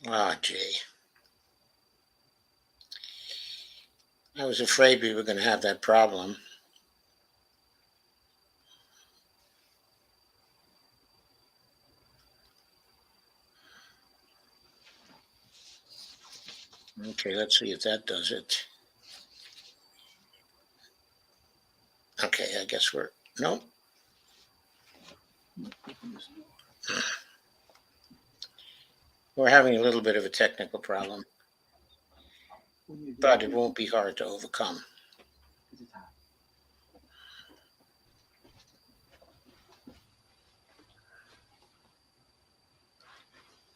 Ah, gee. I was afraid we were going to have that problem. Okay, let's see if that does it. Okay, I guess nope. We're having a little bit of a technical problem, but it won't be hard to overcome.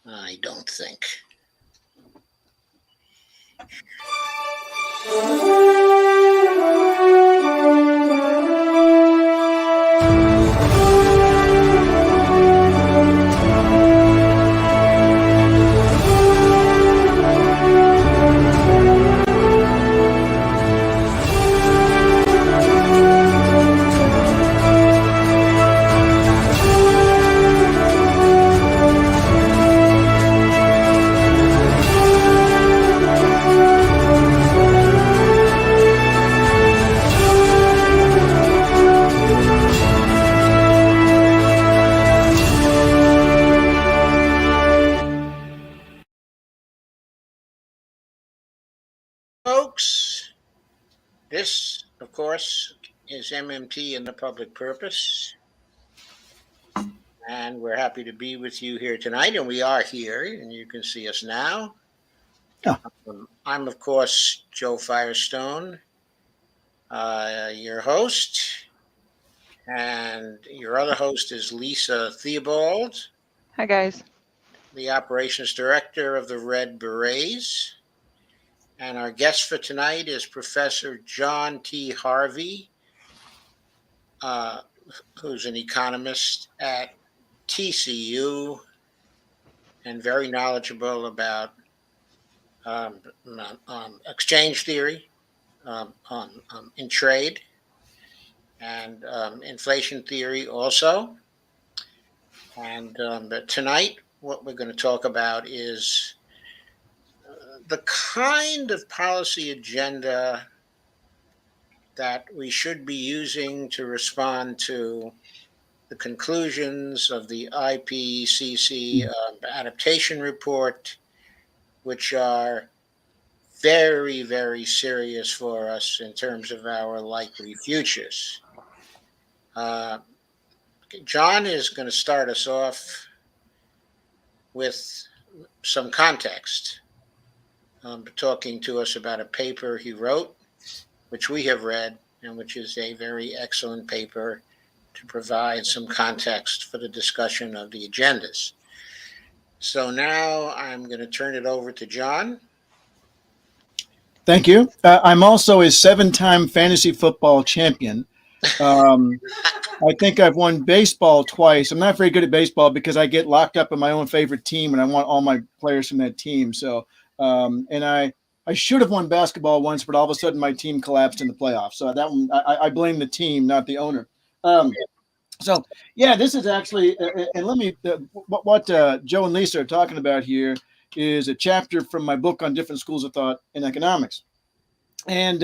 I don't think. Folks, this, of course, is MMT and the Public Purpose. And we're happy to be with you here tonight. And we are here, and you can see us now. Yeah. I'm, of course, Joe Firestone, your host. And your other host is Lisa Theobald. Hi, guys. The operations director of the Red Berets. And our guest for tonight is Professor John T. Harvey, who's an economist at TCU and very knowledgeable about exchange theory in trade and inflation theory also. And but tonight, what we're going to talk about is the kind of policy agenda that we should be using to respond to the conclusions of the IPCC Adaptation Report, which are very, very serious for us in terms of our likely futures. John is going to start us off with some context, talking to us about a paper he wrote, which we have read, and which is a very excellent paper to provide some context for the discussion of the agendas. So now I'm going to turn it over to John. Thank you. I'm also a 7-time fantasy football champion. I think I've won baseball twice. I'm not very good at baseball because I get locked up in my own favorite team, and I want all my players from that team. So, and I should have won basketball once, but all of a sudden my team collapsed in the playoffs. So that one, I blame the team, not the owner. So yeah, this is actually, and let me, what Joe and Lisa are talking about here is a chapter from my book on different schools of thought in economics. And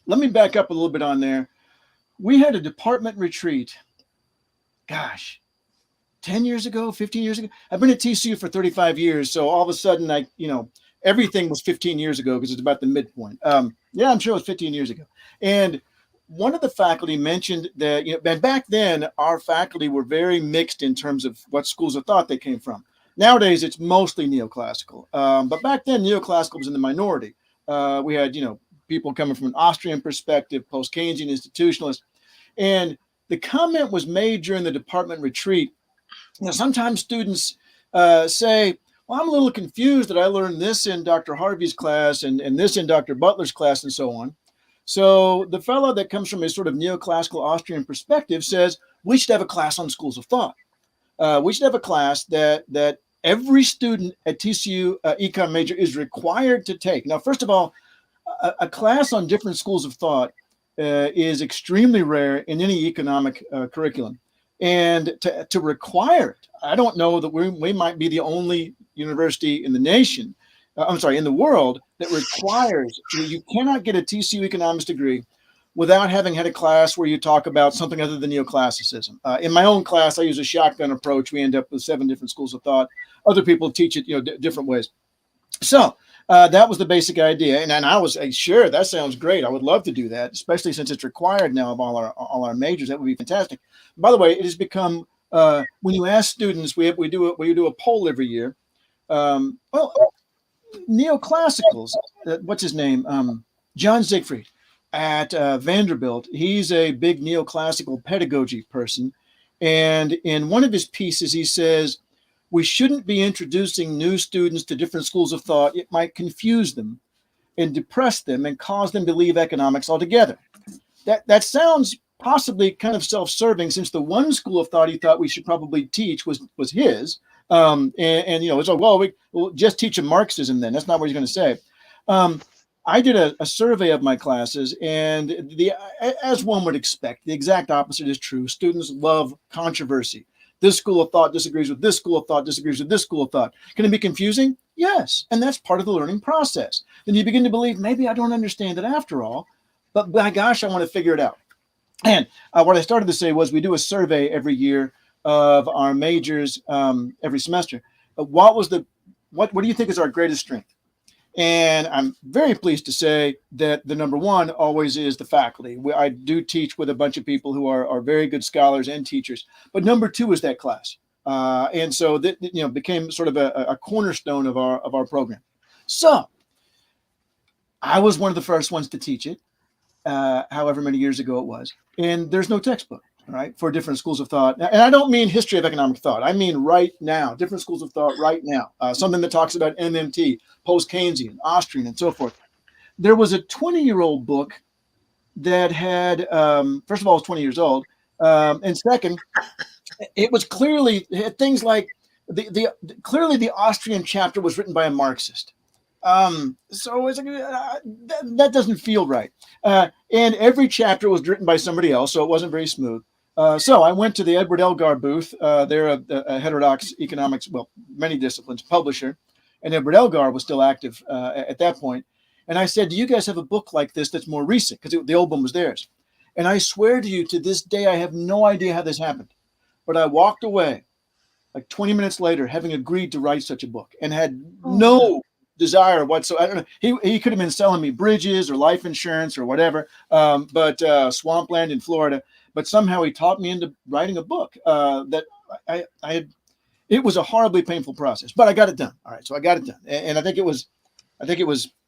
let me back up a little bit on there. We had a department retreat, gosh, 10 years ago, 15 years ago. I've been at TCU for 35 years. So all of a sudden, everything was 15 years ago because it's about the midpoint. Yeah, I'm sure it was 15 years ago. And one of the faculty mentioned that, and back then, our faculty were very mixed in terms of what schools of thought they came from. Nowadays, it's mostly neoclassical. But back then, neoclassical was in the minority. We had, people coming from an Austrian perspective, post-Keynesian institutionalists. And the comment was made during the department retreat. Sometimes students say, well, I'm a little confused that I learned this in Dr. Harvey's class and this in Dr. Butler's class and so on. So the fellow that comes from a sort of neoclassical Austrian perspective says, we should have a class on schools of thought. We should have a class that every student at TCU econ major is required to take. Now, first of all, a class on different schools of thought is extremely rare in any economic curriculum. And to require it, I don't know that we might be the only university in the nation, in the world, that requires you cannot get a TCU economics degree without having had a class where you talk about something other than neoclassicism. In my own class, I use a shotgun approach. We end up with 7 different schools of thought. Other people teach it, different ways. So that was the basic idea, and I was sure that sounds great. I would love to do that, especially since it's required now of all our majors. That would be fantastic. By the way, it has become when you ask students, we do a poll every year. Neoclassicals. What's his name? John Siegfried at Vanderbilt. He's a big neoclassical pedagogy person, and in one of his pieces, he says, we shouldn't be introducing new students to different schools of thought. It might confuse them and depress them and cause them to leave economics altogether. That sounds possibly kind of self-serving, since the one school of thought he thought we should probably teach was his. It's like, well, we'll just teach them Marxism then. That's not what he's going to say. I did a survey of my classes, and as one would expect, the exact opposite is true. Students love controversy. This school of thought disagrees with this school of thought, disagrees with this school of thought. Can it be confusing? Yes. And that's part of the learning process. Then you begin to believe, maybe I don't understand it after all, but by gosh, I want to figure it out. And what I started to say was, we do a survey every year of our majors every semester. What do you think is our greatest strength? And I'm very pleased to say that the number one always is the faculty. I do teach with a bunch of people who are very good scholars and teachers, but number two is that class. And so that became sort of a cornerstone of our program. So I was one of the first ones to teach it, however many years ago it was. And there's no textbook, right, for different schools of thought. And I don't mean history of economic thought. I mean right now, different schools of thought right now. Something that talks about MMT, post-Keynesian, Austrian, and so forth. There was a 20-year-old book that had, first of all, it was 20 years old. And second, it was clearly things like clearly the Austrian chapter was written by a Marxist. So it's like, that doesn't feel right. And every chapter was written by somebody else, so it wasn't very smooth. So I went to the Edward Elgar booth. They're a heterodox economics, many disciplines publisher, and Edward Elgar was still active at that point. And I said, do you guys have a book like this that's more recent? Because the old one was theirs. And I swear to you, to this day, I have no idea how this happened. But I walked away like 20 minutes later, having agreed to write such a book, and had no desire whatsoever. I don't know. He could have been selling me bridges or life insurance or whatever, but swampland in Florida. But somehow he taught me into writing a book that I had. It was a horribly painful process, but I got it done. All right, so I got it done, and I think it was,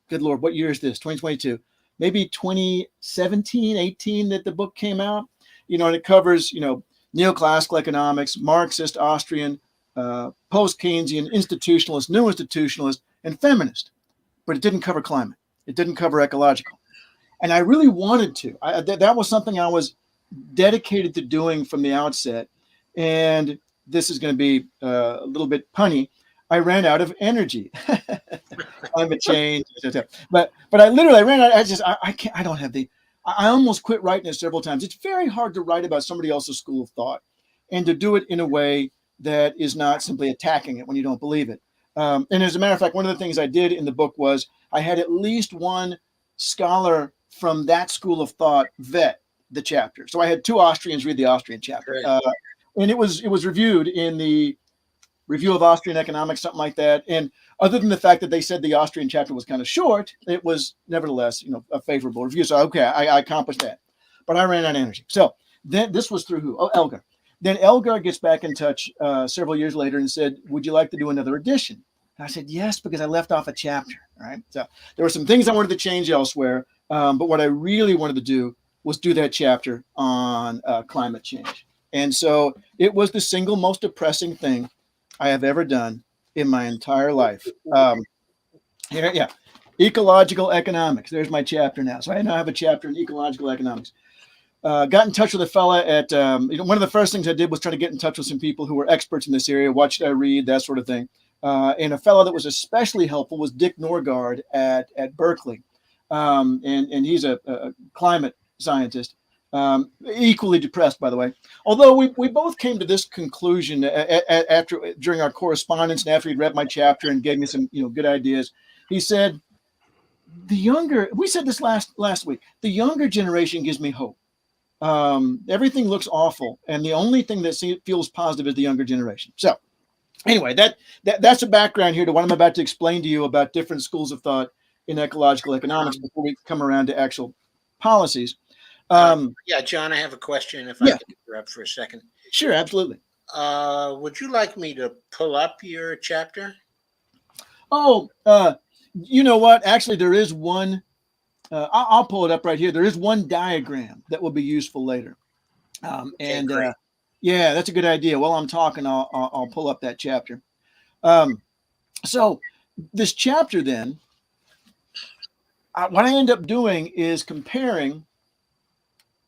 good Lord, what year is this? 2022, maybe 2017, 18 that the book came out. And it covers neoclassical economics, Marxist, Austrian, post-Keynesian, institutionalist, new institutionalist, and feminist, but it didn't cover climate. It didn't cover ecological. And I really wanted to. That was something I was dedicated to doing from the outset. And this is going to be a little bit punny. I ran out of energy. Climate change. But I literally ran out. I can't. I don't have the. I almost quit writing it several times. It's very hard to write about somebody else's school of thought and to do it in a way that is not simply attacking it when you don't believe it. And as a matter of fact, one of the things I did in the book was I had at least one scholar from that school of thought vet the chapter. So I had 2 Austrians read the Austrian chapter. And it was reviewed in the Review of Austrian Economics, something like that. And other than the fact that they said the Austrian chapter was kind of short, it was nevertheless, a favorable review. So, okay, I accomplished that. But I ran out of energy. So then this was through who? Oh, Elgar. Then Elgar gets back in touch several years later and said, would you like to do another edition? And I said, yes, because I left off a chapter. All right. So there were some things I wanted to change elsewhere. But what I really wanted to do was do that chapter on climate change. And so it was the single most depressing thing I have ever done in my entire life. Ecological economics. There's my chapter now. So I now have a chapter in ecological economics. Got in touch with a fella at, one of the first things I did was try to get in touch with some people who were experts in this area. What should I read? That sort of thing. And a fellow that was especially helpful was Dick Norgard at Berkeley. And he's a climate scientist. Equally depressed, by the way. Although we both came to this conclusion during our correspondence, and after he'd read my chapter and gave me some good ideas. He said, we said this last week, the younger generation gives me hope. Everything looks awful, and the only thing that feels positive is the younger generation. So anyway, that's a background here to what I'm about to explain to you about different schools of thought in ecological economics before we come around to actual policies. Yeah, John, I have a question if I can interrupt for a second. Sure, absolutely. Would you like me to pull up your chapter? Oh, you know what? Actually, there is one. I'll pull it up right here. There is one diagram that will be useful later. Yeah, that's a good idea. While I'm talking, I'll pull up that chapter. So this chapter then, what I end up doing is comparing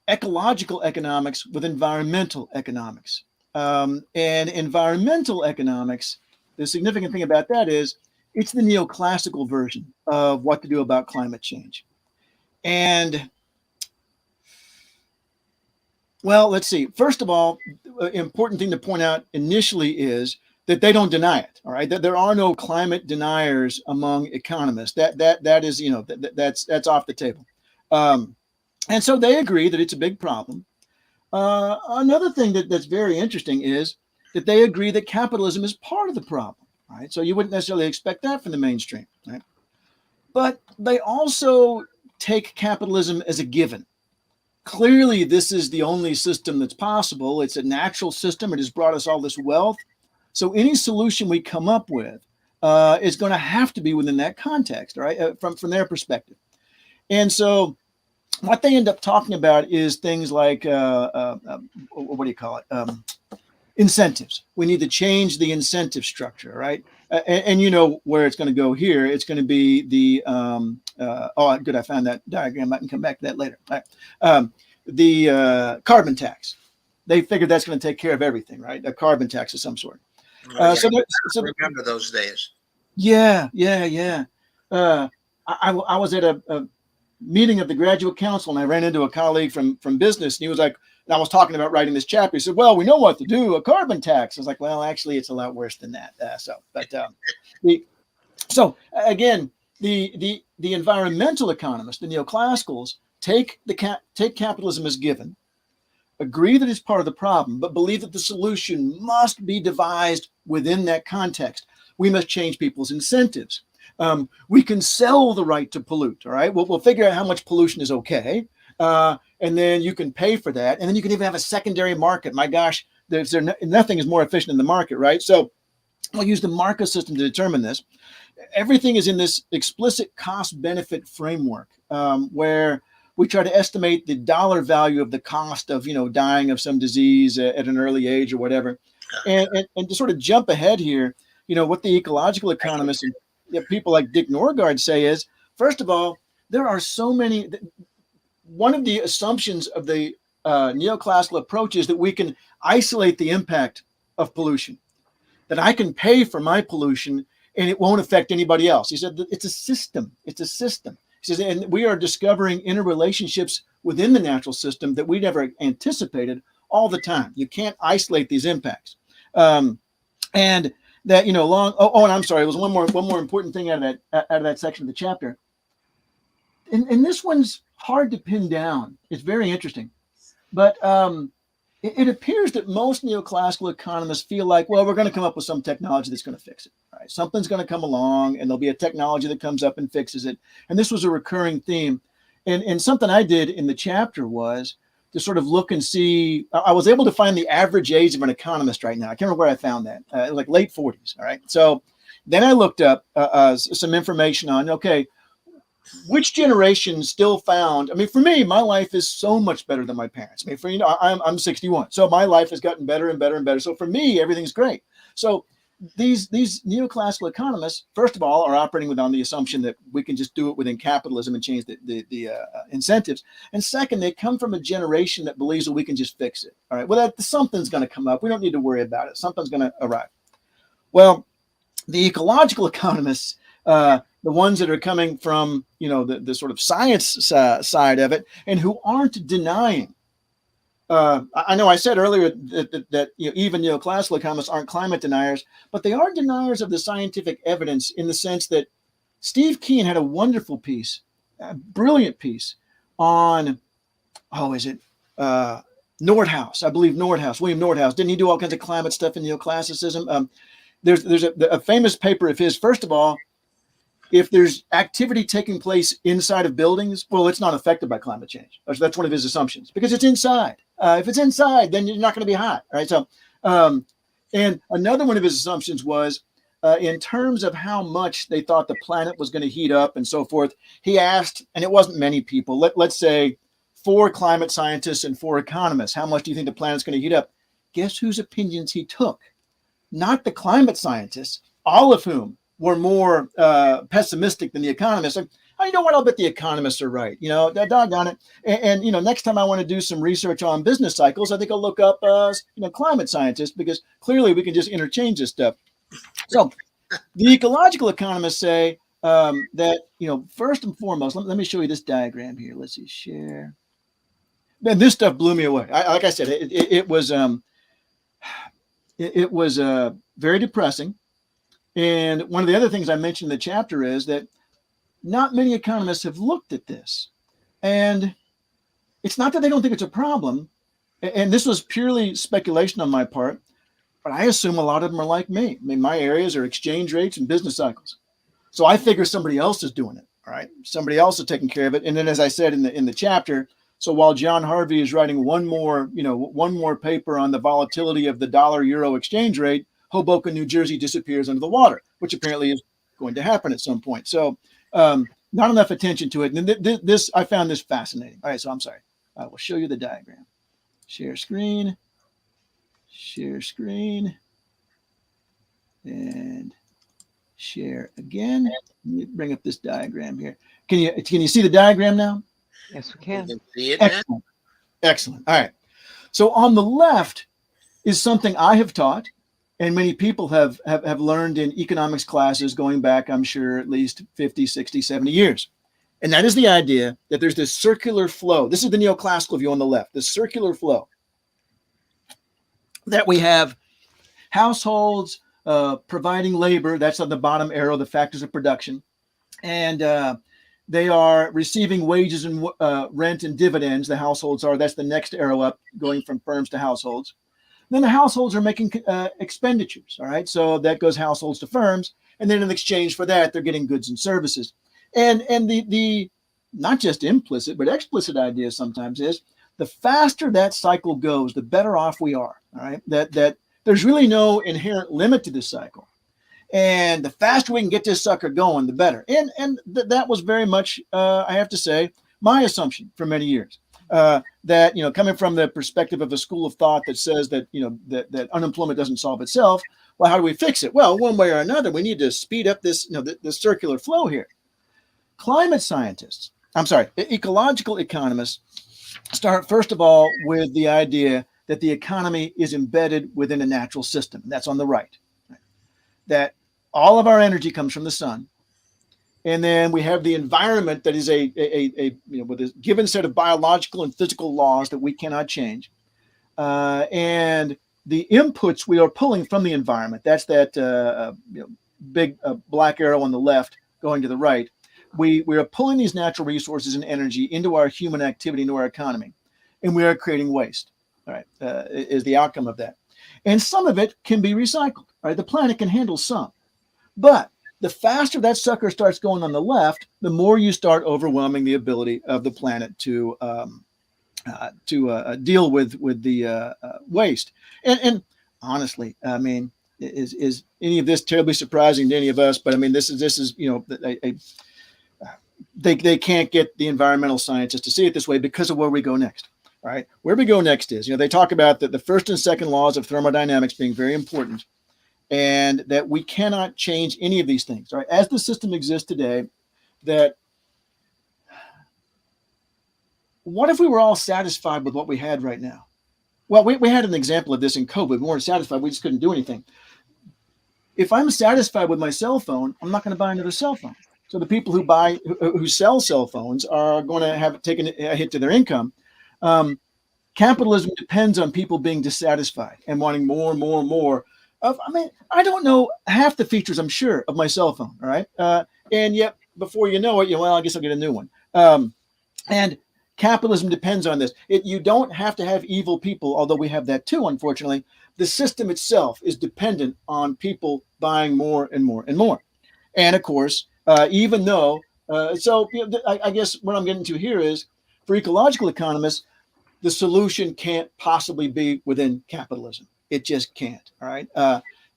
ecological economics with environmental economics. And environmental economics, the significant thing about that is it's the neoclassical version of what to do about climate change. And well, let's see. First of all, important thing to point out initially is that they don't deny it. All right, that there are no climate deniers among economists. That is, that's off the table. And so they agree that it's a big problem. Another thing that's very interesting is that they agree that capitalism is part of the problem. Right, so you wouldn't necessarily expect that from the mainstream. Right, but they also take capitalism as a given. Clearly, this is the only system that's possible. It's a natural system. It has brought us all this wealth. So any solution we come up with is going to have to be within that context, right? From their perspective. And so what they end up talking about is things like, what do you call it? Incentives. We need to change the incentive structure, right? And you know where it's going to go here. It's going to be the, good, I found that diagram. I can come back to that later. Right. The carbon tax. They figured that's going to take care of everything, right? A carbon tax of some sort. So remember those days. Yeah. I was at a meeting of the graduate council, and I ran into a colleague from business, and he was like, and I was talking about writing this chapter. He said, well, we know what to do, a carbon tax. I was like, well, actually, it's a lot worse than that. So again, the environmental economists, the neoclassicals, take capitalism as given, agree that it's part of the problem, but believe that the solution must be devised within that context. We must change people's incentives. We can sell the right to pollute, all right? We'll figure out how much pollution is okay. And then you can pay for that. And then you can even have a secondary market. My gosh, nothing is more efficient than the market, right? So we'll use the market system to determine this. Everything is in this explicit cost-benefit framework where we try to estimate the dollar value of the cost of, dying of some disease at an early age or whatever. And to sort of jump ahead here, what the ecological economists and people like Dick Norgaard say is, first of all, there are so many. One of the assumptions of the neoclassical approach is that we can isolate the impact of pollution, that I can pay for my pollution and it won't affect anybody else. He said it's a system. It's a system. He says, and we are discovering interrelationships within the natural system that we never anticipated all the time. You can't isolate these impacts. And that, and I'm sorry, it was one more important thing out of that section of the chapter. And this one's hard to pin down. It's very interesting. But it appears that most neoclassical economists feel like, well, we're going to come up with some technology that's going to fix it. Right? Something's going to come along and there'll be a technology that comes up and fixes it. And this was a recurring theme. And something I did in the chapter was to sort of look and see. I was able to find the average age of an economist right now. I can't remember where I found that, like late 40s. All right. So then I looked up some information on, okay, which generation still found, for me, my life is so much better than my parents. I'm 61. So my life has gotten better and better and better. So for me, everything's great. So these neoclassical economists, first of all, are operating on the assumption that we can just do it within capitalism and change the incentives. And second, they come from a generation that believes that we can just fix it. All right. Well, something's going to come up. We don't need to worry about it. Something's going to arrive. Well, the ecological economists, the ones that are coming from, the sort of science side of it, and who aren't denying I know I said earlier that even neoclassical economists aren't climate deniers, but they are deniers of the scientific evidence in the sense that Steve Keen had a wonderful piece, a brilliant piece on, is it Nordhaus? I believe Nordhaus, William Nordhaus. Didn't he do all kinds of climate stuff in neoclassicism? There's a famous paper of his. First of all, if there's activity taking place inside of buildings, well, it's not affected by climate change. That's one of his assumptions because it's inside. If it's inside, then you're not going to be hot, right? So, and another one of his assumptions was in terms of how much they thought the planet was going to heat up and so forth. He asked, and it wasn't many people, let's say 4 climate scientists and 4 economists, how much do you think the planet's going to heat up? Guess whose opinions he took? Not the climate scientists, all of whom were more pessimistic than the economists. Like, oh, you know what? I'll bet the economists are right. Doggone it. And next time I want to do some research on business cycles, I think I'll look up, climate scientists, because clearly we can just interchange this stuff. So the ecological economists say that, first and foremost, let me show you this diagram here. Let's see, share. Man, this stuff blew me away. Like I said, it was very depressing. And one of the other things I mentioned in the chapter is that not many economists have looked at this. And it's not that they don't think it's a problem. And this was purely speculation on my part, but I assume a lot of them are like me. I mean, my areas are exchange rates and business cycles. So I figure somebody else is doing it, all right? Somebody else is taking care of it. And then, as I said in the chapter, so while John Harvey is writing one more paper on the volatility of the dollar-euro exchange rate, Hoboken, New Jersey disappears under the water, which apparently is going to happen at some point. So not enough attention to it. And I found this fascinating. All right, so I'm sorry. I will show you the diagram. Share screen, and share again. Let me bring up this diagram here. Can you see the diagram now? Yes, we can. You can see it. Excellent. Excellent. All right. So on the left is something I have taught, and many people have learned in economics classes going back, I'm sure, at least 50, 60, 70 years. And that is the idea that there's this circular flow. This is the neoclassical view on the left, this circular flow. That we have households providing labor. That's on the bottom arrow, the factors of production. And they are receiving wages and rent and dividends. The households are, that's the next arrow up, going from firms to households. Then the households are making expenditures, all right? So that goes households to firms. And then in exchange for that, they're getting goods and services. And the not just implicit, but explicit idea sometimes is the faster that cycle goes, the better off we are, all right? That there's really no inherent limit to this cycle. And the faster we can get this sucker going, the better. And that was very much, I have to say, my assumption for many years. That, coming from the perspective of a school of thought that says that, that unemployment doesn't solve itself. Well, how do we fix it? Well, one way or another, we need to speed up this, this circular flow here. Ecological economists start, first of all, with the idea that the economy is embedded within a natural system. That's on the right. That all of our energy comes from the sun. And then we have the environment that is with a given set of biological and physical laws that we cannot change. And the inputs we are pulling from the environment, that's that big black arrow on the left going to the right. We are pulling these natural resources and energy into our human activity, into our economy, and we are creating waste. All right, is the outcome of that. And some of it can be recycled. All right, the planet can handle some. But the faster that sucker starts going on the left, the more you start overwhelming the ability of the planet to deal with the waste. And honestly, I mean, is any of this terribly surprising to any of us? But I mean, this is they can't get the environmental scientists to see it this way because of where we go next. All right, where we go next is, they talk about the first and second laws of thermodynamics being very important, and that we cannot change any of these things. All right, as the system exists today, that what if we were all satisfied with what we had right now? Well, we had an example of this in COVID. We weren't satisfied. We just couldn't do anything. If I'm satisfied with my cell phone, I'm not going to buy another cell phone. So the people who sell cell phones are going to have taken a hit to their income. capitalism depends on people being dissatisfied and wanting more and more and more of, I mean, I don't know half the features, I'm sure, of my cell phone. All right. And yet before you know it, well, I guess I'll get a new one. And capitalism depends on this. You don't have to have evil people, although we have that too, unfortunately. The system itself is dependent on people buying more and more and more. And of course, even though, I guess what I'm getting to here is, for ecological economists, the solution can't possibly be within capitalism. It just can't. All right.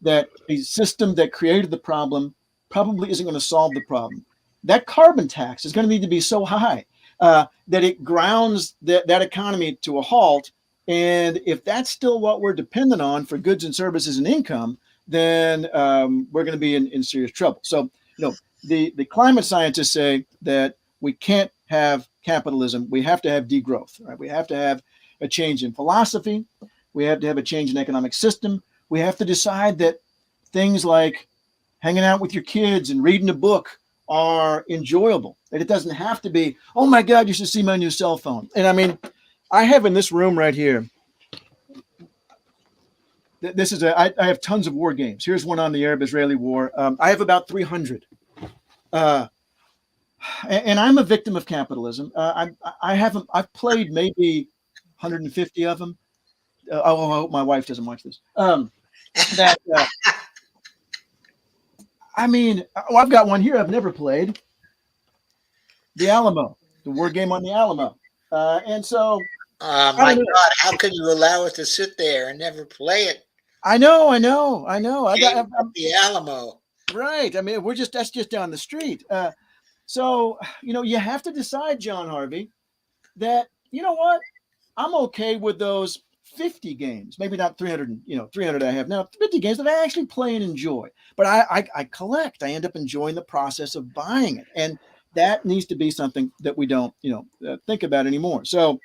That a system that created the problem probably isn't going to solve the problem. That carbon tax is going to need to be so high that it grounds that economy to a halt. And if that's still what we're dependent on for goods and services and income, then we're going to be in serious trouble. So, the climate scientists say that we can't have capitalism. We have to have degrowth. Right? We have to have a change in philosophy. We have to have a change in economic system. We have to decide that things like hanging out with your kids and reading a book are enjoyable. That it doesn't have to be, oh my God, you should see my new cell phone. And I mean, I have in this room right here, I have tons of war games. Here's one on the Arab-Israeli war. I have about 300. And I'm a victim of capitalism. I've played maybe 150 of them. I hope my wife doesn't watch this. I've got one here I've never played. The Alamo, the war game on the Alamo. And so, my God, how can you allow it to sit there and never play it? I know. I got the Alamo. Right. I mean, that's just down the street. So, you have to decide, John Harvey, that, you know what, I'm okay with those 50 games, maybe not 300, 300 I have now, 50 games that I actually play and enjoy. But I collect. I end up enjoying the process of buying it. And that needs to be something that we don't, think about anymore. So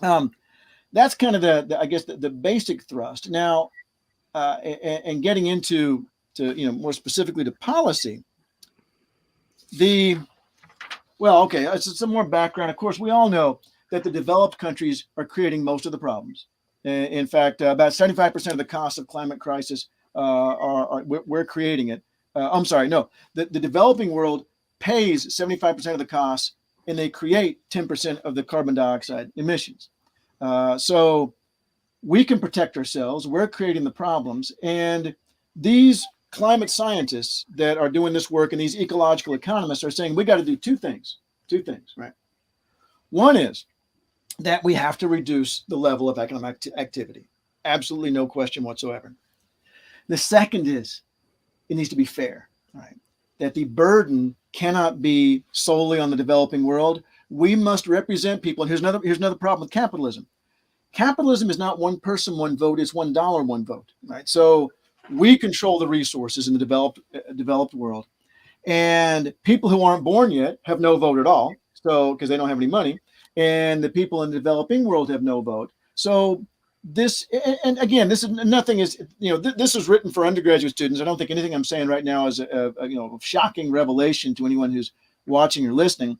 that's kind of the basic thrust. Now, and getting into more specifically to policy, it's some more background. Of course, we all know that the developed countries are creating most of the problems. In fact, about 75% of the costs of climate crisis we're creating it. The developing world pays 75% of the costs, and they create 10% of the carbon dioxide emissions. So we can protect ourselves. We're creating the problems, and these climate scientists that are doing this work and these ecological economists are saying we got to do two things, right? One is that we have to reduce the level of economic activity. Absolutely no question whatsoever. The second is it needs to be fair, right? That the burden cannot be solely on the developing world. We must represent people. And here's another problem with capitalism. Capitalism is not one person, one vote. It's $1, one vote, right? So we control the resources in the developed world, and people who aren't born yet have no vote at all. So because they don't have any money, and the people in the developing world have no vote. So this, and again, this is nothing is this is written for undergraduate students. I don't think anything I'm saying right now is a shocking revelation to anyone who's watching or listening.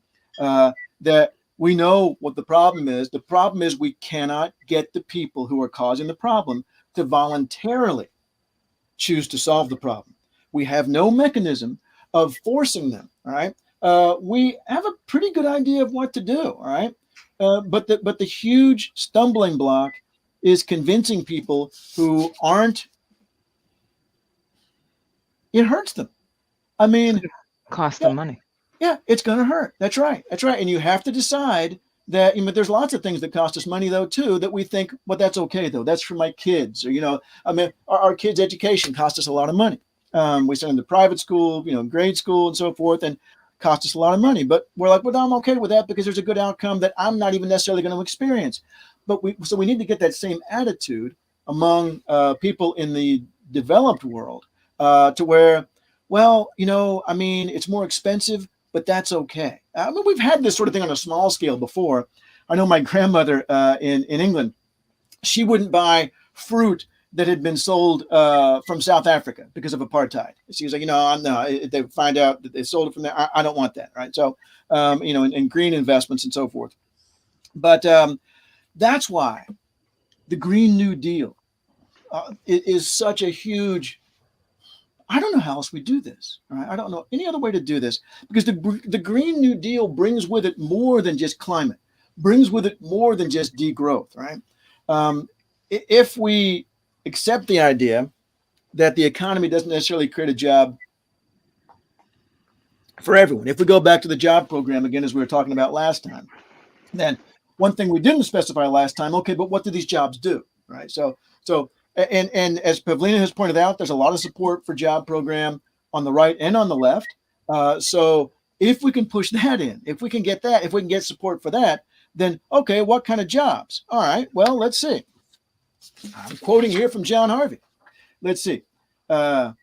That we know what the problem is. The problem is we cannot get the people who are causing the problem to voluntarily choose to solve the problem. We have no mechanism of forcing them. All right. We have a pretty good idea of what to do. All right. But the huge stumbling block is convincing people who aren't. It hurts them. I mean, cost them money. Yeah, it's going to hurt. That's right. And you have to decide that, there's lots of things that cost us money though too, that we think, well, that's okay though. That's for my kids, or, our kids' education cost us a lot of money. We send them to private school, grade school and so forth, and cost us a lot of money. But we're like, well, I'm okay with that because there's a good outcome that I'm not even necessarily going to experience. But we need to get that same attitude among people in the developed world to where, well, it's more expensive, but that's okay. We've had this sort of thing on a small scale before. I know my grandmother in England, she wouldn't buy fruit that had been sold from South Africa because of apartheid. She was like, no, if they find out that they sold it from there, I don't want that, right? So, and green investments and so forth. But that's why the Green New Deal. It is such a huge, I don't know how else we do this. Right? I don't know any other way to do this, because the Green New Deal brings with it more than just climate, brings with it more than just degrowth, right? If we accept the idea that the economy doesn't necessarily create a job for everyone, if we go back to the job program again, as we were talking about last time, then one thing we didn't specify last time, okay, but what do these jobs do, right? And as Pavlina has pointed out, there's a lot of support for job program on the right and on the left. So if we can push that in, if we can get that, if we can get support for that, then okay, what kind of jobs? All right, well, let's see. I'm quoting here from John Harvey. Let's see. Nor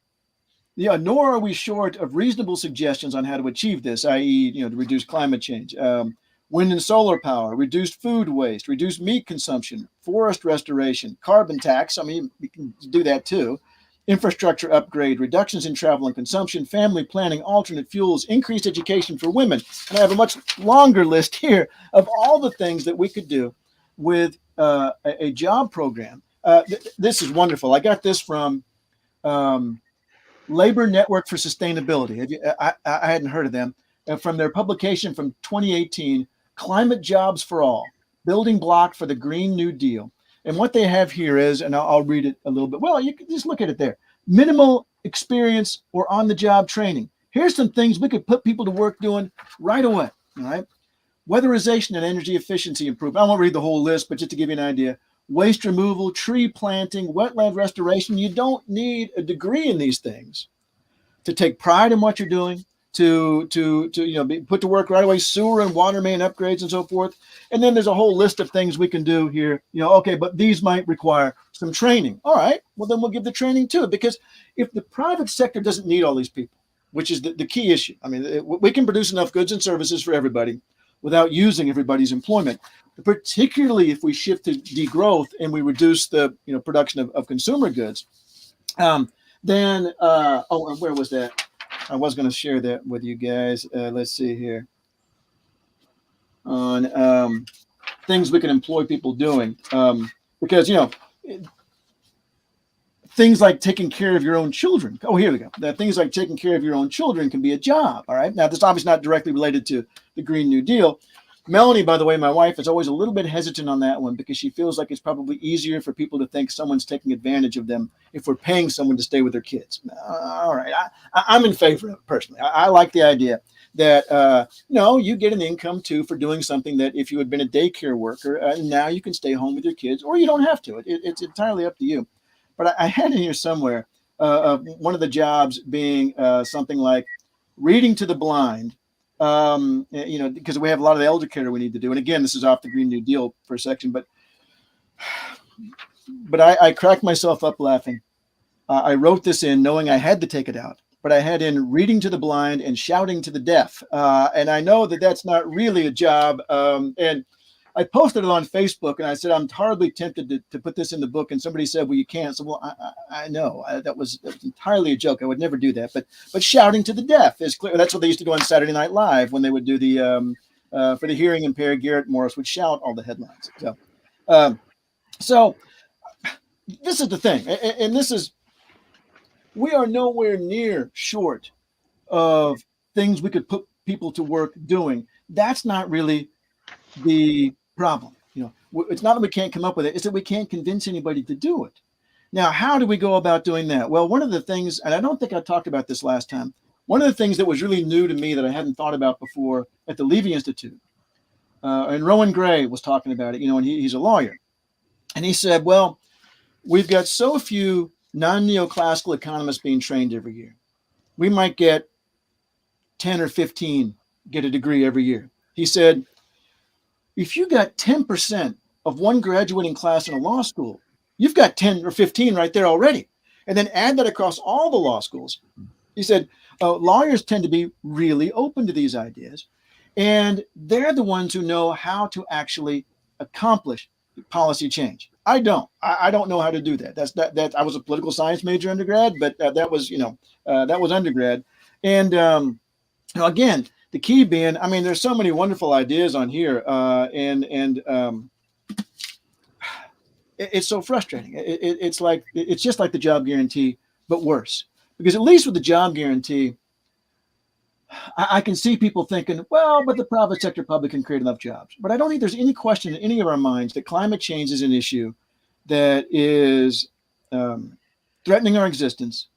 are we short of reasonable suggestions on how to achieve this, i.e., to reduce climate change. Wind and solar power, reduced food waste, reduced meat consumption, forest restoration, carbon tax. I mean, we can do that too. Infrastructure upgrade, reductions in travel and consumption, family planning, alternate fuels, increased education for women. And I have a much longer list here of all the things that we could do with a job program. This is wonderful. I got this from Labor Network for Sustainability. I hadn't heard of them. From their publication from 2018, Climate Jobs for All, Building Block for the Green New Deal. And what they have here is, and I'll read it a little bit. Well, you can just look at it there. Minimal experience or on-the-job training. Here's some things we could put people to work doing right away, all right? Weatherization and energy efficiency improvement. I won't read the whole list, but just to give you an idea. Waste removal, tree planting, wetland restoration. You don't need a degree in these things to take pride in what you're doing, to be put to work right away, sewer and water main upgrades and so forth. And then there's a whole list of things we can do here. Okay, but these might require some training. All right, well, then we'll give the training too, because if the private sector doesn't need all these people, which is the key issue. I mean, we can produce enough goods and services for everybody without using everybody's employment, particularly if we shift to degrowth and we reduce the production of consumer goods. Then, where was that? I was going to share that with you guys. Let's see here. On things we can employ people doing. Because, things like taking care of your own children. Oh, here we go. Things like taking care of your own children can be a job. All right. Now, this is obviously not directly related to the Green New Deal. Melanie, by the way, my wife, is always a little bit hesitant on that one because she feels like it's probably easier for people to think someone's taking advantage of them if we're paying someone to stay with their kids. All right. I'm in favor of it personally. I like the idea that, you get an income too for doing something that if you had been a daycare worker, now you can stay home with your kids, or you don't have to. It's entirely up to you. But I had in here somewhere one of the jobs being something like reading to the blind. Because we have a lot of the elder care we need to do. And again, this is off the Green New Deal for a section, but I cracked myself up laughing. I wrote this in knowing I had to take it out, but I had in reading to the blind and shouting to the deaf. And I know that that's not really a job. And I posted it on Facebook and I said, I'm horribly tempted to put this in the book. And somebody said, well, you can't. So, well, I know that was entirely a joke. I would never do that. But shouting to the deaf is clear. That's what they used to do on Saturday Night Live when they would do the, for the hearing impaired, Garrett Morris would shout all the headlines. So this is the thing. And this is, we are nowhere near short of things we could put people to work doing. That's not really the problem. It's not that we can't come up with it, it's that we can't convince anybody to do it. Now, how do we go about doing that? Well, one of the things, and I don't think I talked about this last time, one of the things that was really new to me that I hadn't thought about before at the Levy Institute, and Rowan Gray was talking about it, and he's a lawyer. And he said, well, we've got so few non-neoclassical economists being trained every year. We might get 10 or 15 get a degree every year. He said, if you got 10% of one graduating class in a law school, you've got 10 or 15 right there already. And then add that across all the law schools. He said, lawyers tend to be really open to these ideas. And they're the ones who know how to actually accomplish policy change. I don't. I don't know how to do that. That I was a political science major undergrad, but that was undergrad. And again, the key being, I mean, there's so many wonderful ideas on here, and it's so frustrating. It's just like the job guarantee, but worse. Because at least with the job guarantee, I can see people thinking, well, but the private sector probably can create enough jobs. But I don't think there's any question in any of our minds that climate change is an issue that is threatening our existence,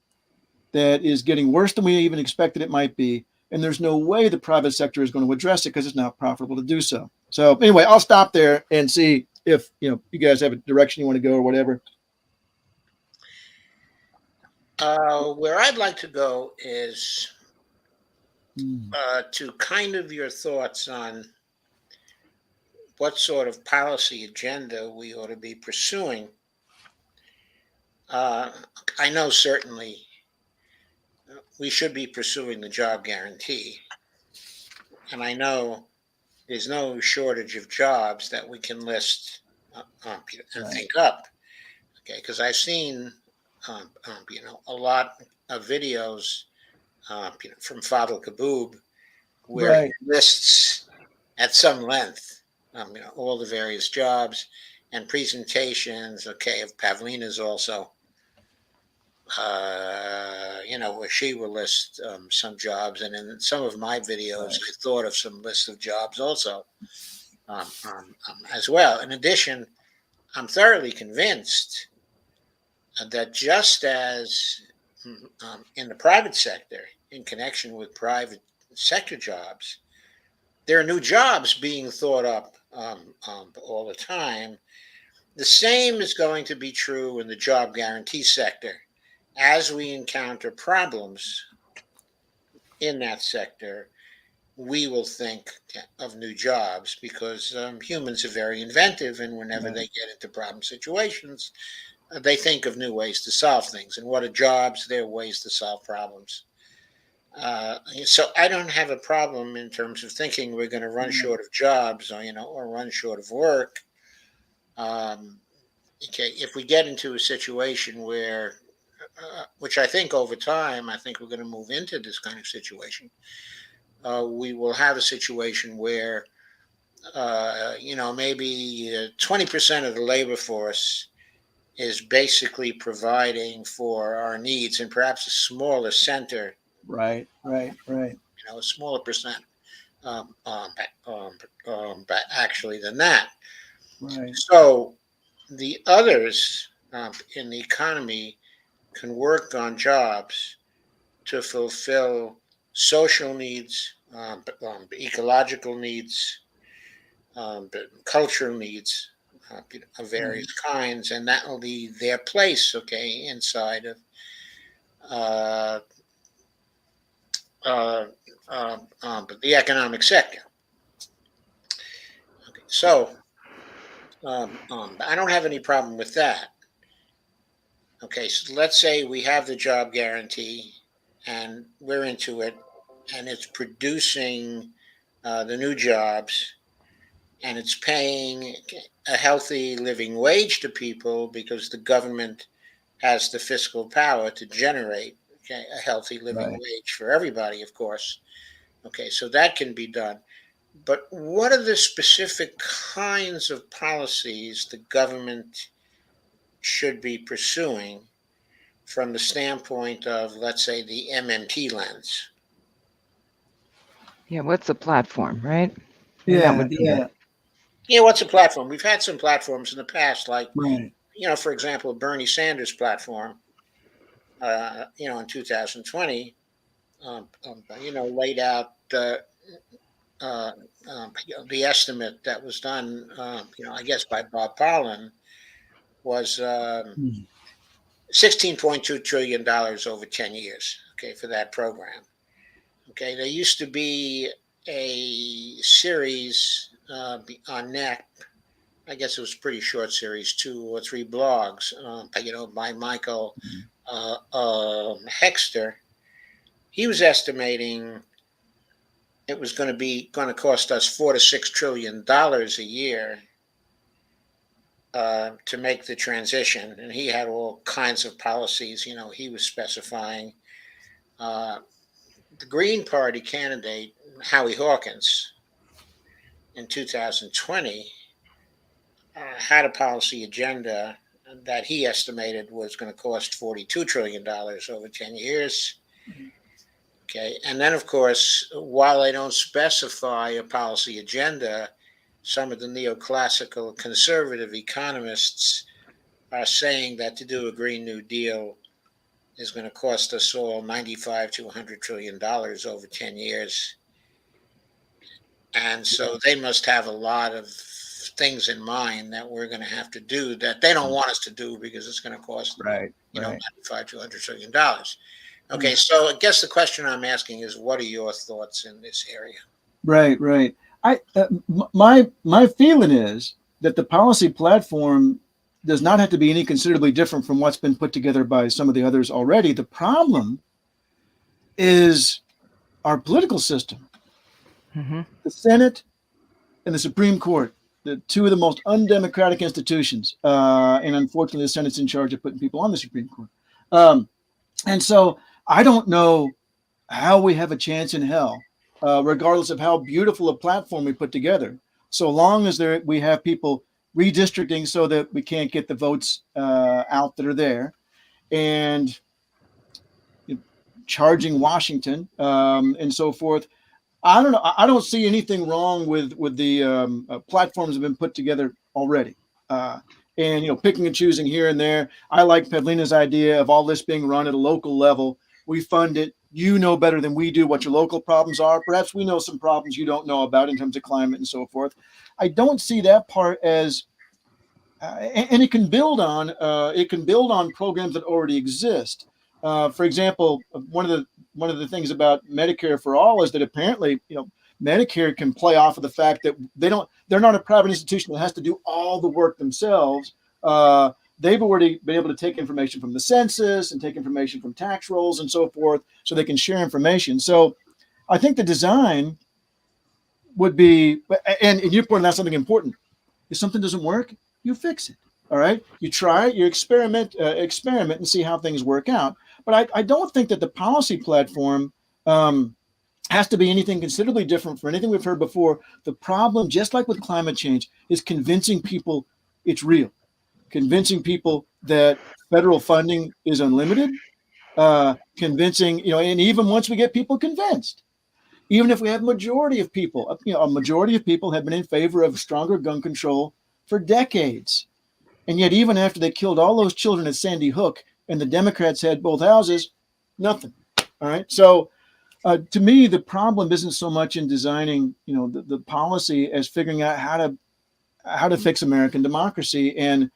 that is getting worse than we even expected it might be. And there's no way the private sector is going to address it because it's not profitable to do so. So anyway, I'll stop there and see if you guys have a direction you want to go or whatever. Where I'd like to go is to kind of your thoughts on what sort of policy agenda we ought to be pursuing. I know certainly we should be pursuing the job guarantee. And I know there's no shortage of jobs that we can list and think up. Okay, because I've seen, a lot of videos, from Fadl Kaboub, where he lists at some length, all the various jobs and presentations. Okay, of Pavlina's also, where she will list some jobs, and in some of my videos, I thought of some lists of jobs also, as well. In addition, I'm thoroughly convinced that just as in the private sector, in connection with private sector jobs, there are new jobs being thought up all the time. The same is going to be true in the job guarantee sector. As we encounter problems in that sector, we will think of new jobs because humans are very inventive, and whenever they get into problem situations, they think of new ways to solve things. And what are jobs? They're ways to solve problems. So I don't have a problem in terms of thinking we're going to run short of jobs, or run short of work. Okay, if we get into a situation where, which I think over time, I think we're going to move into this kind of situation. We will have a situation where, maybe 20% of the labor force is basically providing for our needs, and perhaps a smaller center. Right. A smaller percent, actually than that. Right. So the others in the economy can work on jobs to fulfill social needs, ecological needs, cultural needs of various kinds, and that will be their place, okay, inside of the economic sector. Okay, so I don't have any problem with that. Okay, so let's say we have the job guarantee and we're into it, and it's producing the new jobs, and it's paying a healthy living wage to people because the government has the fiscal power to generate a healthy living wage for everybody, of course. Okay, so that can be done. But what are the specific kinds of policies the government should be pursuing from the standpoint of, let's say, the MMT lens? Yeah, what's the platform, right? Yeah, what's a platform? We've had some platforms in the past, like, Right. for example, Bernie Sanders' platform, in 2020, laid out the estimate that was done, I guess by Bob Pollan, was $16.2 trillion over 10 years, okay, for that program. Okay, there used to be a series on net. I guess it was a pretty short series, 2 or 3 blogs, by Michael Hexter. He was estimating it was going to cost us $4 to $6 trillion a year to make the transition, and he had all kinds of policies. He was specifying. The Green Party candidate, Howie Hawkins, in 2020, had a policy agenda that he estimated was going to cost $42 trillion over 10 years. Okay. And then, of course, while they don't specify a policy agenda, some of the neoclassical conservative economists are saying that to do a Green New Deal is going to cost us all $95 to $100 trillion over 10 years. And so they must have a lot of things in mind that we're going to have to do that they don't want us to do because it's going to cost, Right. 95 to $100 trillion. Okay, so I guess the question I'm asking is, what are your thoughts in this area? Right. My feeling is that the policy platform does not have to be any considerably different from what's been put together by some of the others already. The problem is our political system, the Senate and the Supreme Court, the two of the most undemocratic institutions. And unfortunately, the Senate's in charge of putting people on the Supreme Court. And so I don't know how we have a chance in hell, regardless of how beautiful a platform we put together, so long as we have people redistricting so that we can't get the votes out that are there, and charging Washington and so forth. I don't know. I don't see anything wrong with the platforms that have been put together already. And picking and choosing here and there. I like Pavlina's idea of all this being run at a local level. We fund it. You know better than we do what your local problems are. Perhaps we know some problems you don't know about in terms of climate and so forth. I don't see that part as, and it can build on programs that already exist. For example, one of the things about Medicare for All is that apparently, Medicare can play off of the fact that they're not a private institution that has to do all the work themselves. They've already been able to take information from the census and take information from tax rolls and so forth, so they can share information. So I think the design would be, and you pointed out something important. If something doesn't work, you fix it. All right. You try it, you experiment and see how things work out. But I don't think that the policy platform has to be anything considerably different from anything we've heard before. The problem, just like with climate change, is convincing people it's real, convincing people that federal funding is unlimited, convincing, and even once we get people convinced, even if we have a majority of people have been in favor of stronger gun control for decades. And yet, even after they killed all those children at Sandy Hook and the Democrats had both houses, nothing. All right. So to me, the problem isn't so much in designing, the policy as figuring out how to fix American democracy. And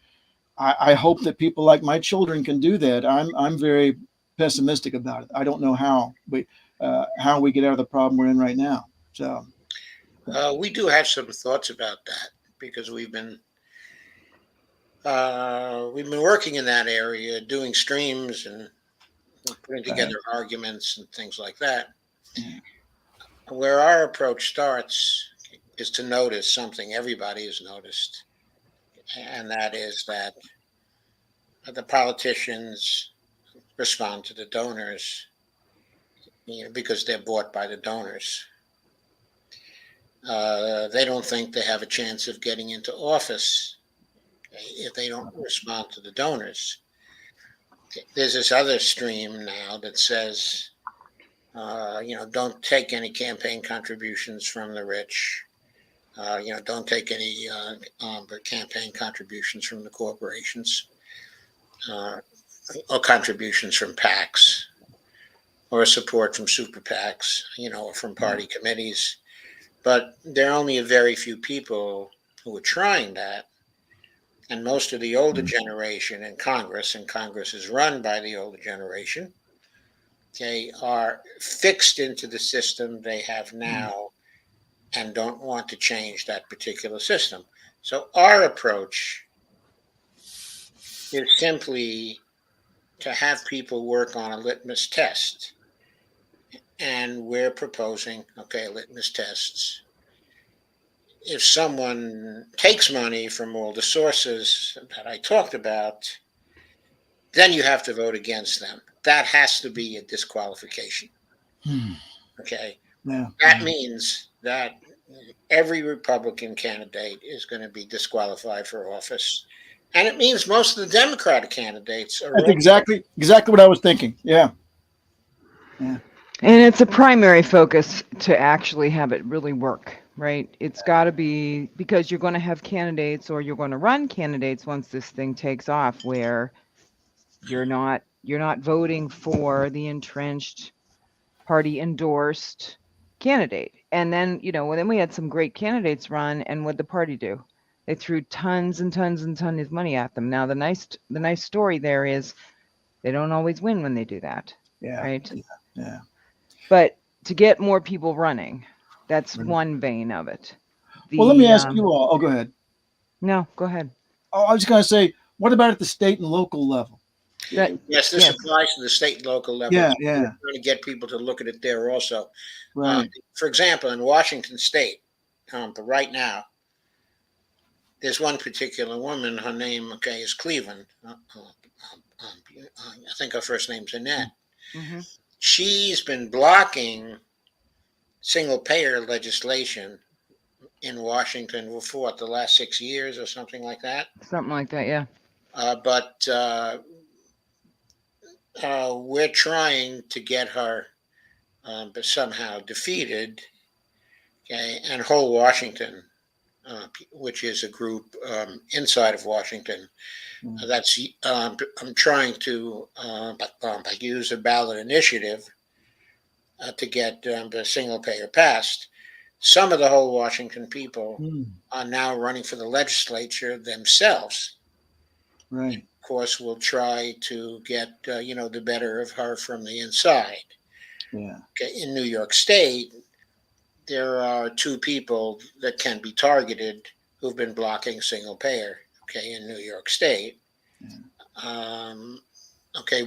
I hope that people like my children can do that. I'm very pessimistic about it. I don't know how we get out of the problem we're in right now. So we do have some thoughts about that because we've been working in that area, doing streams and putting together arguments and things like that. Yeah. Where our approach starts is to notice something everybody has noticed, and that is that the politicians respond to the donors, because they're bought by the donors. They don't think they have a chance of getting into office if they don't respond to the donors. There's this other stream now that says, don't take any campaign contributions from the rich. Don't take any campaign contributions from the corporations, or contributions from PACs, or support from super PACs, or from party committees. But there are only a very few people who are trying that. And most of the older generation in Congress, and Congress is run by the older generation, are fixed into the system they have now and don't want to change that particular system. So our approach is simply to have people work on a litmus test. And we're proposing, litmus tests. If someone takes money from all the sources that I talked about, then you have to vote against them. That has to be a disqualification. Okay. Yeah. That means that every Republican candidate is going to be disqualified for office. And it means most of the Democratic candidates are That's all. exactly what I was thinking. Yeah. Yeah. And it's a primary focus to actually have it really work, right? It's got to be because you're going to have candidates or you're going to run candidates once this thing takes off where you're not voting for the entrenched party endorsed candidate. And then, then we had some great candidates run, and what'd the party do? They threw tons and tons and tons of money at them. Now the nice story there is they don't always win when they do that. Yeah. Right. Yeah. But to get more people running, that's Right. one vein of it. Well, let me ask you all. Oh, go ahead. No, go ahead. Oh, I was going to say, what about at the state and local level? Yes, this applies to the state and local level. Yeah, We're trying to get people to look at it there also. Right. For example, in Washington State, but right now, there's one particular woman. Her name, is Cleveland. I think her first name's Annette. Mm-hmm. She's been blocking single-payer legislation in Washington for the last 6 years or something like that. Something like that, yeah. But we're trying to get her somehow defeated. Okay, and whole Washington, which is a group inside of Washington, that's I'm trying to use a ballot initiative to get the single payer passed. Some of the whole Washington people are now running for the legislature themselves. Right. And of course, we'll try to get the better of her from the inside. Yeah. Okay, in New York State, there are 2 people that can be targeted who've been blocking single payer. Okay, in New York State. Yeah.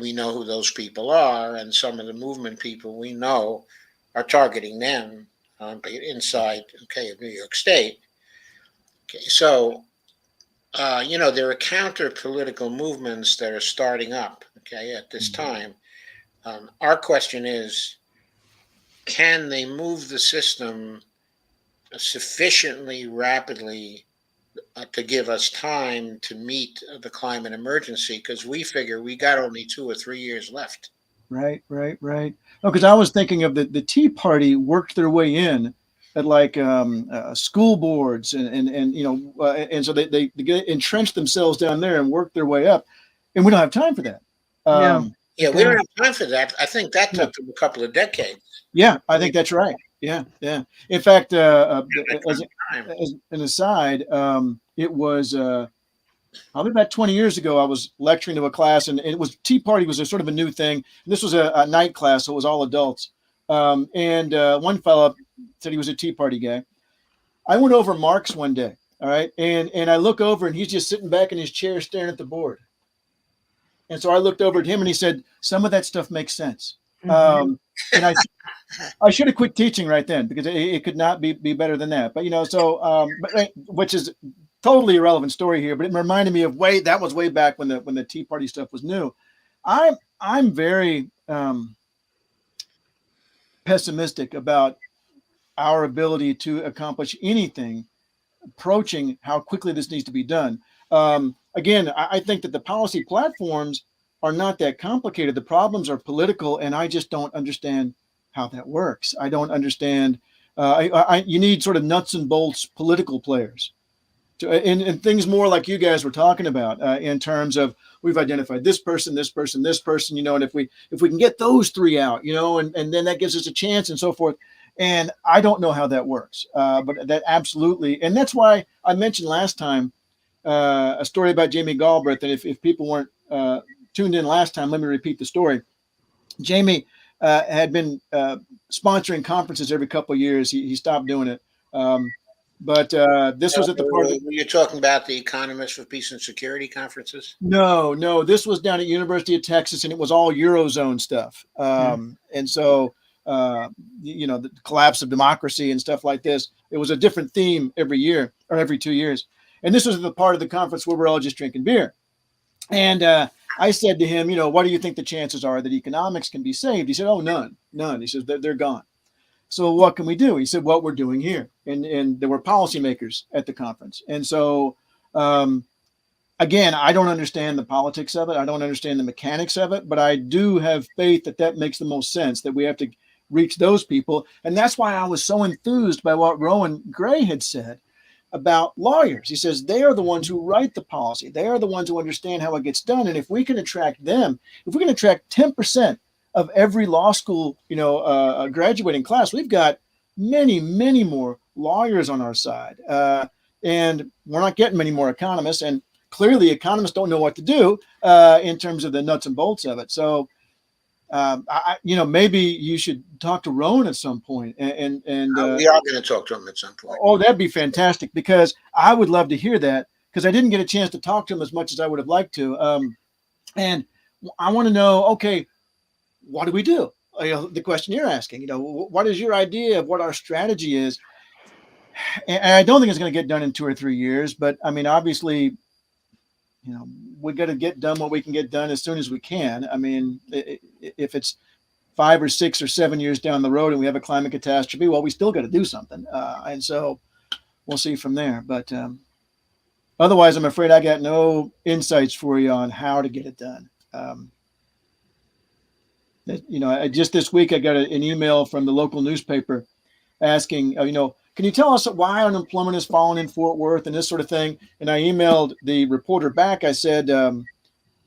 We know who those people are, and some of the movement people we know are targeting them inside, of New York State. Okay, so there are counter political movements that are starting up. At this time, our question is, can they move the system sufficiently rapidly to give us time to meet the climate emergency? Because we figure we got only 2 or 3 years left. Right. No, because I was thinking of the Tea Party worked their way in at like school boards and so they entrenched themselves down there and worked their way up, and we don't have time for that. No. Yeah, we don't have time for that. I think that took them a couple of decades. Yeah, I think that's right. Yeah. In fact, as an aside, it was probably about 20 years ago. I was lecturing to a class, and it was Tea Party was a sort of a new thing. And this was a night class, so it was all adults. And one fellow said he was a Tea Party guy. I went over Marx one day, all right, and I look over, and he's just sitting back in his chair staring at the board. And so I looked over at him, and he said, "Some of that stuff makes sense." And I should have quit teaching right then, because it could not be better than that. But which is totally irrelevant story here. But it reminded me of that was way back when the Tea Party stuff was new. I'm very pessimistic about our ability to accomplish anything approaching how quickly this needs to be done. Again, I think that the policy platforms are not that complicated. The problems are political, and I just don't understand how that works. I don't understand. You need sort of nuts and bolts political players, and things more like you guys were talking about in terms of we've identified this person, and if we can get those 3 out, and then that gives us a chance and so forth. And I don't know how that works, but that absolutely, and that's why I mentioned last time a story about Jamie Galbraith. And if people weren't tuned in last time, let me repeat the story. Jamie had been sponsoring conferences every couple of years. He stopped doing it. But this was at the part of You're talking about the Economists for Peace and Security conferences? No, this was down at University of Texas, and it was all Eurozone stuff. And so, the collapse of democracy and stuff like this. It was a different theme every year or every 2 years. And this was the part of the conference where we're all just drinking beer. And I said to him, what do you think the chances are that economics can be saved? He said, "Oh, none. He says they're gone." So what can we do? He said, what we're doing here. And there were policymakers at the conference. And so, again, I don't understand the politics of it. I don't understand the mechanics of it, but I do have faith that that makes the most sense, that we have to reach those people. And that's why I was so enthused by what Rowan Gray had said about lawyers. He says they are the ones who write the policy. They are the ones who understand how it gets done. And if we can attract them, if we can attract 10% of every law school, graduating class, we've got many, many more lawyers on our side. And we're not getting many more economists. And clearly economists don't know what to do in terms of the nuts and bolts of it. So, maybe you should talk to Rowan at some point. And we are going to talk to him at some point. Oh, that'd be fantastic, because I would love to hear that, because I didn't get a chance to talk to him as much as I would have liked to. And I want to know, okay, what do we do? The question you're asking, what is your idea of what our strategy is? And I don't think it's going to get done in 2 or 3 years, but I mean, obviously, we got to get done what we can get done as soon as we can. I mean, if it's 5 or 6 or 7 years down the road and we have a climate catastrophe, well, we still got to do something. And so we'll see from there. But otherwise, I'm afraid I got no insights for you on how to get it done. Just this week, I got an email from the local newspaper asking, can you tell us why unemployment has fallen in Fort Worth and this sort of thing? And I emailed the reporter back. I said, I'm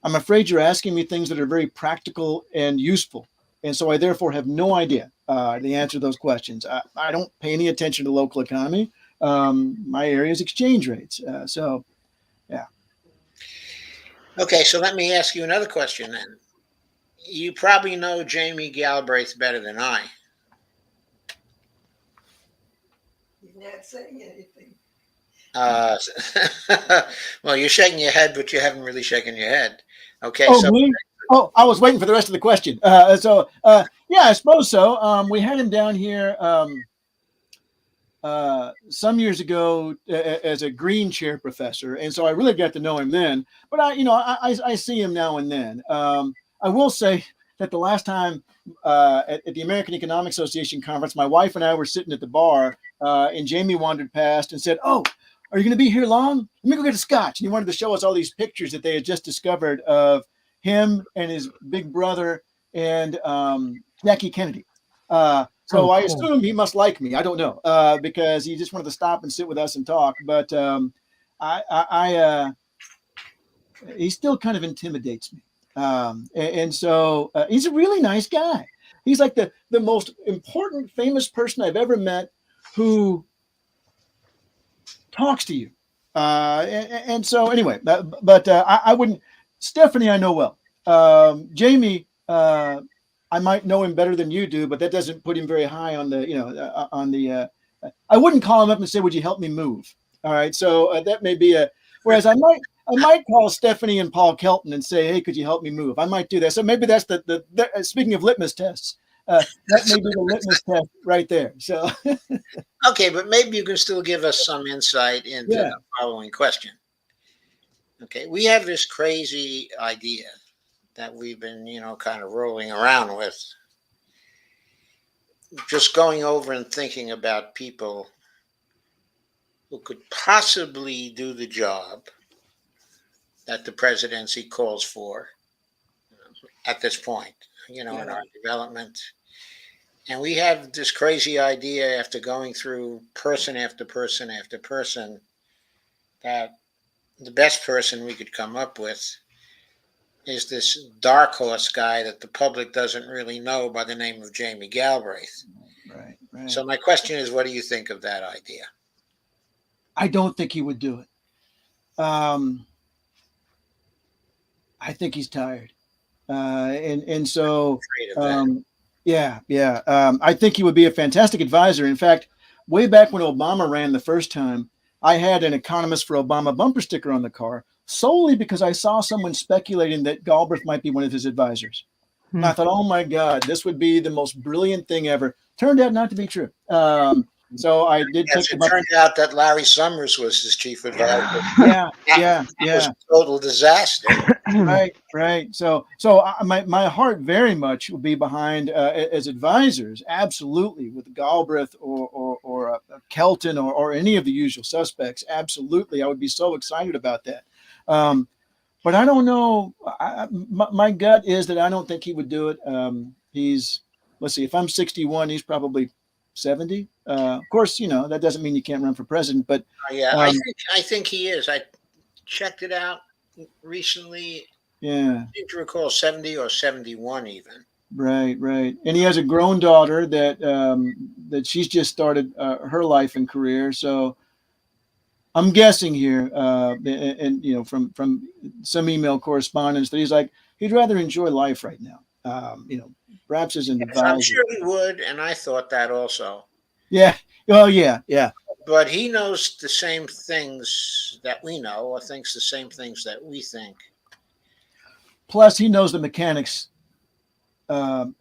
afraid you're asking me things that are very practical and useful. And so I therefore have no idea the answer to those questions. I don't pay any attention to local economy. My area is exchange rates. Yeah. Okay, so let me ask you another question then. You probably know Jamie Galbraith better than I. Not saying anything. Well, you're shaking your head, but you haven't really shaken your head. Okay, Oh, me? Oh, I was waiting for the rest of the question. Yeah, I suppose so. We had him down here some years ago as a green chair professor, and so I really got to know him then. But I see him now and then. I will say that the last time at the American Economic Association conference, my wife and I were sitting at the bar, and Jamie wandered past and said, "Oh, are you going to be here long? Let me go get a scotch." And he wanted to show us all these pictures that they had just discovered of him and his big brother and Jackie Kennedy. So I assume he must like me. I don't know, because he just wanted to stop and sit with us and talk. But he still kind of intimidates me. And so he's a really nice guy. He's like the most important, famous person I've ever met who talks to you. And so anyway, but I wouldn't. Stephanie, I know well. Jamie, I might know him better than you do, but that doesn't put him very high on the, I wouldn't call him up and say, "Would you help me move?" All right. So that may be whereas I might call Stephanie and Paul Kelton and say, "Hey, could you help me move?" I might do that. So maybe that's the speaking of litmus tests, that may be the litmus test right there. So, okay, but maybe you can still give us some insight into the following question. Okay, we have this crazy idea that we've been, kind of rolling around with, just going over and thinking about people who could possibly do the job that the presidency calls for at this point, in our development. And we have this crazy idea, after going through person after person after person, that the best person we could come up with is this dark horse guy that the public doesn't really know, by the name of Jamie Galbraith. Right. So my question is, what do you think of that idea? I don't think he would do it. I think he's tired. And so, I think he would be a fantastic advisor. In fact, way back when Obama ran the first time, I had an economist for Obama bumper sticker on the car, solely because I saw someone speculating that Galbraith might be one of his advisors. And I thought, oh my God, this would be the most brilliant thing ever. Turned out not to be true. So I did Yes, think it about. turned out that Larry Summers was his chief advisor. Yeah, That was a total disaster. right. So my heart very much will be behind as advisors, absolutely, with Galbraith or Kelton or any of the usual suspects. Absolutely, I would be so excited about that. But I don't know. My gut is that I don't think he would do it. Let's see, if I'm 61, he's probably 70. Of course, that doesn't mean you can't run for president, but Yeah, um, I think he is. I checked it out recently. yeah. I seem to recall 70 or 71 even. Right. And he has a grown daughter that she's just started her life and career. So I'm guessing here, and from some email correspondence that he's like he'd rather enjoy life right now. Perhaps as an Yes, I'm advisor. sure he would, and I thought that also. Yeah. Oh yeah. But he knows the same things that we know, or thinks the same things that we think. Plus, he knows the mechanics of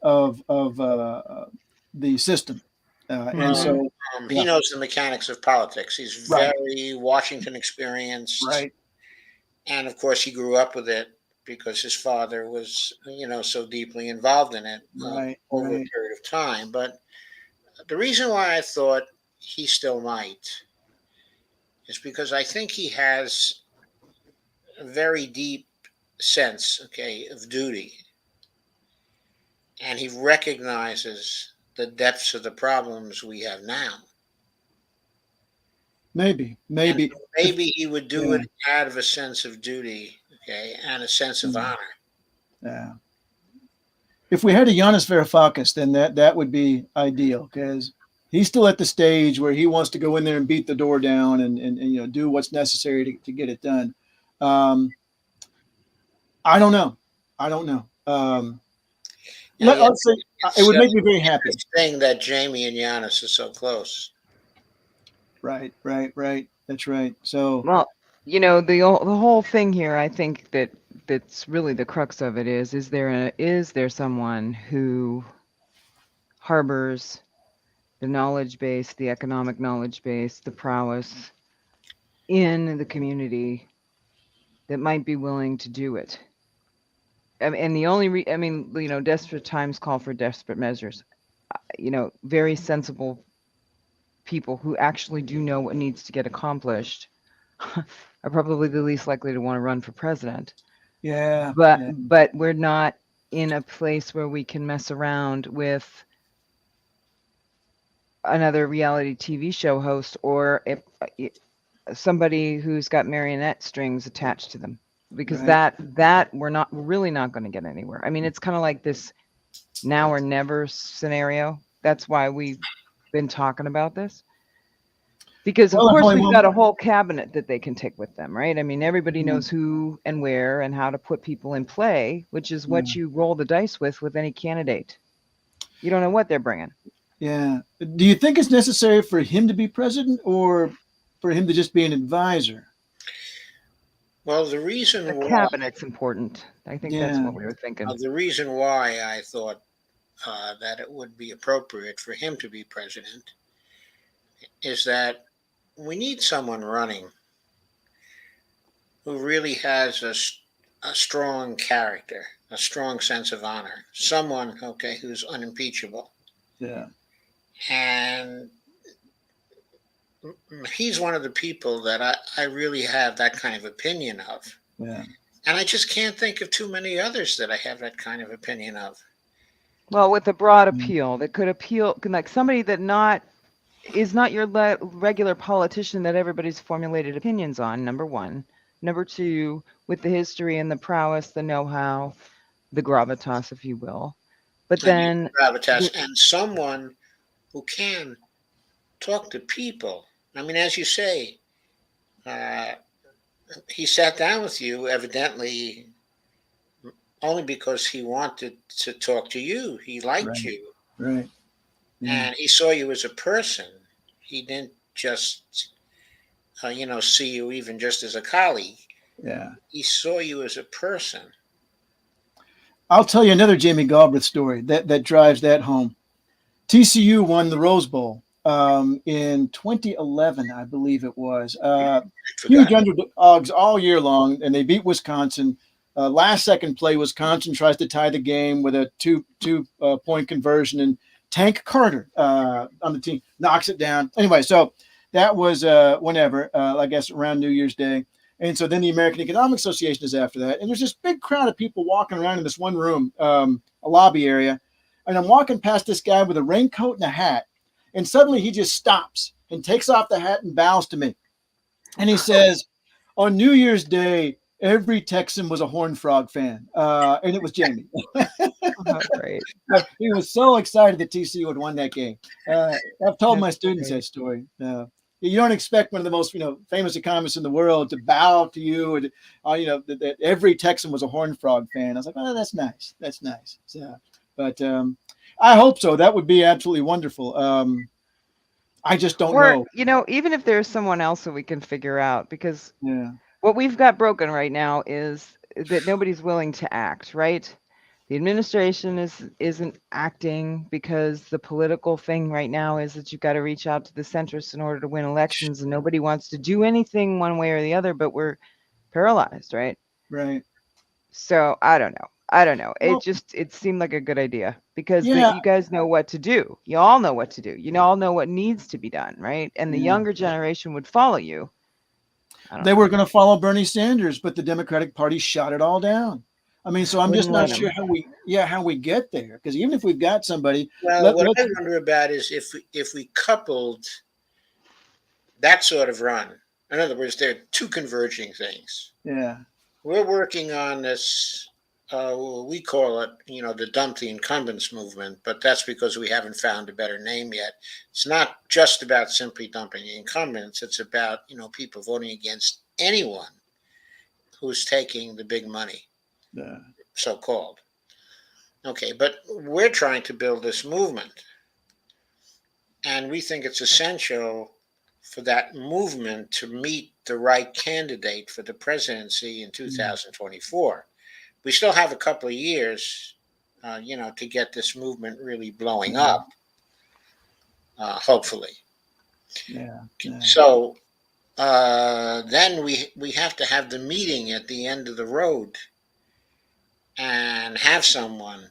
the system, and Mhm. so He yeah. knows the mechanics of politics. He's Right. very Washington experienced, Right. and of course, he grew up with it because his father was, so deeply involved in it over a Right. period of time. But the reason why I thought he still might is because I think he has a very deep sense, okay, of duty, and he recognizes the depths of the problems we have now. Maybe. And If, maybe he would do yeah. it out of a sense of duty, okay, and a sense of honor. Yeah. If we had a Giannis Varoufakis, then that would be ideal because he's still at the stage where he wants to go in there and beat the door down and do what's necessary to get it done. I don't know. Yeah, Let's say it it's would make me very happy. interesting that Jamie and Giannis are so close. Right. That's right. So Well, the whole thing here, I think that's really the crux of it is there someone who harbors the knowledge base, the economic knowledge base, the prowess in the community that might be willing to do it? And the only desperate times call for desperate measures. Very sensible people who actually do know what needs to get accomplished are probably the least likely to want to run for president. yeah. But we're not in a place where we can mess around with another reality TV show host or if somebody who's got marionette strings attached to them, because Right. that we're really not going to get anywhere. I mean, it's kind of like this now or never scenario. That's why we've been talking about this. Because of Well, course only we've one- got a whole cabinet that they can take with them, right? I mean, everybody knows who and where and how to put people in play, which is what you roll the dice with any candidate. You don't know what they're bringing. Yeah. Do you think it's necessary for him to be president or for him to just be an advisor? Well, the reason The why cabinet's important. I think that's Yeah. what we were thinking. the reason why I thought that it would be appropriate for him to be president is that we need someone running who really has a strong character, a strong sense of honor, someone, okay, who's unimpeachable. Yeah. And he's one of the people that I really have that kind of opinion of. Yeah. And I just can't think of too many others that I have that kind of opinion of. Well, with a broad appeal that could appeal, like somebody that is not your regular politician that everybody's formulated opinions on, number one. Number two, with the history and the prowess, the know-how, the gravitas, if you will. But then Gravitas, and someone who can talk to people. I mean, as you say, he sat down with you evidently only because he wanted to talk to you. He liked you. Right. Yeah. And he saw you as a person. He didn't just, see you even just as a colleague. Yeah. He saw you as a person. I'll tell you another Jamie Galbraith story that drives that home. TCU won the Rose Bowl in 2011, I believe it was. Forgot. Huge underdogs all year long, and they beat Wisconsin. Last second play, Wisconsin tries to tie the game with a two point conversion, and Tank Carter on the team knocks it down. Anyway, so that was whenever, I guess around New Year's Day. And so then the American Economic Association is after that. And there's this big crowd of people walking around in this one room, a lobby area. And I'm walking past this guy with a raincoat and a hat. And suddenly he just stops and takes off the hat and bows to me. And he says, on New Year's Day, every Texan was a Horned Frog fan. And it was Jamie. Oh, great. He was so excited that TCU had won that game. I've told my That's students great. that story. You don't expect one of the most famous economists in the world to bow to you, and that every Texan was a Horned Frog fan. I was like, oh, that's nice. That's nice. So, but I hope so. That would be absolutely wonderful. I just don't Or, know. even if there's someone else that we can figure out, because Yeah. what we've got broken right now is that nobody's willing to act, right? The administration isn't acting because the political thing right now is that you've got to reach out to the centrists in order to win elections, and nobody wants to do anything one way or the other, but we're paralyzed, right? Right. So I don't know. Well, It seemed like a good idea because yeah. you guys know what to do. You all know what to do. You all know what needs to be done, right? And the Yeah. younger generation would follow you. They were going to follow Bernie Sanders, but the Democratic Party shot it all down. I mean, so I'm just Wouldn't not let sure 'em. how we get there. Because even if we've got somebody, Well, what I wonder about is if we coupled that sort of run. In other words, there are two converging things. yeah, We're working on this. We call it, the dump the incumbents movement, but that's because we haven't found a better name yet. It's not just about simply dumping the incumbents. It's about, people voting against anyone who's taking the big money, yeah, so-called. Okay, but we're trying to build this movement, and we think it's essential for that movement to meet the right candidate for the presidency in 2024. We still have a couple of years, to get this movement really blowing up, hopefully. yeah. So then we have to have the meeting at the end of the road and have someone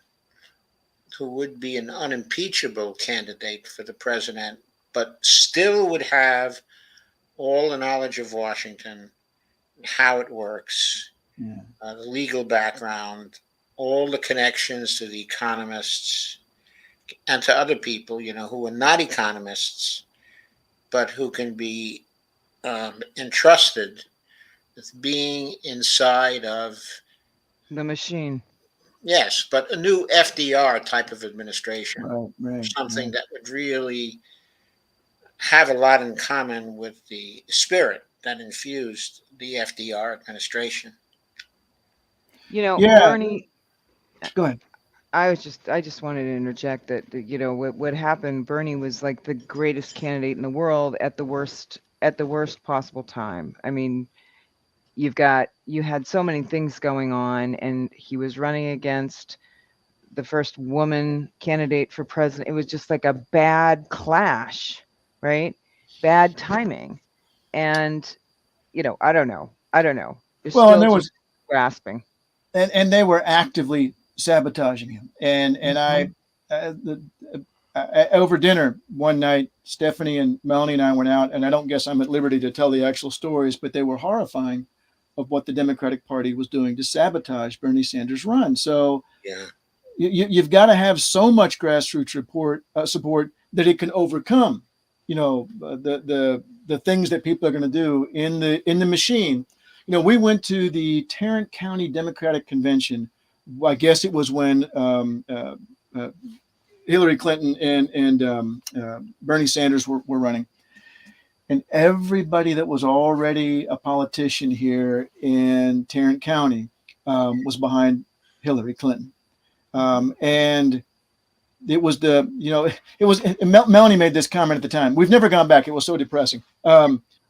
who would be an unimpeachable candidate for the president, but still would have all the knowledge of Washington, how it works, the legal background, all the connections to the economists and to other people, who are not economists, but who can be entrusted with being inside of The machine. yes, but a new FDR type of administration, Right. something that would really have a lot in common with the spirit that infused the FDR administration. Yeah. Bernie, Go ahead. I just wanted to interject that what happened. Bernie was like the greatest candidate in the world at the worst possible time. I mean, you had so many things going on, and he was running against the first woman candidate for president. It was just like a bad clash, right? Bad timing, and I don't know. It's Well, and there still was just grasping. and they were actively sabotaging him. And over dinner one night, Stephanie and Melanie and I went out, and I don't guess I'm at liberty to tell the actual stories, but they were horrifying of what the Democratic Party was doing to sabotage Bernie Sanders' run. So Yeah. you've got to have so much grassroots support that it can overcome, the things that people are going to do in the machine. We went to the Tarrant County Democratic Convention. I guess it was when Hillary Clinton and Bernie Sanders were running. And everybody that was already a politician here in Tarrant County was behind Hillary Clinton. And it was Melanie made this comment at the time. We've never gone back. It was so depressing.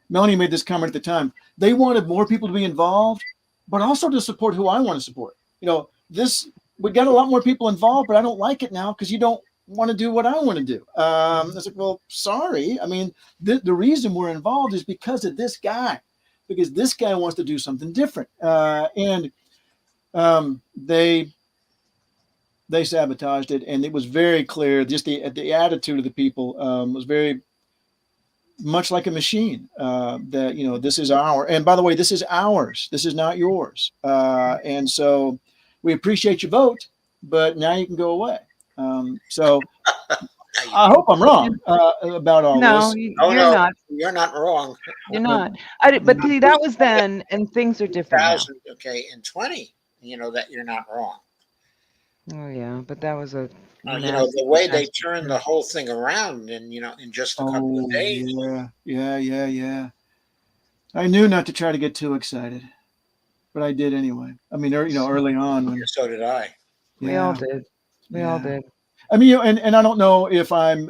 Melanie made this comment at the time. They wanted more people to be involved, but also to support who I want to support. We got a lot more people involved, but I don't like it now because you don't want to do what I want to do. I was like, well, sorry. I mean, the reason we're involved is because of this guy, because this guy wants to do something different. And they sabotaged it, and it was very clear. Just the attitude of the people was very much like a machine. That this is our, and by the way, this is ours. This is not yours. And so we appreciate your vote, but now you can go away. So I hope I'm wrong about all No, this. you're not. You're not wrong. You're not. But see, that was then, and things are different now. 2000, okay, in 20, that you're not wrong. Oh yeah, but that was a. The way they turned the whole thing around in just a couple of days. Yeah. I knew not to try to get too excited, but I did anyway. I mean, early on. So did I. We all did. We all did. I mean, and I don't know if I'm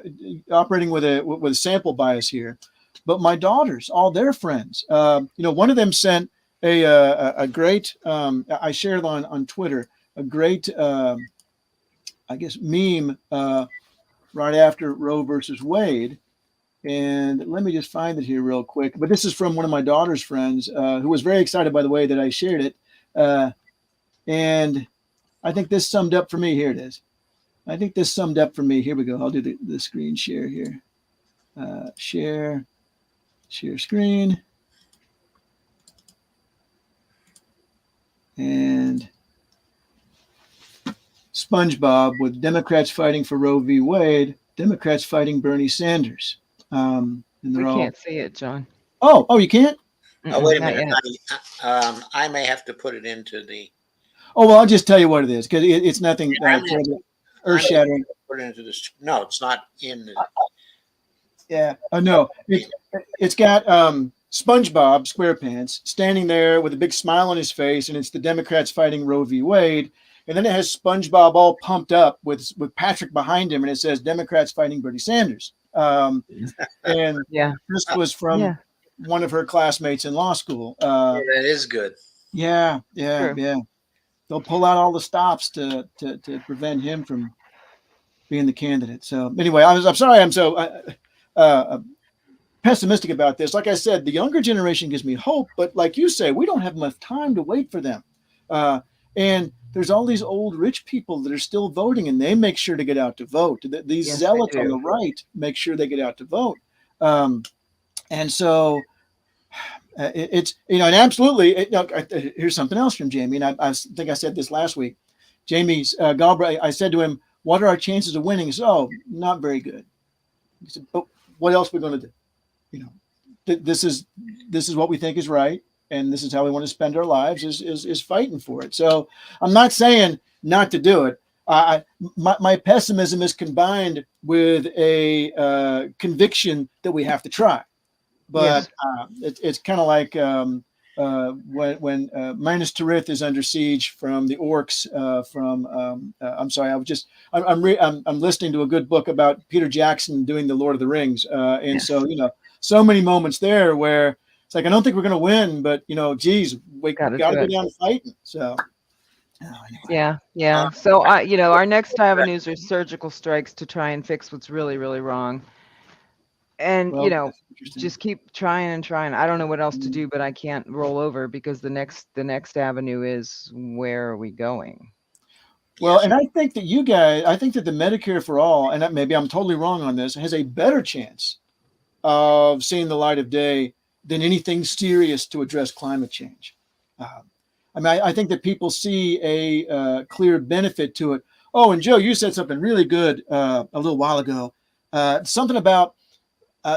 operating with a sample bias here, but my daughters, all their friends, one of them sent a great, I shared on Twitter, a great, I guess, meme right after Roe versus Wade. And let me just find it here real quick. But this is from one of my daughter's friends who was very excited, by the way, that I shared it. And I think this summed up for me. Here it is. I think this summed up for me. Here we go. I'll do the screen share here. Share screen. And SpongeBob with Democrats fighting for Roe v. Wade, Democrats fighting Bernie Sanders. And We can't see it, John. Oh, you can't? Oh, wait a Not minute. yet. I may have to put it into the. Oh, well, I'll just tell you what it is, because it's nothing earth-shattering. Put it into this. No, it's not in the. Yeah. Oh, no. It's got SpongeBob SquarePants standing there with a big smile on his face, and it's the Democrats fighting Roe v. Wade. And then it has SpongeBob all pumped up with Patrick behind him, and it says Democrats fighting Bernie Sanders. And this was from one of her classmates in law school. That is good. Yeah. True. They'll pull out all the stops to prevent him from being the candidate. So anyway, I'm sorry I'm so pessimistic about this. Like I said, the younger generation gives me hope, but like you say, we don't have enough time to wait for them. And there's all these old rich people that are still voting, and they make sure to get out to vote. These zealots on the right make sure they get out to vote. And so it's, and absolutely, here's something else from Jamie. And I think I said this last week. Jamie's Galbraith, I said to him, what are our chances of winning? He said, oh, not very good. He said, but what else are we going to do? This is what we think is right. And this is how we want to spend our lives is fighting for it. So I'm not saying not to do it. My pessimism is combined with a conviction that we have to try. But it's kind of like when Minas Tirith is under siege from the orcs. I'm sorry, I'm listening to a good book about Peter Jackson doing the Lord of the Rings, and so so many moments there where it's like I don't think we're going to win, but geez, we got to go down fighting. So. Anyway. Yeah. So our next avenues are surgical strikes to try and fix what's really, really wrong. And just keep trying and trying. I don't know what else to do, but I can't roll over because the next avenue is where are we going? Well, and I think that the Medicare for All, and maybe I'm totally wrong on this, has a better chance of seeing the light of day than anything serious to address climate change. I think that people see a clear benefit to it. Oh, and Joe, you said something really good a little while ago. Something about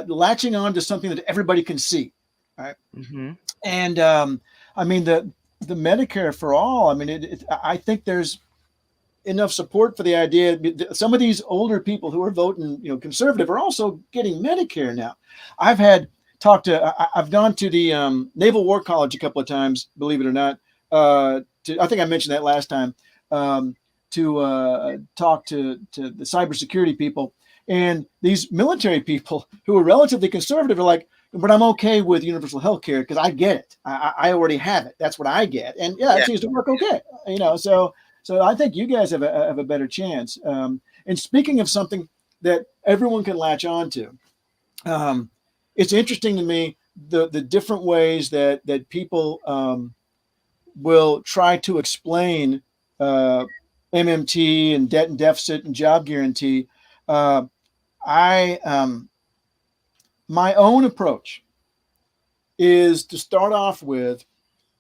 latching on to something that everybody can see, right? Mm-hmm. And the Medicare for All. I think there's enough support for the idea. Some of these older people who are voting, conservative, are also getting Medicare now. I've gone to the Naval War College a couple of times, believe it or not. I think I mentioned that last time, to talk to the cybersecurity people. And these military people who are relatively conservative are like, but I'm okay with universal health care because I get it. I already have it. That's what I get. And it seems to work okay. So I think you guys have a better chance. And And speaking of something that everyone can latch on to, it's interesting to me the different ways that people will try to explain MMT and debt and deficit and job guarantee. I My own approach is to start off with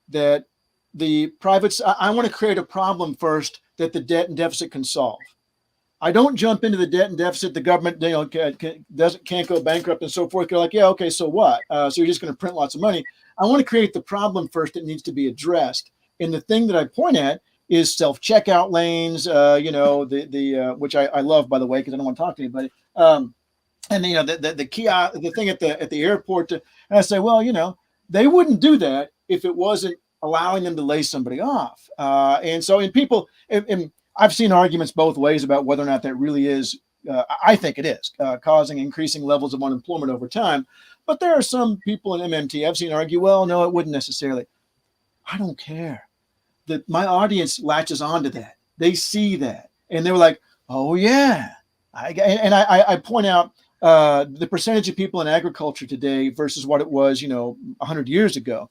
that the private. I want to create a problem first that the debt and deficit can solve. I don't jump into the debt and deficit. The government, can't go bankrupt and so forth. They're like, yeah, okay, so what? So you're just going to print lots of money. I want to create the problem first that needs to be addressed. And the thing that I point at is self-checkout lanes. Which I love, by the way, because I don't want to talk to anybody. And the kiosk, the thing at the airport. And I say, well, they wouldn't do that if it wasn't allowing them to lay somebody off. And people. I've seen arguments both ways about whether or not that really is, I think it is, causing increasing levels of unemployment over time. But there are some people in MMT I've seen argue, well, no, it wouldn't necessarily. I don't care. That my audience latches onto that. They see that. And they were like, oh, yeah. I point out the percentage of people in agriculture today versus what it was, 100 years ago.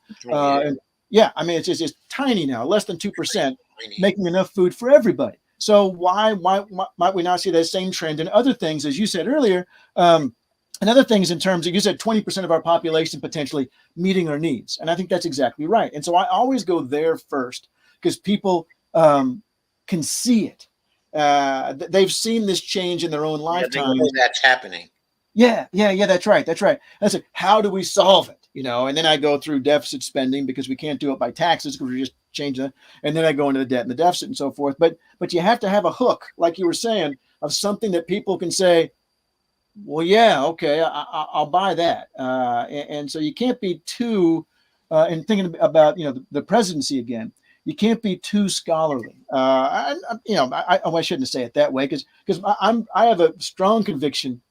It's tiny now, less than 2%. Making enough food for everybody. So why might we not see that same trend in other things, as you said earlier, and other things in terms of, you said 20% of our population potentially meeting our needs. And I think that's exactly right. And so I always go there first because people can see it. They've seen this change in their own lifetime. That's happening. Yeah, that's right. That's it. How do we solve it? And then I go through deficit spending because we can't do it by taxes because we just change it. And then I go into the debt and the deficit and so forth. But you have to have a hook, like you were saying, of something that people can say, well, yeah, okay, I'll buy that. And so you can't be too, and thinking about, the presidency again, you can't be too scholarly. I shouldn't say it that way because I have a strong conviction.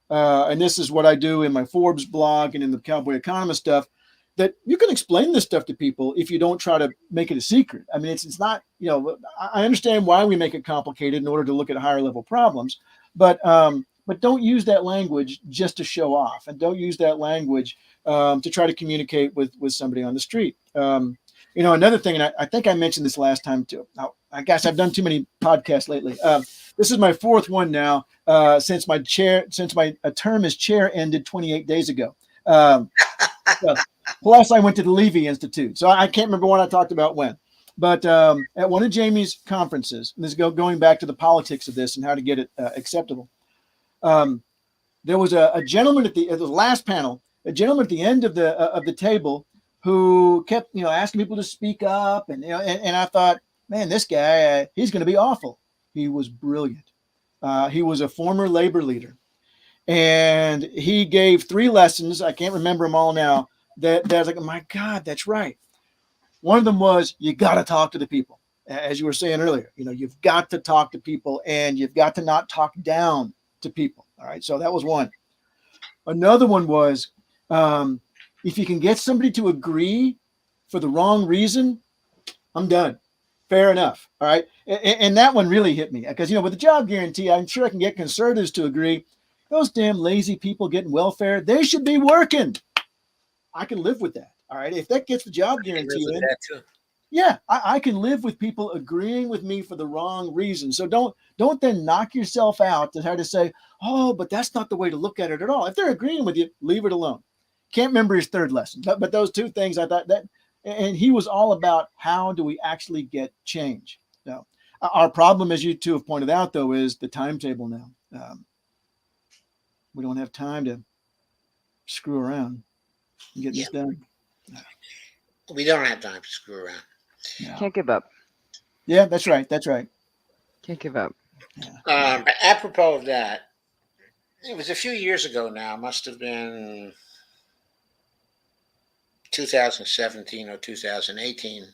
And this is what I do in my Forbes blog and in the Cowboy Economist stuff, that you can explain this stuff to people if you don't try to make it a secret. I mean, it's not, I understand why we make it complicated in order to look at higher level problems, but don't use that language just to show off, and don't use that language to try to communicate with somebody on the street. Another thing, and I think I mentioned this last time too. I guess I've done too many podcasts lately. This is my fourth one now since my term as chair ended 28 days ago. Plus, I went to the Levy Institute, so I can't remember what I talked about when. But at one of Jamie's conferences, and this is going back to the politics of this and how to get it acceptable. There was a gentleman at the last panel, a gentleman at the end of the table who kept asking people to speak up, and I thought, man, this guy he's going to be awful. He was brilliant. He was a former labor leader, and he gave 3 lessons. I can't remember them all now. That I was like, oh my God, that's right. One of them was you got to talk to the people, as you were saying earlier. You've got to talk to people, and you've got to not talk down to people. All right, so that was one. Another one was if you can get somebody to agree for the wrong reason, I'm done. Fair enough. All right. And that one really hit me because, with the job guarantee, I'm sure I can get conservatives to agree. Those damn lazy people getting welfare, they should be working. I can live with that. All right. If that gets the job guarantee in, yeah, I can live with people agreeing with me for the wrong reason. So don't then knock yourself out to try to say, oh, but that's not the way to look at it at all. If they're agreeing with you, leave it alone. Can't remember his third lesson, but those 2 things I thought that, and he was all about how do we actually get change. Now, our problem, as you 2 have pointed out, though, is the timetable now. We don't have time to screw around and get this done. We don't have time to screw around. No. Can't give up. Yeah, that's right. Can't give up. But apropos of that, it was a few years ago now, must have been 2017 or 2018.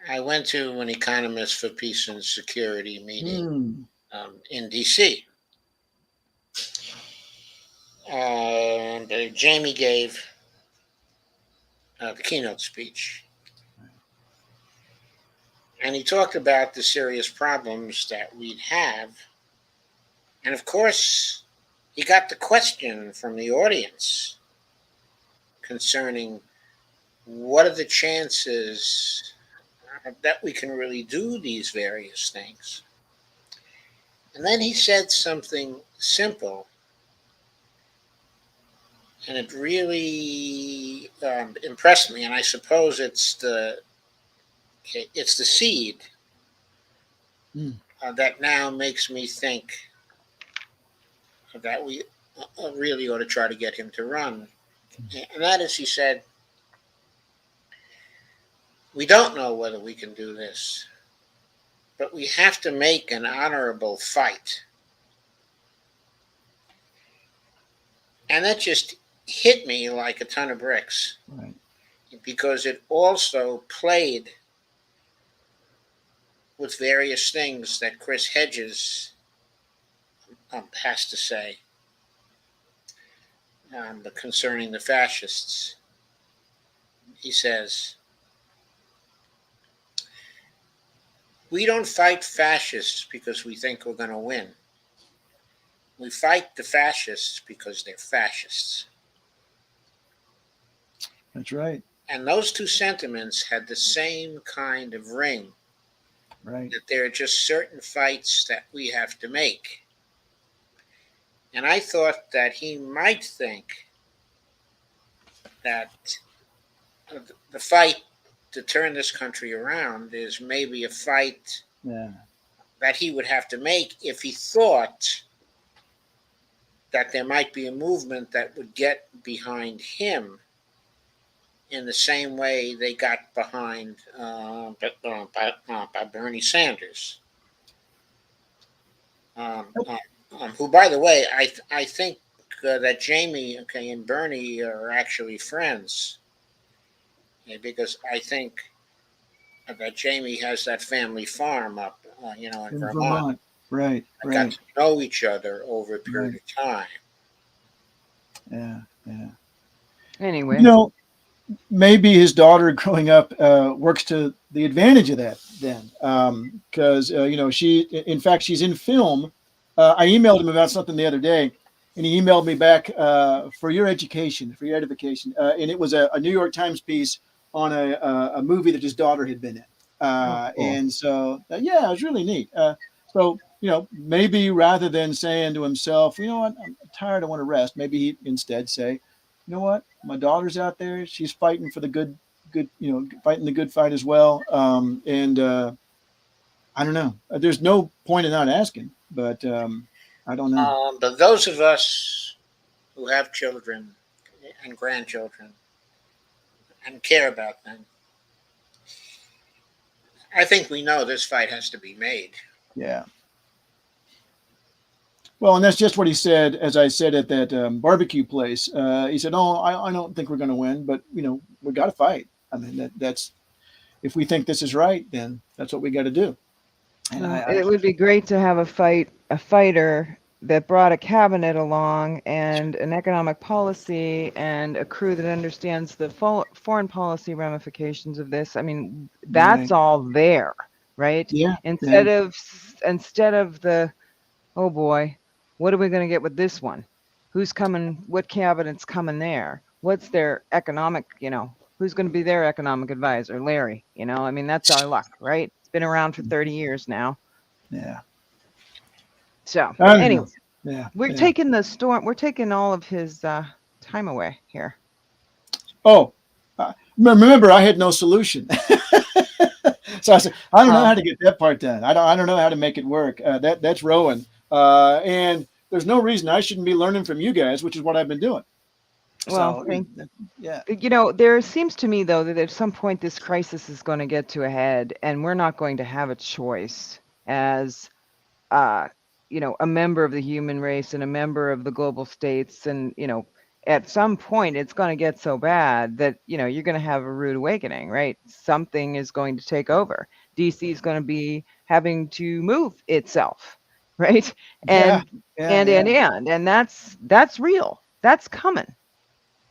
I went to an Economists for Peace and Security meeting in D.C. And Jamie gave the keynote speech. And he talked about the serious problems that we'd have And of course, he got the question from the audience concerning what are the chances that we can really do these various things. And then he said something simple, and it really impressed me. And I suppose it's the seed that now makes me think that we really ought to try to get him to run. And that is, he said, we don't know whether we can do this, but we have to make an honorable fight. And that just hit me like a ton of bricks. Right. Because it also played with various things that Chris Hedges has to say concerning the fascists. He says, we don't fight fascists because we think we're going to win. We fight the fascists because they're fascists. That's right. And those two sentiments had the same kind of ring. Right. That there are just certain fights that we have to make. And I thought that he might think that the fight to turn this country around is maybe a fight that he would have to make if he thought that there might be a movement that would get behind him in the same way they got behind by Bernie Sanders, who, by the way, I think that Jamie, and Bernie are actually friends, because I think that Jamie has that family farm up, in Vermont. Right. They got to know each other over a period of time. Yeah. Anyway. Maybe his daughter growing up works to the advantage of that then, because she, in fact, she's in film. I emailed him about something the other day, and he emailed me back for your education, for your edification, and it was a New York Times piece on a movie that his daughter had been in, Cool. and so it was really neat. So maybe rather than saying to himself, I'm tired, I want to rest, maybe he instead say, you know what? My daughter's out there. She's fighting for the good, fighting the good fight as well. And I don't know. There's no point in not asking, but I don't know. But those of us who have children and grandchildren and care about them, I think we know this fight has to be made. Yeah. Well, and that's just what he said, as I said at that barbecue place. He said, "Oh, I don't think we're going to win, but we got to fight. I mean, that's if we think this is right, then that's what we got to do." And it would be great to have a fighter that brought a cabinet along and an economic policy and a crew that understands the foreign policy ramifications of this. I mean, that's all there, right? Yeah. Instead of the, oh boy, what are we going to get with this one? Who's coming? What cabinet's coming there? What's their economic, who's going to be their economic advisor? Larry, I mean, that's our luck, right? It's been around for 30 years now. Yeah. So anyway, we're taking the storm. We're taking all of his time away here. Oh, remember, I had no solution. So I said, I don't know how to get that part done. I don't know how to make it work. That's Rowan. And there's no reason I shouldn't be learning from you guys, which is what I've been doing. Well, yeah. There seems to me, though, that at some point this crisis is going to get to a head, and we're not going to have a choice as, a member of the human race and a member of the global states. And, at some point it's going to get so bad that, you're going to have a rude awakening, right? Something is going to take over. DC is going to be having to move itself, right? And that's real. That's coming.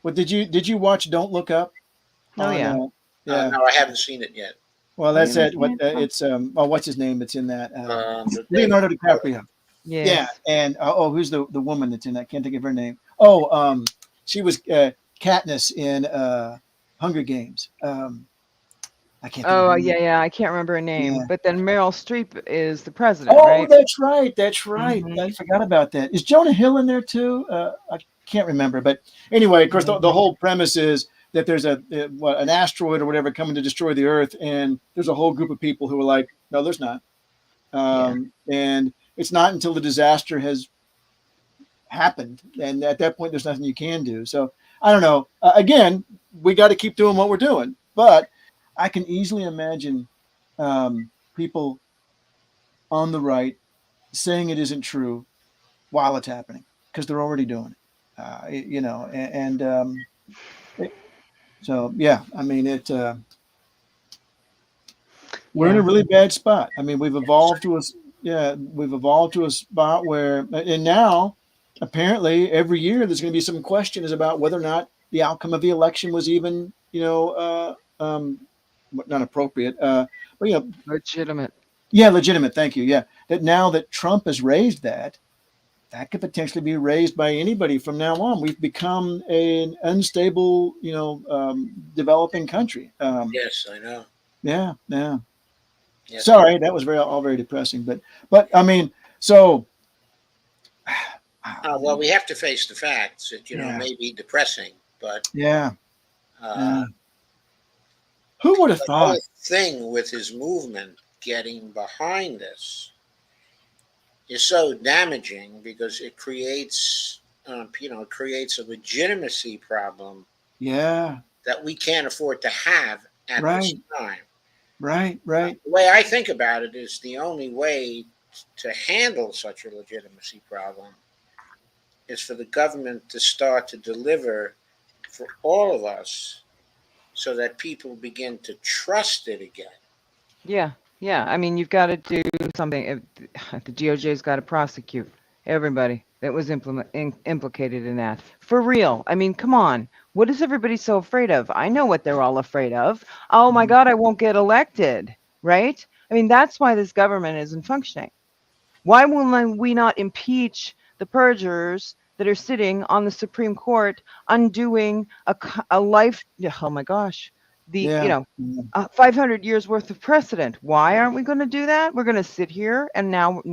Well, did you watch Don't Look Up? Oh, yeah. No, I haven't seen it yet. Well, that's it. It's what's his name that's in that? Leonardo DiCaprio. Yeah, Yes. and who's the woman that's in that? I can't think of her name. Oh, she was Katniss in Hunger Games. I can't think of Oh, her yeah, name. yeah. I can't remember her name, Yeah. but then Meryl Streep is the president, Oh, right? that's right. That's right. I Hmm. forgot about that. Is Jonah Hill in there too? I can't remember. But anyway, of course, the Hmm. whole premise is that there's an asteroid or whatever coming to destroy the Earth, and there's a whole group of people who are like, no, there's not. Yeah. And it's not until the disaster has happened, and at that point, there's nothing you can do. So I don't know. Again, we got to keep doing what we're doing, but I can easily imagine people on the right saying it isn't true while it's happening because they're already doing it. So yeah, I mean we're in a Yeah. really bad spot. I mean, we've evolved to a spot where, and now apparently every year there's going to be some questions about whether or not the outcome of the election was even, not appropriate, but Legitimate. yeah, legitimate. Thank you. Yeah, that now that Trump has raised that, that could potentially be raised by anybody from now on. We've become an unstable, developing country. Yes, I know. Yeah, yeah. Yes, I know. Sorry, that was all very depressing, but I mean, so Well, we have to face the facts. It, yeah, may be depressing, but yeah, uh, yeah. Who would have the thought? whole thing with his movement getting behind this is so damaging because it creates, it creates a legitimacy problem Yeah, that we can't afford to have at this right, time. right, right. The way I think about it is the only way to handle such a legitimacy problem is for the government to start to deliver for all of us so that people begin to trust it again. Yeah. Yeah. I mean, you've got to do something. The DOJ's got to prosecute everybody that was implicated in that. For real. I mean, come on. What is everybody so afraid of? I know what they're all afraid of. Oh my God, I won't get elected. Right? I mean, that's why this government isn't functioning. Why will we not impeach the perjurers that are sitting on the Supreme Court, undoing a life? Oh my gosh, the Yeah, yeah, 500 years worth of precedent. Why aren't we going to do that? We're going to sit here and now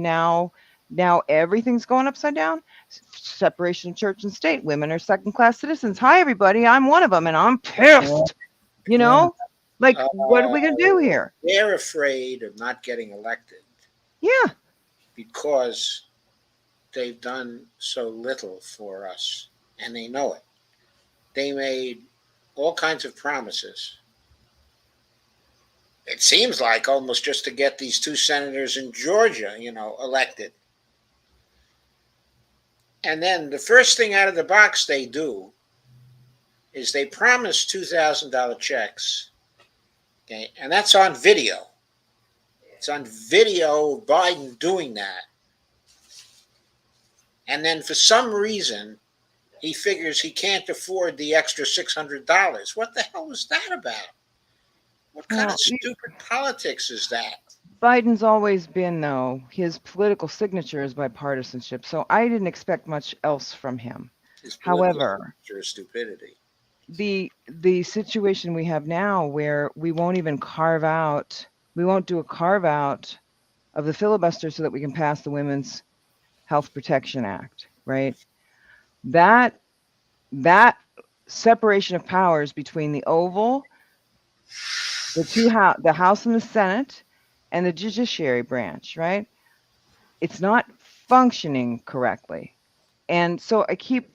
everything's going upside down. Separation of church and state. Women are second-class citizens. Hi, everybody. I'm one of them, and I'm yeah, pissed. You yeah. know, like Uh, what are we going to do here? they're afraid of not getting elected Yeah, because they've done so little for us and they know it. They made all kinds of promises. It seems like almost just to get these two senators in Georgia, elected. And then the first thing out of the box they do is they promise $2,000 checks. Okay, and that's on video. It's on video of Biden doing that. And then for some reason, he figures he can't afford the extra $600. What the hell was that about? What kind of well, stupid politics is that? Biden's always been, though, his political signature is bipartisanship, so I didn't expect much else from him. His political However, stupidity. the situation we have now where we won't even we won't do a carve out of the filibuster so that we can pass the Women's Health Protection Act, right? That that separation of powers between the Oval, the House and the Senate, and the judiciary branch, right? It's not functioning correctly. And so I keep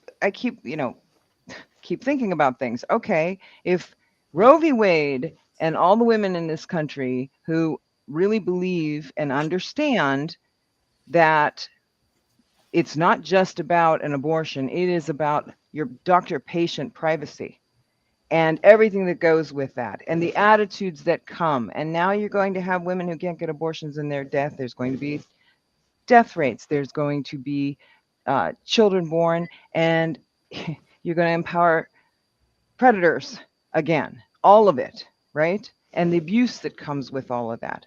keep thinking about things. Okay, if Roe v. Wade and all the women in this country who really believe and understand that it's not just about an abortion, it is about your doctor patient privacy and everything that goes with that and the attitudes that come. And now you're going to have women who can't get abortions in their death. There's going to be death rates. There's going to be children born, and you're going to empower predators again. All of it, right? And the abuse that comes with all of that.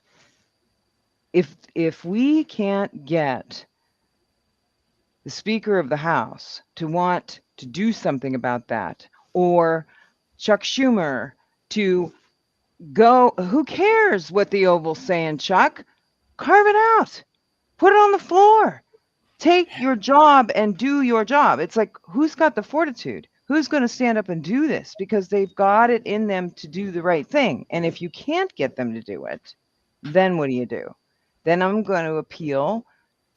If we can't get the Speaker of the House to want to do something about that, or Chuck Schumer to go, who cares what the Oval's saying, Chuck? Carve it out. Put it on the floor. Take your job and do your job. It's like, who's got the fortitude? Who's going to stand up and do this? Because they've got it in them to do the right thing. And if you can't get them to do it, then what do? Then I'm going to appeal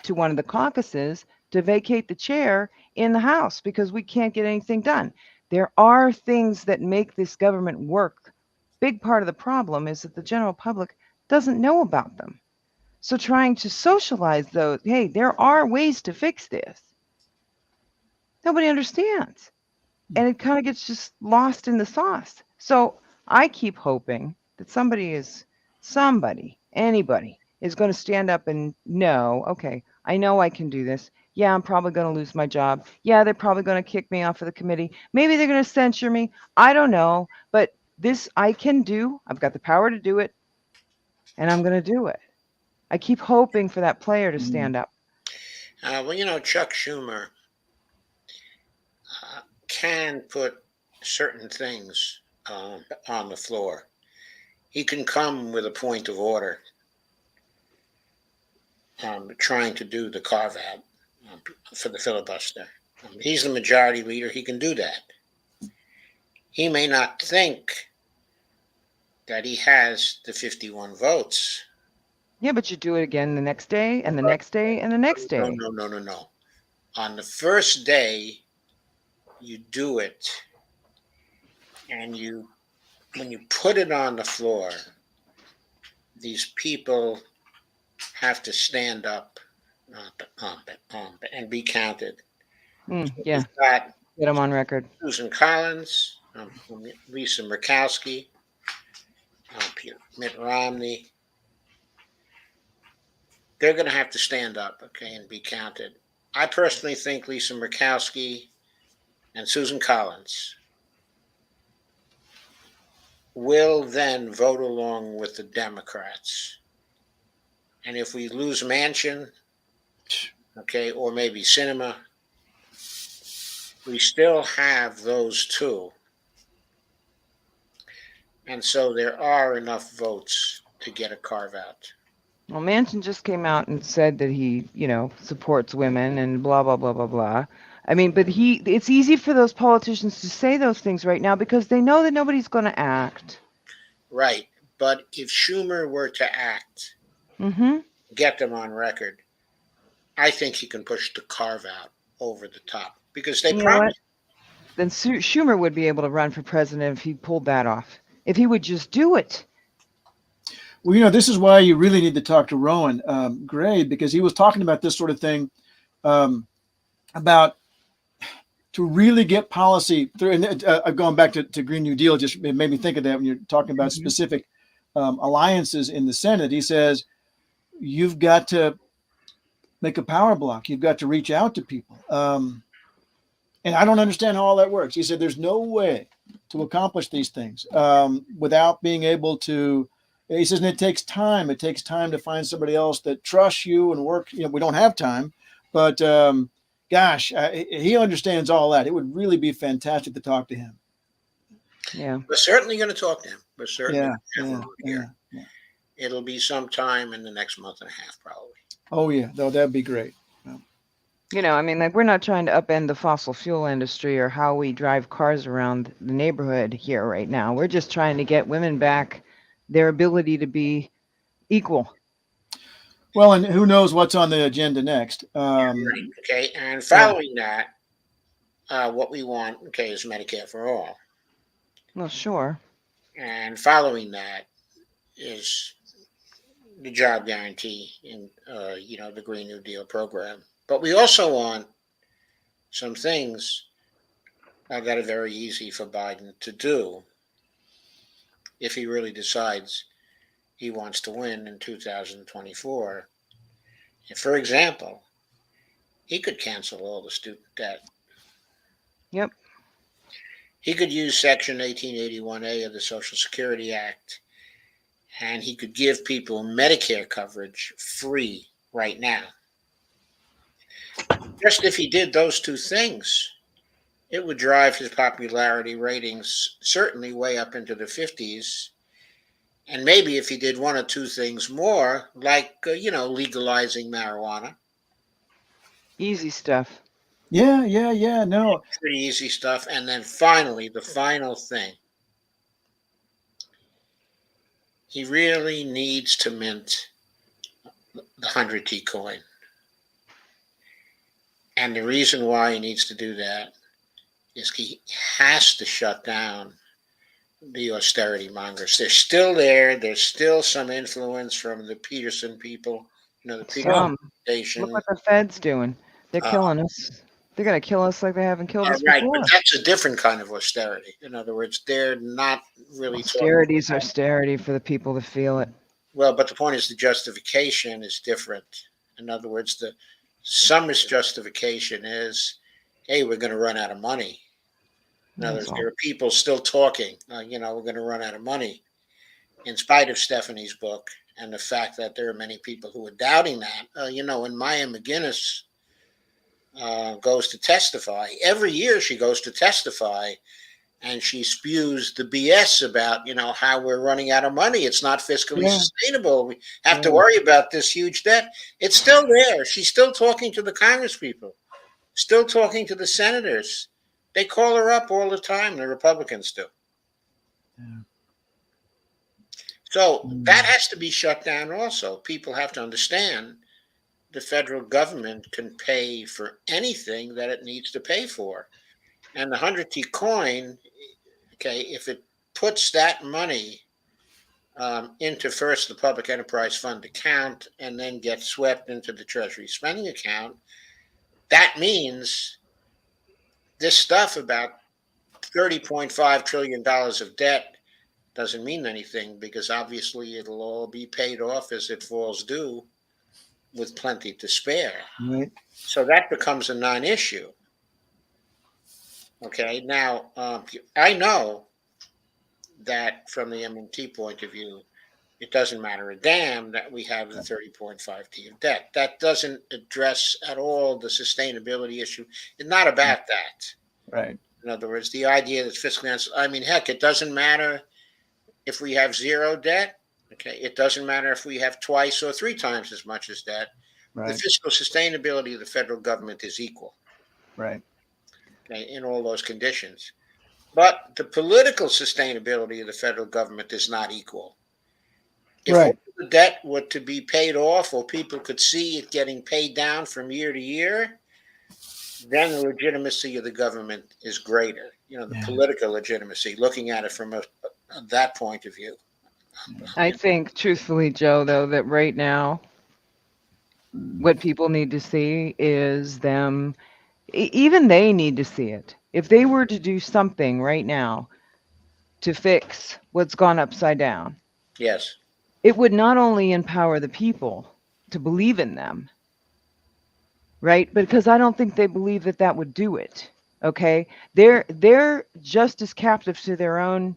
to one of the caucuses to vacate the chair in the House because we can't get anything done. There are things that make this government work. Big part of the problem is that the general public doesn't know about them. So trying to socialize those, hey, there are ways to fix this. Nobody understands. And it kind of gets just lost in the sauce. So I keep hoping that anybody is going to stand up and know, okay, I know I can do this. Yeah, I'm probably going to lose my job. Yeah, they're probably going to kick me off of the committee. Maybe they're going to censure me. I don't know. But this I can do. I've got the power to do it. And I'm going to do it. I keep hoping for that player to stand up. Well, Chuck Schumer can put certain things on the floor. He can come with a point of order, trying to do the carve out for the filibuster. He's the majority leader. He can do that. He may not think that he has the 51 votes. Yeah, but you do it again the next day and the next day and the next day. No. On the first day, you do it, and when you put it on the floor, these people have to stand up and be counted. Yeah, Got get them on record. Susan Collins, Lisa Murkowski, Mitt Romney. They're going to have to stand up, okay, and be counted. I personally think Lisa Murkowski and Susan Collins will then vote along with the Democrats. And if we lose Manchin, okay, or maybe Sinema, we still have those two. And so there are enough votes to get a carve out. Well, Manchin just came out and said that he, supports women and blah, blah, blah, blah, blah. I mean, but it's easy for those politicians to say those things right now because they know that nobody's going to act. Right. But if Schumer were to act, get them on record, I think he can push the carve out over the top because they promised. Then Schumer would be able to run for president if he pulled that off. If he would just do it. Well, this is why you really need to talk to Rowan Gray, because he was talking about this sort of thing, about to really get policy through. And going back to Green New Deal, just it made me think of that when you're talking about specific alliances in the Senate. He says, you've got to make a power block. You've got to reach out to people. And I don't understand how all that works. He said, there's no way to accomplish these things without being able to. He says, and it takes time. It takes time to find somebody else that trusts you and work. We don't have time, but gosh, he understands all that. It would really be fantastic to talk to him. Yeah. We're certainly going to talk to him. We're certainly yeah. It'll be sometime in the next month and a half, probably. Oh, yeah. No, that'd be great. We're not trying to upend the fossil fuel industry or how we drive cars around the neighborhood here right now. We're just trying to get women back their ability to be equal. Well, and who knows what's on the agenda next. Okay, and following that, what we want, is Medicare for all. Well, sure. And following that is the job guarantee in, the Green New Deal program. But we also want some things that are very easy for Biden to do if he really decides he wants to win in 2024. And for example, he could cancel all the student debt. Yep. He could use Section 1881A of the Social Security Act, and he could give people Medicare coverage free right now. Just if he did those two things, it would drive his popularity ratings certainly way up into the 50s. And maybe if he did one or two things more, like, legalizing marijuana, Easy stuff. Yeah. No. pretty easy stuff. And then finally, the final thing, he really needs to mint the 100T coin. And the reason why he needs to do that is he has to shut down the austerity mongers. They're still there. There's still some influence from the Peterson people, the Peterson Some. Foundation. Look what the Fed's doing. They're Uh, killing us. They're going to kill us like they haven't killed us Right, before. but that's a different kind of austerity. In other words, they're not really talking. Austerity's austerity for the people that feel it. Well, but the point is the justification is different. In other words, the summer's justification is, hey, we're going to run out of money. In other That's words, all. there are people still talking, we're going to run out of money, in spite of Stephanie's book and the fact that there are many people who are doubting that. When Maya McGinnis goes to testify, every year she goes to testify, and she spews the BS about, how we're running out of money. It's not fiscally sustainable. We have to worry about this huge debt. It's still there. She's still talking to the congresspeople, still talking to the senators. They call her up all the time, the Republicans do. Yeah. So that has to be shut down also. People have to understand the federal government can pay for anything that it needs to pay for. And the 100T coin, okay, if it puts that money into first the public enterprise fund account and then gets swept into the Treasury spending account, that means this stuff about $30.5 trillion of debt doesn't mean anything, because obviously it'll all be paid off as it falls due with plenty to spare. Right. So that becomes a non-issue. Okay, now I know that from the MMT point of view, it doesn't matter a damn that we have the 30.5T of debt. That doesn't address at all the sustainability issue. It's not about that. Right. In other words, the idea that fiscally, heck, it doesn't matter if we have zero debt. Okay, it doesn't matter if we have twice or three times as much as debt. Right. The fiscal sustainability of the federal government is equal. Right. Okay, in all those conditions. But the political sustainability of the federal government is not equal. If Right. the debt were to be paid off, or people could see it getting paid down from year to year, then the legitimacy of the government is greater. The political legitimacy, looking at it from that point of view. I think, truthfully, Joe, though, that right now, what people need to see is them, even they need to see it. If they were to do something right now to fix what's gone upside down, Yes. it would not only empower the people to believe in them, right? Because I don't think they believe that that would do it. Okay, they're just as captive to their own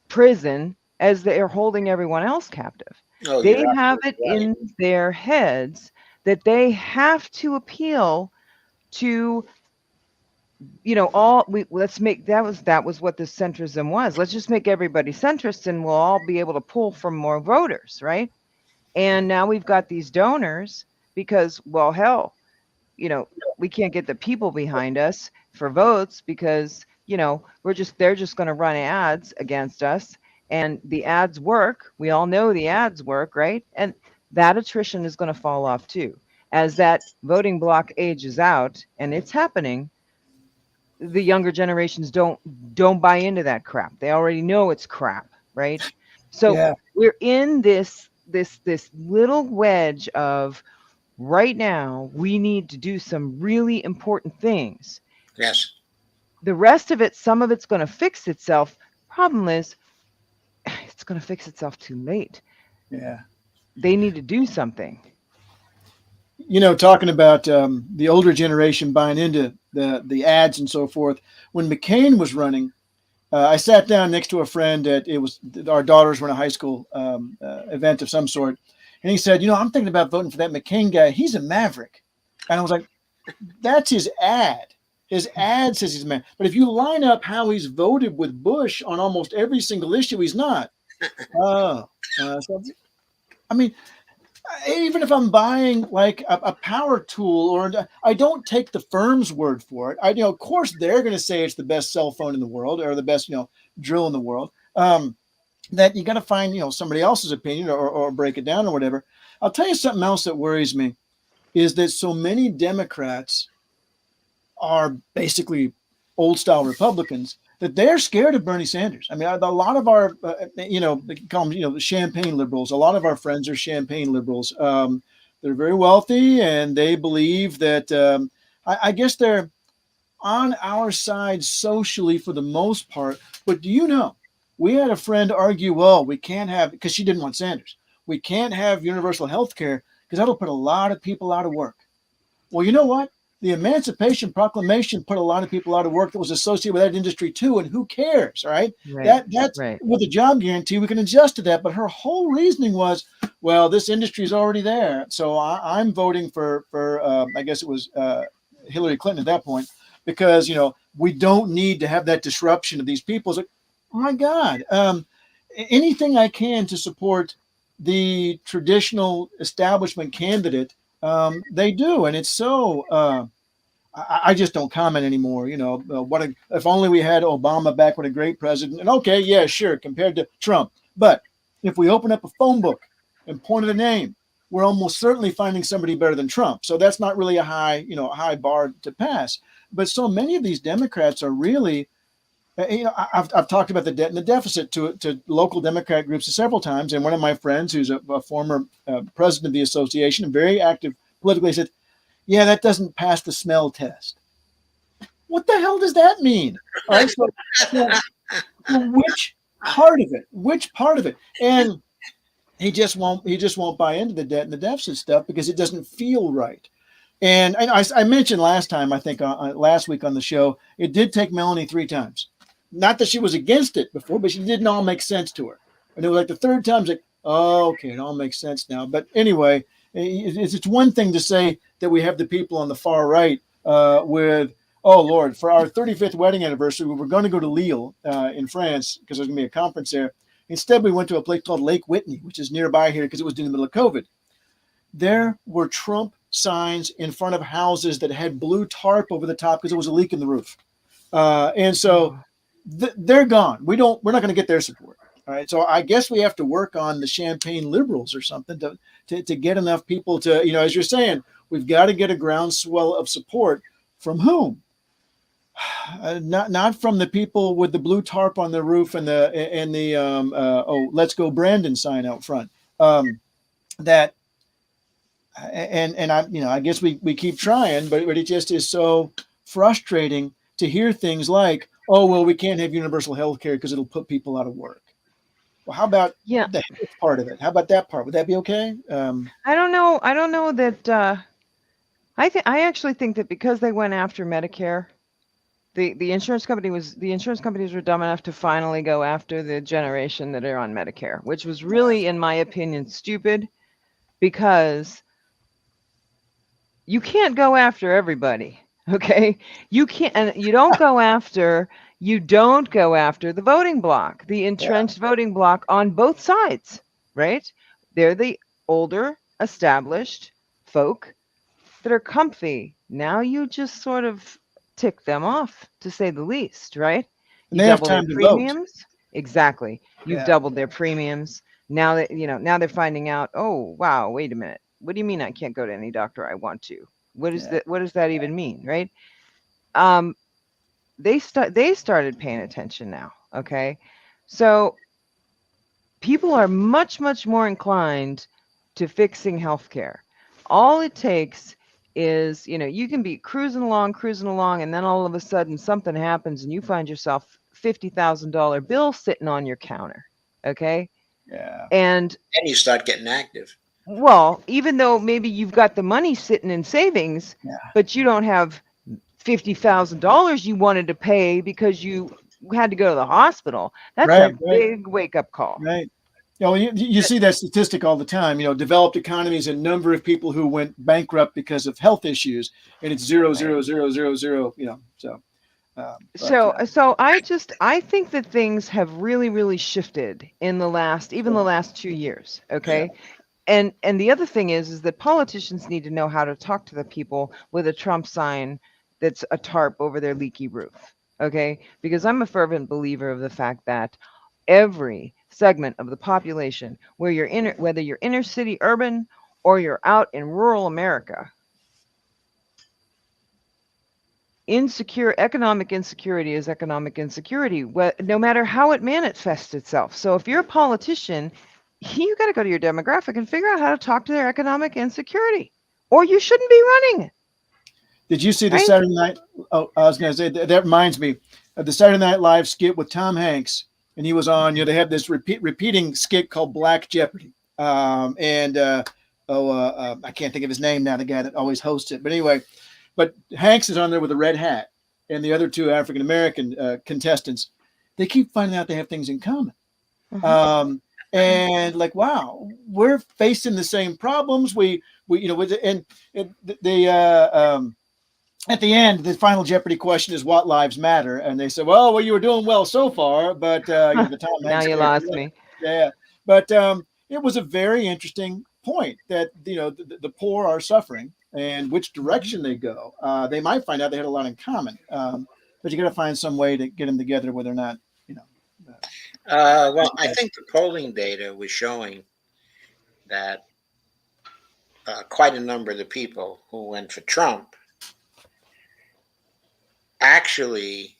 prison as they are holding everyone else captive. Oh, They you're have it absolutely right. in their heads that they have to appeal to, let's make that was what the centrism was. Let's just make everybody centrist and we'll all be able to pull from more voters, right? And now we've got these donors because, well, hell, we can't get the people behind us for votes because, they're just going to run ads against us, and the ads work. We all know the ads work, right? And that attrition is going to fall off too. As that voting block ages out, and it's happening, the younger generations don't buy into that crap. They already know it's crap, right? So we're in this little wedge of, right now, we need to do some really important things. Yes. The rest of it, some of it's going to fix itself. Problem is, it's going to fix itself too late. Yeah. They need to do something. Talking about the older generation buying into the ads and so forth. When McCain was running, I sat down next to a friend our daughters were in a high school event of some sort. And he said, I'm thinking about voting for that McCain guy. He's a maverick. And I was like, that's his ad. His ad says he's mad. But if you line up how he's voted with Bush on almost every single issue, he's not. So, I mean, even if I'm buying like a power tool, or I don't take the firm's word for it. Of course, they're going to say it's the best cell phone in the world or the best, drill in the world. That you got to find, somebody else's opinion or break it down or whatever. I'll tell you something else that worries me is that so many Democrats are basically old style Republicans that they're scared of Bernie Sanders. I mean, a lot of our, they call them, the champagne liberals. A lot of our friends are champagne liberals. They're very wealthy and they believe that, I guess they're on our side socially for the most part. But do you know, we had a friend argue, well, we can't have, because she didn't want Sanders, we can't have universal health care because that'll put a lot of people out of work. Well, you know what? The Emancipation Proclamation put a lot of people out of work that was associated with that industry too, and who cares, right? That's right. With a job guarantee, we can adjust to that. But her whole reasoning was, well, this industry is already there, so I'm voting for I guess it was Hillary Clinton at that point, because we don't need to have that disruption of these people. It's like, oh my God, anything I can to support the traditional establishment candidate. They do, and it's so. I just don't comment anymore. If only we had Obama back, what a great president. And okay, yeah, sure, compared to Trump. But if we open up a phone book and point at a name, we're almost certainly finding somebody better than Trump. So that's not really a high bar to pass. But so many of these Democrats are really. I've talked about the debt and the deficit to local Democrat groups several times. And one of my friends, who's a former president of the association and very active politically, said, yeah, that doesn't pass the smell test. What the hell does that mean? All right, so which part of it? And he just won't buy into the debt and the deficit stuff because it doesn't feel right. And I mentioned last time, I think last week on the show, it did take Melanie 3 times. Not that she was against it before, but she didn't all make sense to her. And it was like the third time, like, oh, okay, it all makes sense now. But anyway, it's one thing to say that we have the people on the far right with, oh, Lord, for our 35th wedding anniversary, we were going to go to Lille in France because there's going to be a conference there. Instead, we went to a place called Lake Whitney, which is nearby here because it was in the middle of COVID. There were Trump signs in front of houses that had blue tarp over the top because it was a leak in the roof. And so they're gone. We're not going to get their support. All right. So I guess we have to work on the champagne liberals or something to get enough people to, as you're saying, we've got to get a groundswell of support from whom? Not from the people with the blue tarp on the roof and the let's go Brandon sign out front. I guess we keep trying, but it just is so frustrating to hear things like, oh, well, we can't have universal health care because it'll put people out of work. Well, how about the part of it? How about that part? Would that be okay? I don't know that. I actually think that because they went after Medicare, the insurance companies were dumb enough to finally go after the generation that are on Medicare, which was really, in my opinion, stupid, because you can't go after everybody. Okay, you can't, and you don't go after the voting bloc, the entrenched voting bloc on both sides, right? They're the older, established folk that are comfy. Now you just sort of tick them off, to say the least, right? You double their premiums. Exactly. You've doubled their premiums. Now that now they're finding out, oh wow, wait a minute. What do you mean I can't go to any doctor I want to? What does that even mean, right? They started paying attention now. Okay, so people are much more inclined to fixing healthcare. All it takes is, you can be cruising along, and then all of a sudden something happens, and you find yourself $50,000 bill sitting on your counter. Okay. Yeah. And you start getting active. Well, even though maybe you've got the money sitting in savings, but you don't have $50,000 you wanted to pay because you had to go to the hospital. That's a big wake-up call. Right. You see that statistic all the time. Developed economies, a number of people who went bankrupt because of health issues, and it's zero, zero, zero, zero, zero. So. I think that things have really, really shifted in the last 2 years. Okay. And the other thing is that politicians need to know how to talk to the people with a Trump sign that's a tarp over their leaky roof. Okay. Because I'm a fervent believer of the fact that every segment of the population, whether you're inner city urban or you're out in rural America, economic insecurity is economic insecurity, no matter how it manifests itself. So if you're a politician, you got to go to your demographic and figure out how to talk to their economic insecurity, or you shouldn't be running. Did you see the Right? Saturday night? Oh, I was going to say that reminds me of the Saturday Night Live skit with Tom Hanks, and he was on. They have this repeating skit called Black Jeopardy, I can't think of his name now. The guy that always hosts it, but anyway. But Hanks is on there with a red hat, and the other two African American contestants, they keep finding out they have things in common. And like, wow, we're facing the same problems. At the end, the final Jeopardy question is what lives matter, and they said, well, you were doing well so far, but the Tom Now Hanks you lost me. Yeah, but it was a very interesting point that the poor are suffering. And which direction they go, they might find out they had a lot in common, but you got to find some way to get them together, whether or not, Well, I think the polling data was showing that quite a number of the people who went for Trump actually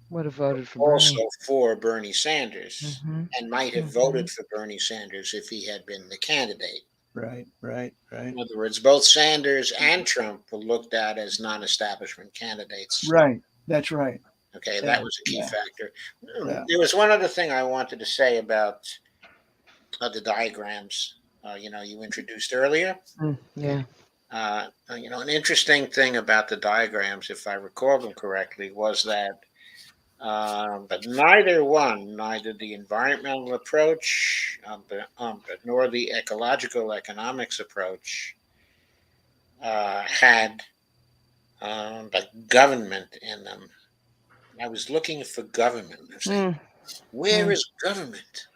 would have voted for also Bernie. for Bernie Sanders and might have voted for Bernie Sanders if he had been the candidate. Right. In other words, both Sanders and Trump were looked at as non-establishment candidates. Right. That's right. Okay, Yeah, that was a key factor. Yeah. There was one other thing I wanted to say about the diagrams. You introduced earlier. Yeah. An interesting thing about the diagrams, if I recall them correctly, was that but neither the environmental approach, nor the ecological economics approach had the government in them. I was looking for government. I was saying, where is government?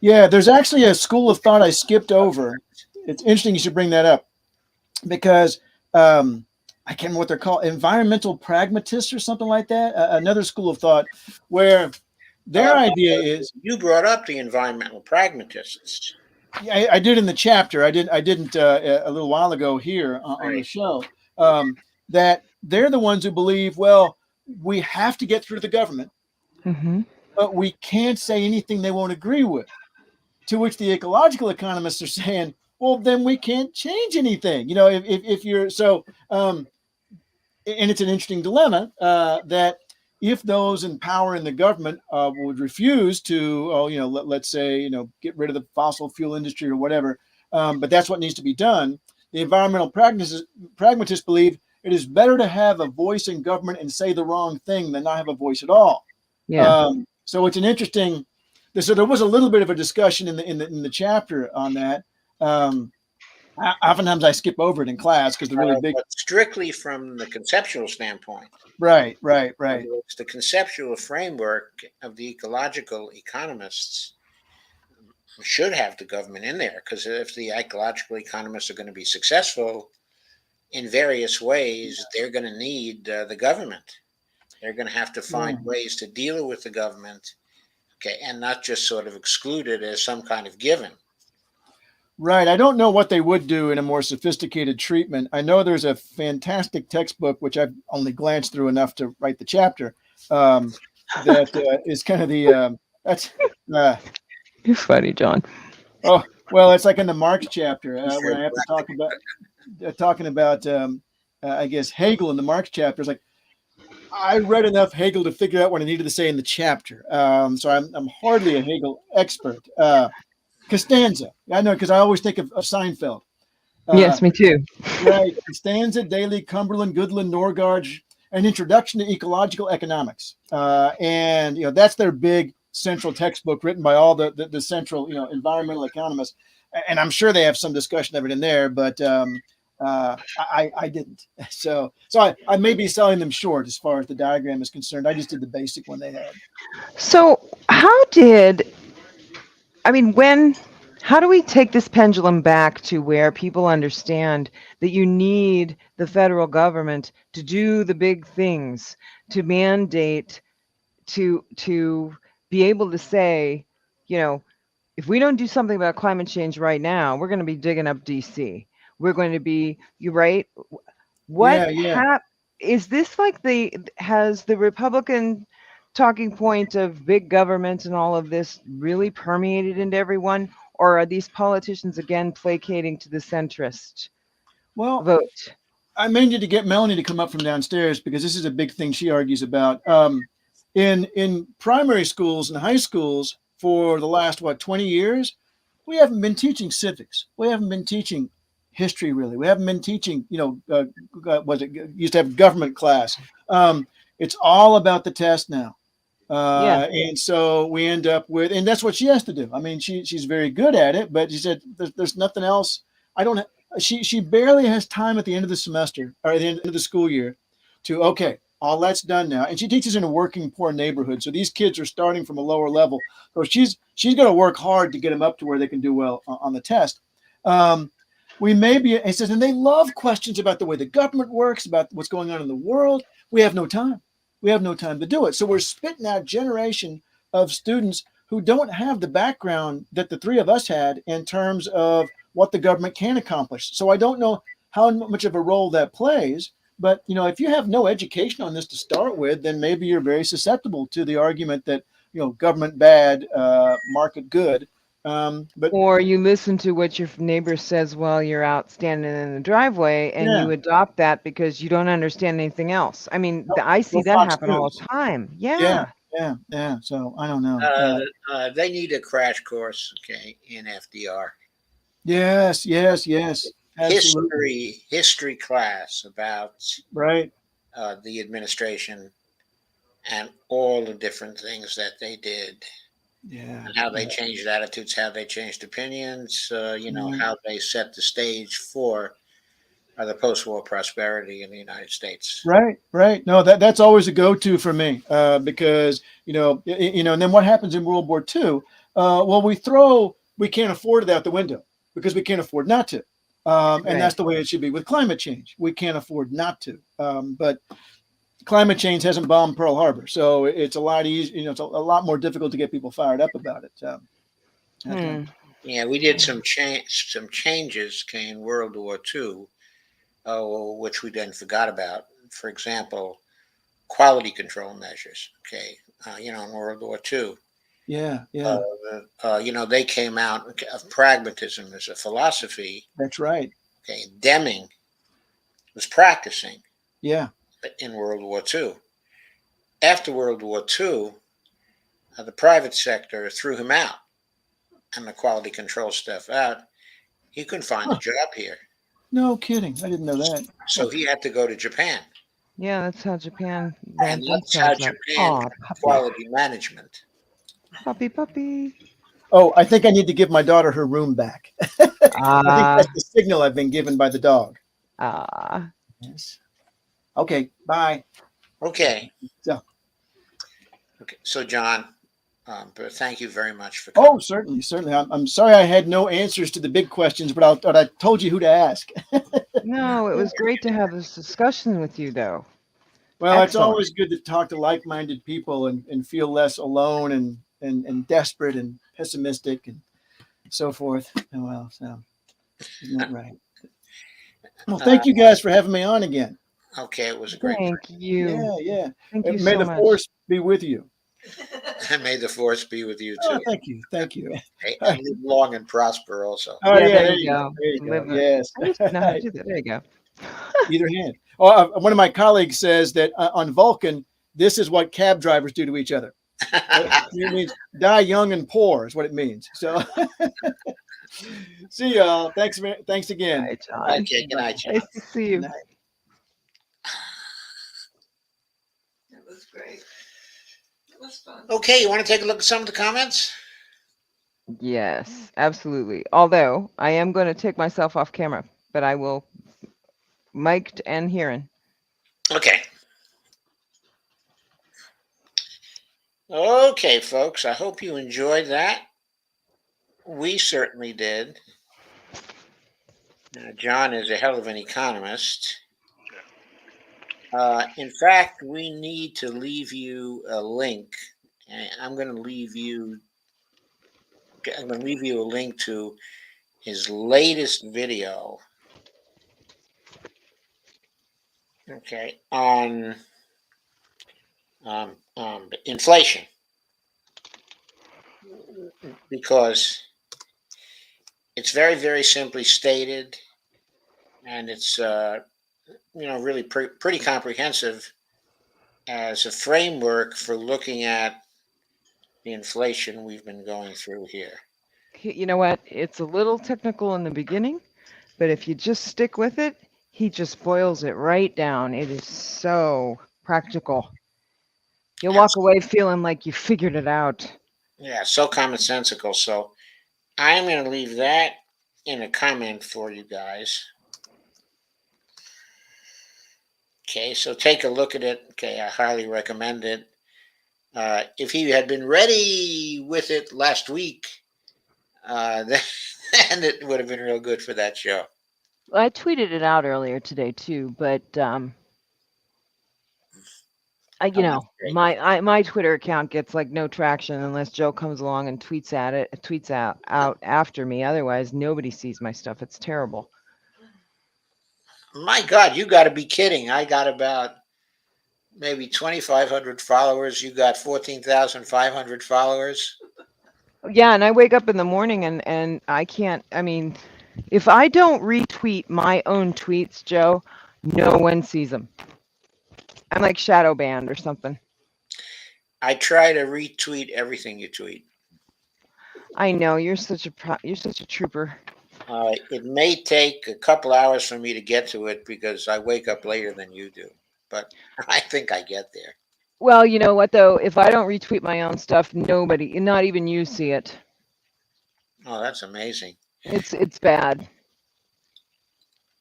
Yeah, there's actually a school of thought I skipped over. It's interesting you should bring that up because I can't remember what they're called, environmental pragmatists or something like that. Another school of thought where their idea is. You brought up the environmental pragmatists. Yeah, I did in the chapter. I didn't a little while ago here on the show. That they're the ones who believe, well, we have to get through the government, but we can't say anything they won't agree with. To which the ecological economists are saying, well, then we can't change anything. If you're so. And it's an interesting dilemma that if those in power in the government would refuse to, let's say, get rid of the fossil fuel industry or whatever, but that's what needs to be done. The environmental pragmatists believe it is better to have a voice in government and say the wrong thing than not have a voice at all. Yeah. So it's an interesting. So there was a little bit of a discussion in the chapter on that. Oftentimes I skip over it in class because they're really big. But strictly from the conceptual standpoint. Right. It's the conceptual framework of the ecological economists should have the government in there, because if the ecological economists are going to be successful in various ways, they're going to need the government. They're going to have to find ways to deal with the government, okay, and not just sort of exclude it as some kind of given. Right. I don't know what they would do in a more sophisticated treatment. I know there's a fantastic textbook, which I've only glanced through enough to write the chapter, that is kind of the, that's. You're funny, John. Oh, well, it's like in the Marx chapter when I have to talk about, I guess, Hegel in the Marx chapter. It's like, I read enough Hegel to figure out what I needed to say in the chapter. So I'm hardly a Hegel expert. Costanza. I know, because I always think of Seinfeld. Yes, me too. Right. Costanza, Daly, Cumberland, Goodland, Norgard, an introduction to ecological economics. And, that's their big central textbook written by all the central, environmental economists. And I'm sure they have some discussion of it in there, but I didn't. So I may be selling them short as far as the diagram is concerned. I just did the basic one they had. So how do we take this pendulum back to where people understand that you need the federal government to do the big things, to mandate, to be able to say, if we don't do something about climate change right now, we're going to be digging up DC. We're going to be, you right? What is this like? Has the Republican talking point of big government and all of this really permeated into everyone, or are these politicians again placating to the centrist vote? I may need to get Melanie to come up from downstairs because this is a big thing she argues about. In primary schools and high schools for the last 20 years, we haven't been teaching civics. We haven't been teaching history, really. We haven't been teaching, used to have government class. It's all about the test now. And so we end up with, and that's what she has to do. I mean, she's very good at it, but she said, there's nothing else. She barely has time at the end of the semester or at the end of the school year to, okay, all that's done now. And she teaches in a working poor neighborhood. So these kids are starting from a lower level. So she's going to work hard to get them up to where they can do well on the test. We may be, it says, and they love questions about the way the government works, about what's going on in the world. We have no time. We have no time to do it. So we're spitting out a generation of students who don't have the background that the three of us had in terms of what the government can accomplish. So I don't know how much of a role that plays. But, if you have no education on this to start with, then maybe you're very susceptible to the argument that, government bad, market good. Or you listen to what your neighbor says while you're out standing in the driveway and you adopt that because you don't understand anything else. I mean, I see that happen all the time. Yeah. So I don't know. They need a crash course, in FDR. Yes. Absolutely. History class about the administration and all the different things that they did. And how they changed attitudes, how they changed opinions, how they set the stage for the post-war prosperity in the United States. Right. No, that's always a go-to for me because, and then what happens in World War II? We can't afford it out the window because we can't afford not to. And that's the way it should be with climate change. We can't afford not to. But climate change hasn't bombed Pearl Harbor, so it's a lot easier. It's a lot more difficult to get people fired up about it. Yeah, we did some changes in World War II, which we then forgot about. For example, quality control measures. In World War II. They came out of pragmatism as a philosophy. That's right. Deming was practicing. In World War II. After World War II, the private sector threw him out and the quality control stuff out. He couldn't find a job here. No kidding. I didn't know that. So he had to go to Japan. Yeah, that's how Japan. And that's how Japan quality management. Puppy. Oh, I think I need to give my daughter her room back. I think that's the signal I've been given by the dog. Yes. Okay, bye. Okay. So, John, thank you very much for coming. Oh, certainly. I'm sorry I had no answers to the big questions, but I told you who to ask. No, it was great to have this discussion with you, though. Well, It's always good to talk to like-minded people and feel less alone and desperate and pessimistic and so forth. So isn't that right? Well, thank you guys for having me on again. Okay, it was a great. Thank you. Yeah. Thank you May so the much. force be with you. And may the force be with you too. Oh, thank you. And live long and prosper also. Oh yeah, there you go. Yes. I used to know how to do that. There you go. Either hand. One of my colleagues says that on Vulcan, this is what cab drivers do to each other. It means die young and poor is what it means. So see y'all. Thanks again. All right, John. Okay, good night, John. Nice to see you. That was great. It was fun. Okay, you want to take a look at some of the comments? Yes, absolutely. Although I am going to take myself off camera, but I will mic'd and hearing. Okay. Okay, folks, I hope you enjoyed that. We certainly did. John is a hell of an economist. In fact, we need to leave you a link. I'm going to leave you a link to his latest video. Okay, on inflation, because it's very, very simply stated, and it's really pretty comprehensive as a framework for looking at the inflation we've been going through here. You know what? It's a little technical in the beginning, but if you just stick with it, he just boils it right down. It is so practical. You'll walk away feeling like you figured it out. Yeah, so commonsensical. So I'm going to leave that in a comment for you guys. Okay, so take a look at it. Okay, I highly recommend it. If he had been ready with it last week, then it would have been real good for that show. I tweeted it out earlier today too, but my Twitter account gets like no traction unless Joe comes along and tweets out after me. Otherwise, nobody sees my stuff. It's terrible. My God, you got to be kidding! I got about maybe 2,500 followers. You got 14,500 followers. Yeah, and I wake up in the morning and I can't. I mean, if I don't retweet my own tweets, Joe, no one sees them. I'm like shadow banned or something. I try to retweet everything you tweet. I know you're such a trooper. It may take a couple hours for me to get to it because I wake up later than you do, but I think I get there. Well, you know what though? If I don't retweet my own stuff, nobody, not even you, see it. Oh, that's amazing. It's bad.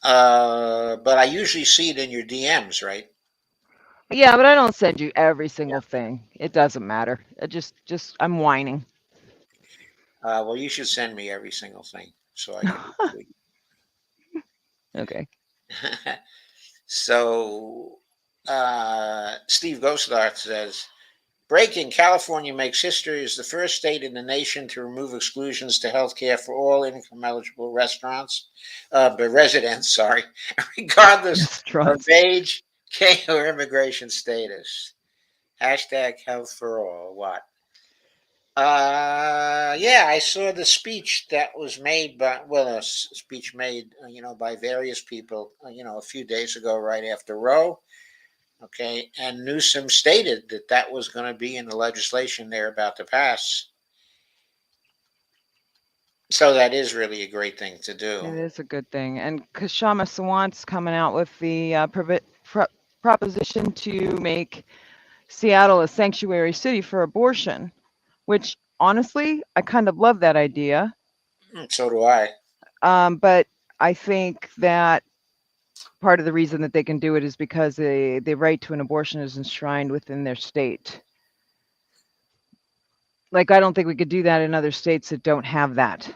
But I usually see it in your DMs, right? Yeah, but I don't send you every single thing. It doesn't matter. I just I'm whining. Well, you should send me every single thing so I can retweet. Okay. So, Steve Goslar says, breaking, California makes history as the first state in the nation to remove exclusions to health care for all income-eligible residents, regardless of age, or immigration status. Hashtag health for all. What? Yeah, I saw the speech that was made by, a speech made, by various people, a few days ago, right after Roe. Okay, and Newsom stated that that was going to be in the legislation they're about to pass. So that is really a great thing to do. It is a good thing. And Kashama Sawant's coming out with the proposition to make Seattle a sanctuary city for abortion, which honestly, I kind of love that idea. So do I. But I think that part of the reason that they can do it is because the right to an abortion is enshrined within their state. Like, I don't think we could do that in other states that don't have that.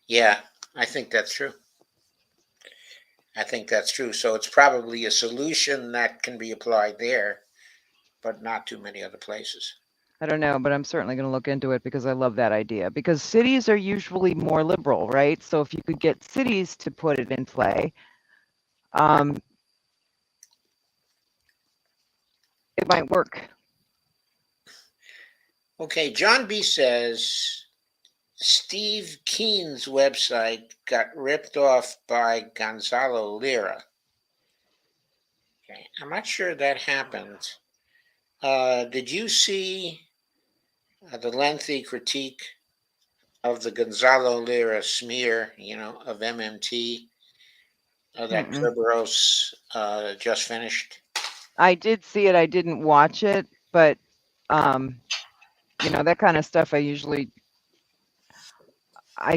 Yeah, I think that's true. So it's probably a solution that can be applied there, but not too many other places. I don't know, but I'm certainly going to look into it because I love that idea. Because cities are usually more liberal, right? So if you could get cities to put it in play, it might work. Okay, John B. says Steve Keen's website got ripped off by Gonzalo Lira. Okay, I'm not sure that happened. Did you see the lengthy critique of the Gonzalo Lira smear, of MMT that Kerberos just finished? I did see it. I didn't watch it, but that kind of stuff I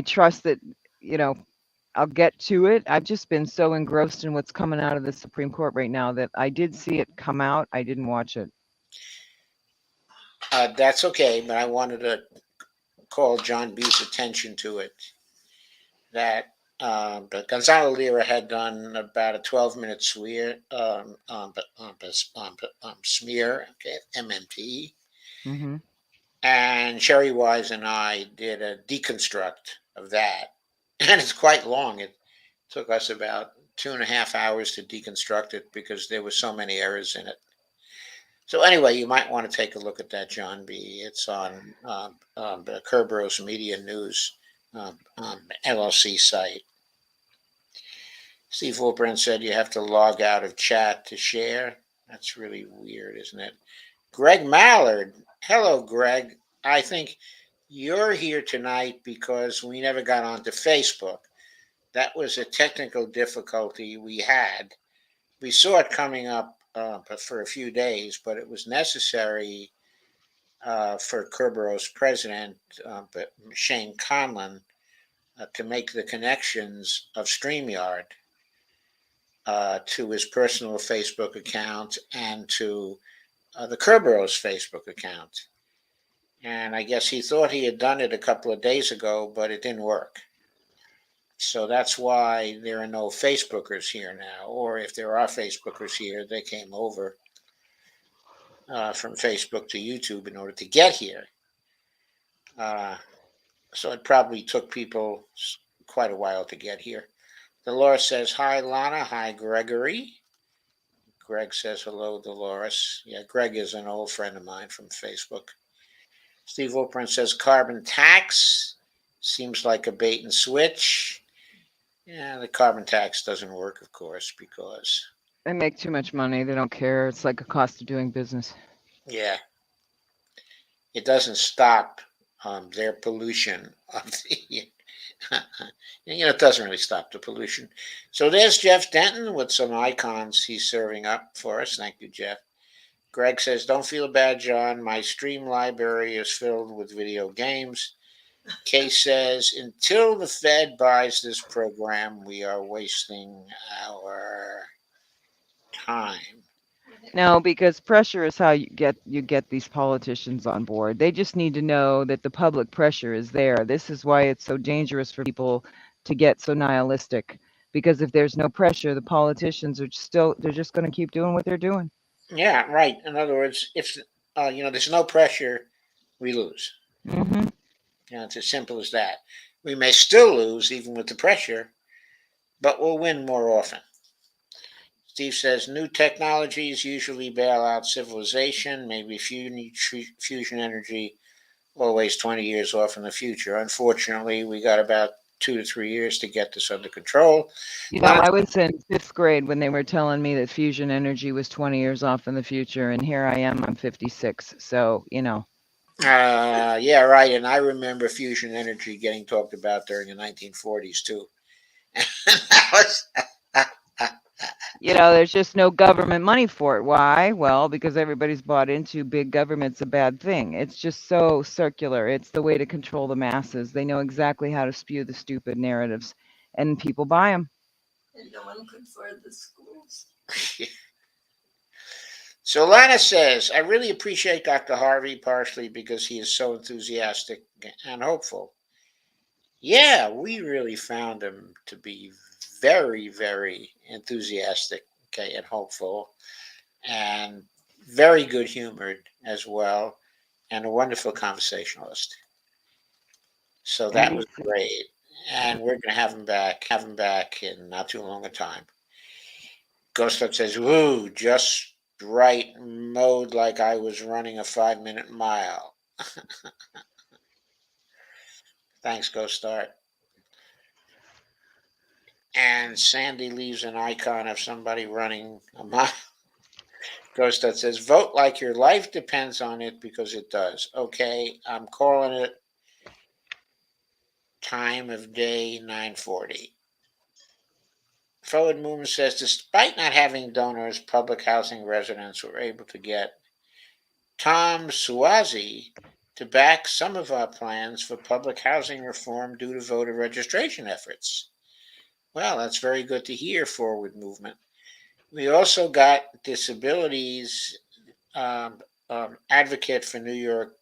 trust that, you know, I'll get to it. I've just been so engrossed in what's coming out of the Supreme Court right now that I did see it come out. I didn't watch it. That's okay, but I wanted to call John B's attention to it. That but Gonzalo Lira had done about a 12-minute smear, okay, MMT, Hmm. and Sherry Wise and I did a deconstruct of that, and it's quite long. It took us about 2.5 hours to deconstruct it because there were so many errors in it. So anyway, you might want to take a look at that, John B. It's on the Kerberos Media News LLC site. Steve Wolbrand said you have to log out of chat to share. That's really weird, isn't it? Greg Mallard. Hello, Greg. I think you're here tonight because we never got onto Facebook. That was a technical difficulty we had. We saw it coming up for a few days, but it was necessary for Kerberos president, Shane Conlon, to make the connections of StreamYard to his personal Facebook account and to the Kerberos Facebook account. And I guess he thought he had done it a couple of days ago, but it didn't work. So that's why there are no Facebookers here now. Or if there are Facebookers here, they came over from Facebook to YouTube in order to get here. So it probably took people quite a while to get here. Dolores says, hi, Lana. Hi, Gregory. Greg says, hello, Dolores. Yeah, Greg is an old friend of mine from Facebook. Steve Wolprin says, carbon tax seems like a bait and switch. Yeah, the carbon tax doesn't work, of course, because... They make too much money. They don't care. It's like a cost of doing business. Yeah. It doesn't stop their pollution of the... it doesn't really stop the pollution. So there's Jeff Denton with some icons he's serving up for us. Thank you, Jeff. Greg says, don't feel bad, John. My stream library is filled with video games. Kay says, until the Fed buys this program, we are wasting our time. No, because pressure is how you get these politicians on board. They just need to know that the public pressure is there. This is why it's so dangerous for people to get so nihilistic. Because if there's no pressure, the politicians are they're just going to keep doing what they're doing. Yeah, right. In other words, if there's no pressure, we lose. Mm-hmm. It's as simple as that. We may still lose even with the pressure, but we'll win more often. Steve says, new technologies usually bail out civilization, maybe fusion energy, always 20 years off in the future. Unfortunately, we got about 2 to 3 years to get this under control. I was in 5th grade when they were telling me that fusion energy was 20 years off in the future, and here I am, I'm 56, so, Yeah, right, and I remember fusion energy getting talked about during the 1940s, too. That was... there's just no government money for it. Why? Well, because everybody's bought into big government's a bad thing. It's just so circular. It's the way to control the masses. They know exactly how to spew the stupid narratives, and people buy them. And no one could afford the schools. So Lana says, I really appreciate Dr. Harvey, partially because he is so enthusiastic and hopeful. Yeah, we really found him to be very, very enthusiastic, okay, and hopeful, and very good humored as well, and a wonderful conversationalist. So that was great. And we're going to have him back in not too long a time. Ghost Up says, woo, just right, mode like I was running a 5-minute mile. Thanks, Ghost Start. And Sandy leaves an icon of somebody running a mile. Ghost that says, vote like your life depends on it, because it does. Okay, I'm calling it time of day 9:40. Forward Movement says, despite not having donors, public housing residents were able to get Tom Suozzi to back some of our plans for public housing reform due to voter registration efforts. Well, that's very good to hear, forward movement. We also got disabilities advocate for New York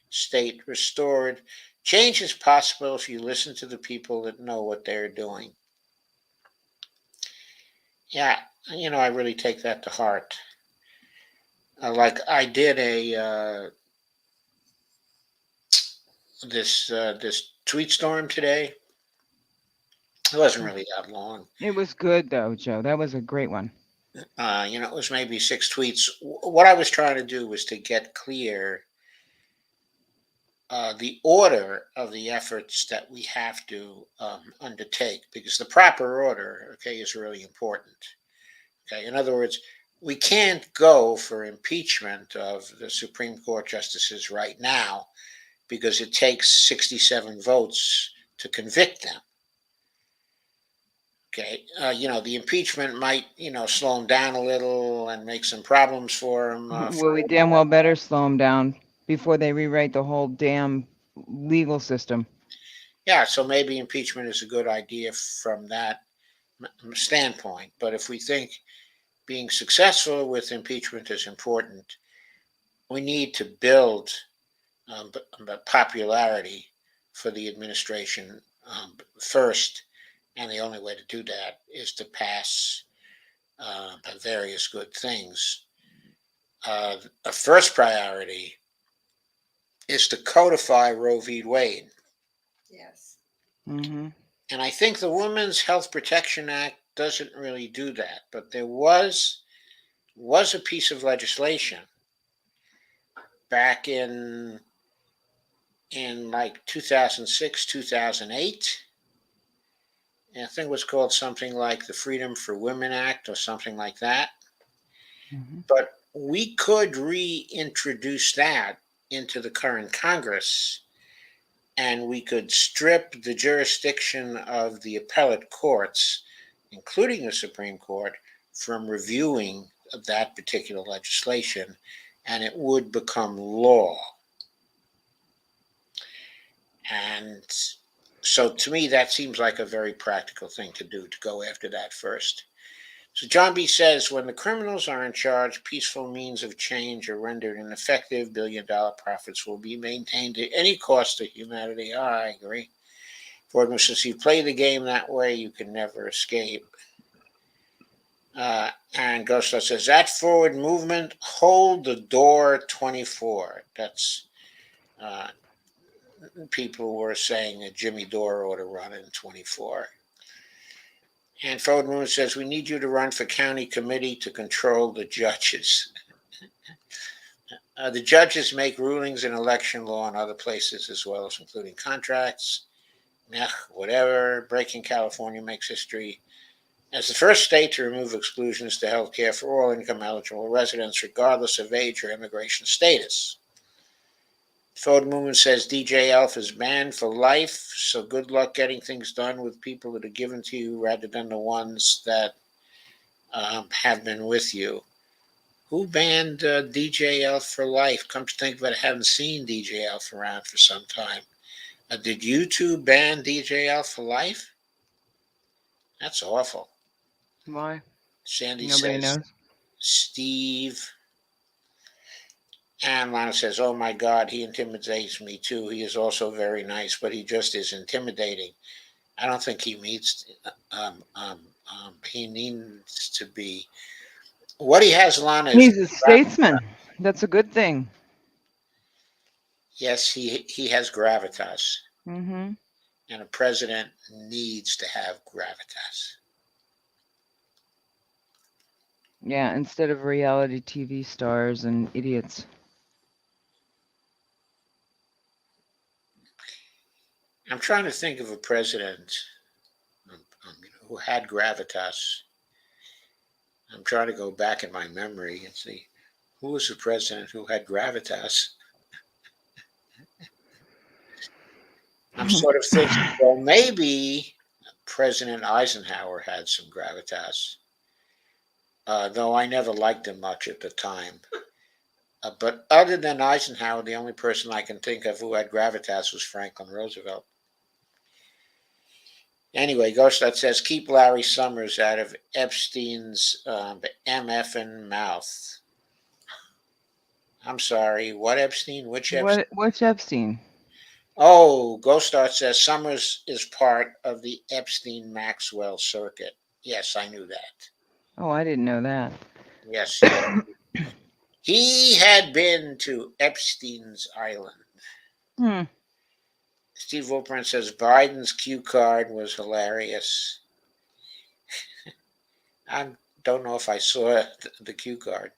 State restored. Change is possible if you listen to the people that know what they're doing. Yeah, I really take that to heart. Like I did this tweet storm today. It wasn't really that long. It was good though, Joe. That was a great one. It was maybe 6 tweets. What I was trying to do was to get clear the order of the efforts that we have to undertake, because the proper order, okay, is really important. Okay, in other words, we can't go for impeachment of the Supreme Court justices right now because it takes 67 votes to convict them. Okay, the impeachment might, slow them down a little and make some problems for them. Well, we damn well better slow them down before they rewrite the whole damn legal system. Yeah, so maybe impeachment is a good idea from that standpoint. But if we think being successful with impeachment is important, we need to build popularity for the administration first. And the only way to do that is to pass various good things. A first priority is to codify Roe v. Wade. Yes. Mm-hmm. And I think the Women's Health Protection Act doesn't really do that. But there was a piece of legislation back in like 2006, 2008. I think it was called something like the Freedom for Women Act or something like that. Mm-hmm. But we could reintroduce that into the current Congress, and we could strip the jurisdiction of the appellate courts, including the Supreme Court, from reviewing that particular legislation, and it would become law. And so to me, that seems like a very practical thing to do, to go after that first. So John B. says, when the criminals are in charge, peaceful means of change are rendered ineffective. $billion profits will be maintained at any cost to humanity. I agree. Fordman says, if you play the game that way, you can never escape. And Ghostlight says, that forward movement, hold the door 24. That's people were saying that Jimmy Dore ought to run in 24. And Forward Movement says, we need you to run for county committee to control the judges. The judges make rulings in election law and other places as well, as including contracts. Whatever. Breaking California makes history as the first state to remove exclusions to health care for all income-eligible residents, regardless of age or immigration status. Forward Movement says DJ Elf is banned for life, so good luck getting things done with people that are given to you rather than the ones that have been with you. Who banned DJ Elf for life? Come to think of it, I haven't seen DJ Elf around for some time. Did YouTube ban DJ Elf for life? That's awful. Why? Sandy Nobody says, knows. Steve. And Lana says, oh my God, he intimidates me too. He is also very nice, but he just is intimidating. I don't think he needs to be. What he has, Lana, is He's a statesman. That's a good thing. yes, he has gravitas. Mm-hmm. And a president needs to have gravitas. Yeah, instead of reality TV stars and idiots. I'm trying to think of a president who had gravitas. I'm trying to go back in my memory and see who was the president who had gravitas. I'm sort of thinking, well, maybe President Eisenhower had some gravitas, though I never liked him much at the time. But other than Eisenhower, the only person I can think of who had gravitas was Franklin Roosevelt. Anyway, Ghostlet says, keep Larry Summers out of Epstein's MFing mouth. I'm sorry, what Epstein? Which Epstein? What's Epstein? Oh, Ghostart says Summers is part of the Epstein-Maxwell circuit. Yes, I knew that. Oh, I didn't know that. Yes, he had been to Epstein's Island. Hmm. Steve Wolpern says Biden's cue card was hilarious. I don't know if I saw the cue card.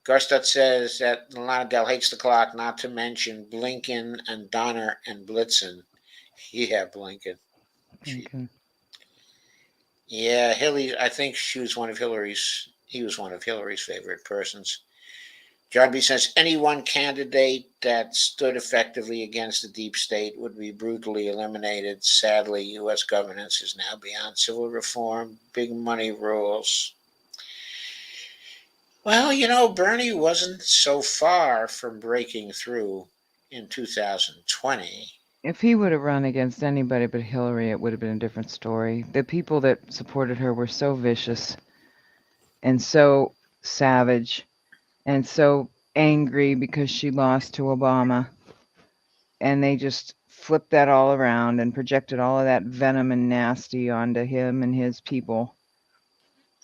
Garstut says that Lana Del hates the clock, not to mention Blinken and Donner and Blitzen. Yeah, Blinken. Okay. Yeah, Hillary. I think she was one of Hillary's. He was one of Hillary's favorite persons. John B. says any one candidate that stood effectively against the deep state would be brutally eliminated. Sadly, U.S. governance is now beyond civil reform. Big money rules. Well, Bernie wasn't so far from breaking through in 2020. If he would have run against anybody but Hillary, it would have been a different story. The people that supported her were so vicious and so savage and so angry because she lost to Obama. And they just flipped that all around and projected all of that venom and nasty onto him and his people.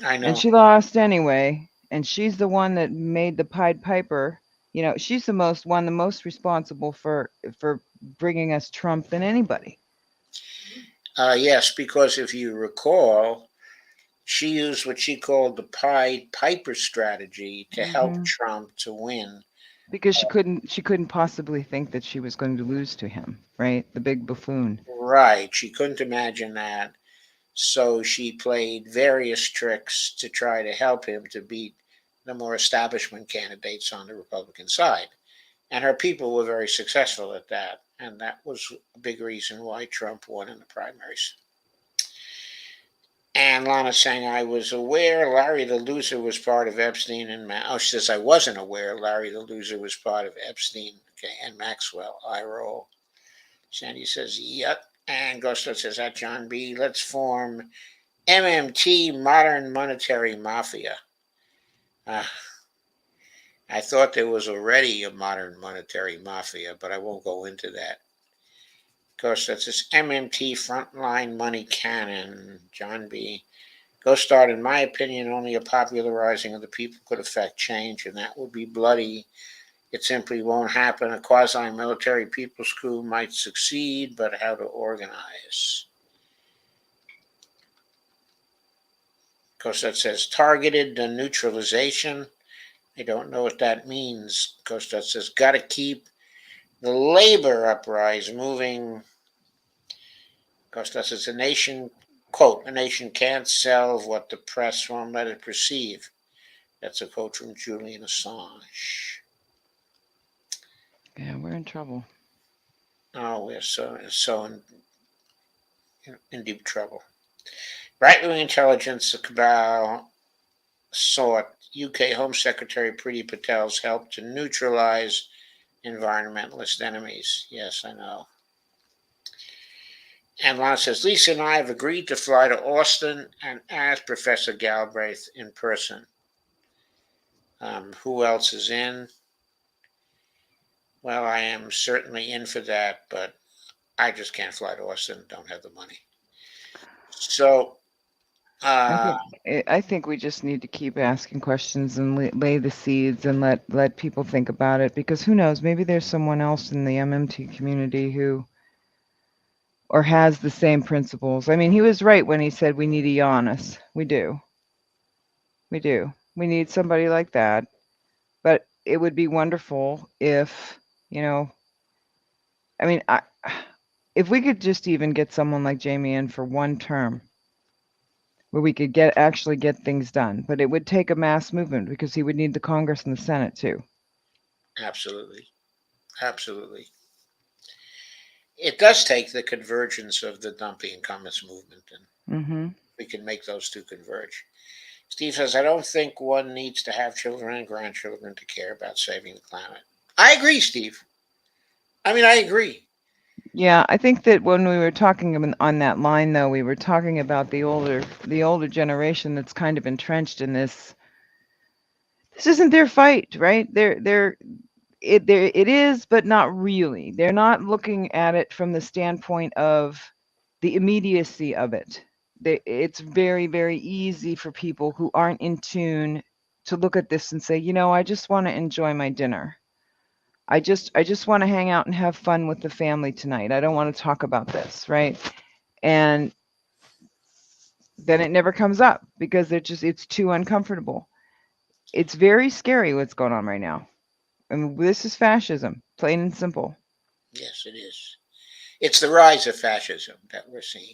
I know. And she lost anyway. And she's the one that made the Pied Piper. She's the most responsible for bringing us Trump than anybody. Yes, because if you recall, she used what she called the Pied Piper strategy to help Trump to win. Because she couldn't possibly think that she was going to lose to him, right? The big buffoon. Right. She couldn't imagine that. So she played various tricks to try to help him to beat the more establishment candidates on the Republican side. And her people were very successful at that. And that was a big reason why Trump won in the primaries. And Lana saying, I was aware Larry the Loser was part of Epstein and she says, I wasn't aware Larry the Loser was part of Epstein and Maxwell. I roll. Sandy says, yep. And Gusto says, at John B., let's form MMT, Modern Monetary Mafia. I thought there was already a modern monetary mafia, but I won't go into that. Of course, that's this MMT Frontline Money Cannon, John B. Go start, in my opinion, only a popularizing of the people could affect change, and that would be bloody. It simply won't happen. A quasi-military people's coup might succeed, but how to organize? Of course, that says targeted neutralization. I don't know what that means. Costa says, got to keep the labor uprising moving. Costa says, a nation can't sell what the press won't let it perceive. That's a quote from Julian Assange. Yeah, we're in trouble. Oh, we're so in deep trouble. Right-wing intelligence, the cabal sought UK Home Secretary Priti Patel's help to neutralize environmentalist enemies. Yes, I know. And Lana says, Lisa and I have agreed to fly to Austin and ask Professor Galbraith in person. Who else is in? Well, I am certainly in for that, but I just can't fly to Austin. Don't have the money. So I think we just need to keep asking questions and lay the seeds and let people think about it, because who knows, maybe there's someone else in the MMT community who or has the same principles. I mean, he was right when he said we need a Giannis. We do. We need somebody like that. But it would be wonderful if, I mean, if we could just even get someone like Jamie in for one term, where we could actually get things done. But it would take a mass movement because he would need the Congress and the Senate too. absolutely. It does take the convergence of the dumpy incumbents movement, and we can make those two converge. Steve says, I don't think one needs to have children and grandchildren to care about saving the planet. I agree, Steve. I mean, I agree. Yeah, I think that when we were talking on that line, though, we were talking about the older generation that's kind of entrenched in this. This isn't their fight, right? It is, but not really. They're not looking at it from the standpoint of the immediacy of it. It's very, very easy for people who aren't in tune to look at this and say, I just want to enjoy my dinner. I just want to hang out and have fun with the family tonight. I don't want to talk about this, right? And then it never comes up because it's too uncomfortable. It's very scary what's going on right now. I mean, this is fascism, plain and simple. Yes, it is. It's the rise of fascism that we're seeing.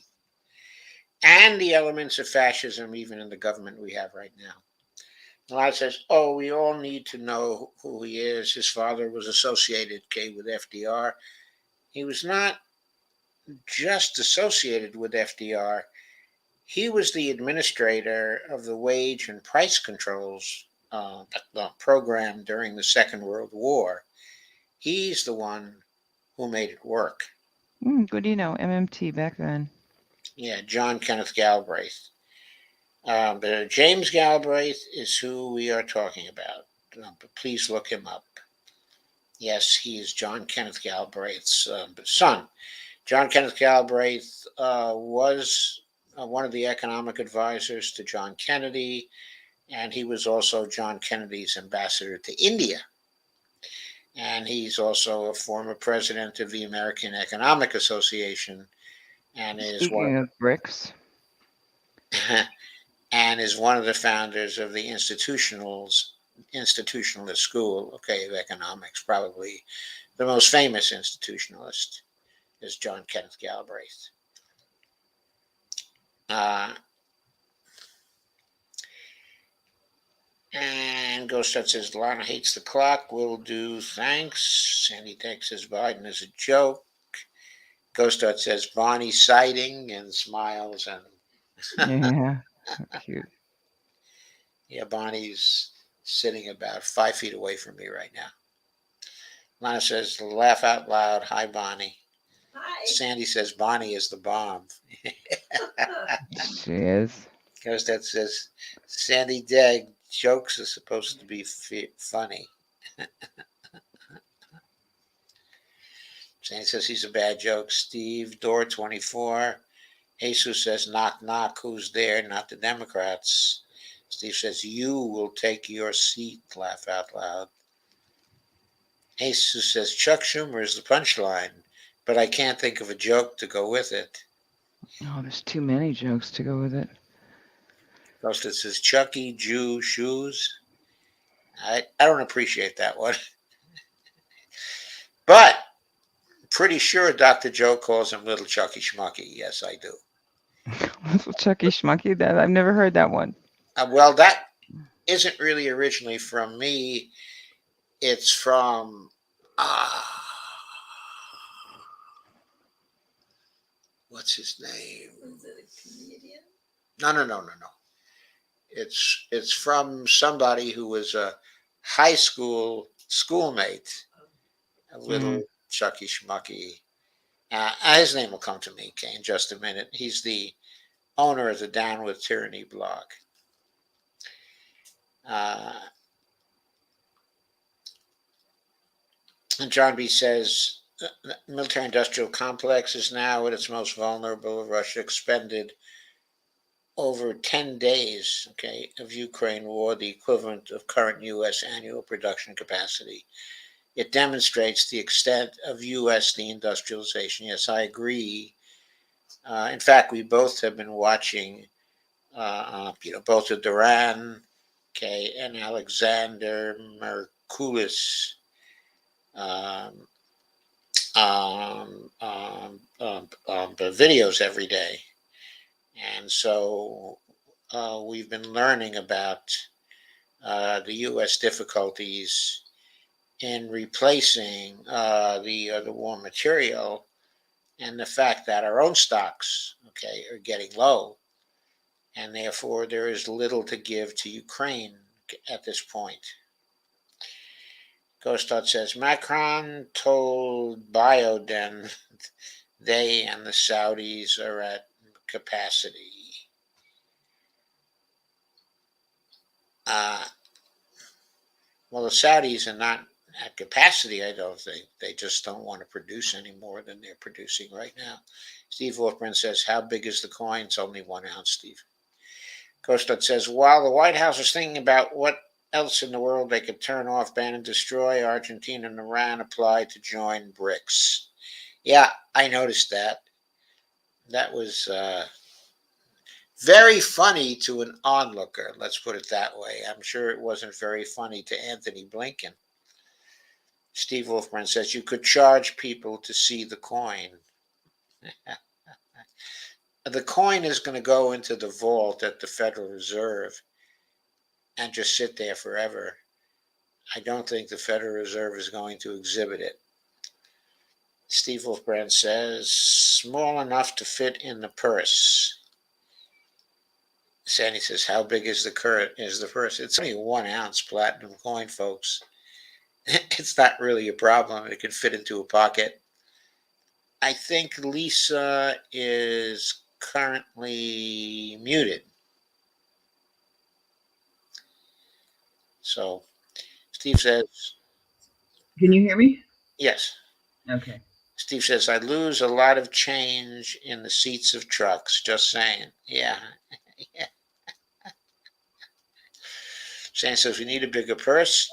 And the elements of fascism even in the government we have right now. A lot says, oh, we all need to know who he is. His father was associated, with FDR. He was not just associated with FDR. He was the administrator of the wage and price controls program during the Second World War. He's the one who made it work. Good, MMT back then. Yeah, John Kenneth Galbraith. But James Galbraith is who we are talking about. But please look him up. Yes, he is John Kenneth Galbraith's son. John Kenneth Galbraith was one of the economic advisors to John Kennedy, and he was also John Kennedy's ambassador to India. And he's also a former president of the American Economic Association, and is Speaking of BRICS. and is one of the founders of the institutionalist school, of economics. Probably the most famous institutionalist is John Kenneth Galbraith. And Ghostot says, Lana hates the clock. Will do. Thanks. Sandy Deck says, Biden is a joke. Ghostot says, Bonnie sighting and smiles. And Yeah, cute. Yeah, Bonnie's sitting about 5 feet away from me right now. Lana says, laugh out loud. Hi, Bonnie. Hi. Sandy says, Bonnie is the bomb. She is. Ghostot says, Sandy Degg, jokes are supposed to be funny. Sandy says he's a bad joke. Steve, door 24. Jesus says, knock, knock, who's there? Not the Democrats. Steve says, you will take your seat, laugh out loud. Jesus says, Chuck Schumer is the punchline, but I can't think of a joke to go with it. Oh, there's too many jokes to go with it. Ghosted says, Chucky, Jew, shoes. I don't appreciate that one. But pretty sure Dr. Joe calls him Little Chucky Schmucky. Yes, I do. Little Chucky Schmucky? That I've never heard that one. Well, that isn't really originally from me. It's from what's his name? Was it a comedian? No. It's from somebody who was a high school schoolmate, a little Chucky Schmucky. His name will come to me, in just a minute. He's the owner of the Down with Tyranny blog. And John B. says, the military-industrial complex is now at its most vulnerable. Russia expended over 10 days, of Ukraine war, the equivalent of current U.S. annual production capacity. It demonstrates the extent of U.S. deindustrialization. Yes, I agree. In fact, we both have been watching, both of Duran, and Alexander Merkulis, the videos every day. And so we've been learning about the U.S. difficulties in replacing the war material, and the fact that our own stocks, are getting low. and therefore there is little to give to Ukraine at this point. Gostad says, Macron told Biden they and the Saudis are at capacity. Well, the Saudis are not at capacity, I don't think. They just don't want to produce any more than they're producing right now. Steve Wolfman says, how big is the coin? It's only 1 ounce, Steve. Kostad says, while the White House is thinking about what else in the world they could turn off, ban, and destroy, Argentina and Iran applied to join BRICS. Yeah, I noticed that. That was very funny to an onlooker, let's put it that way. I'm sure it wasn't very funny to Anthony Blinken. Steve Wolfman says, you could charge people to see the coin. The coin is going to go into the vault at the Federal Reserve and just sit there forever. I don't think the Federal Reserve is going to exhibit it. Steve Wolfbrand says, small enough to fit in the purse. Sandy says, how big is the purse? It's only a 1 ounce platinum coin, folks. It's not really a problem. It can fit into a pocket. I think Lisa is currently muted. So Steve says, can you hear me? yes. Okay. Steve says, I lose a lot of change in the seats of trucks. Just saying. Yeah. Yeah. Sam says, we need a bigger purse.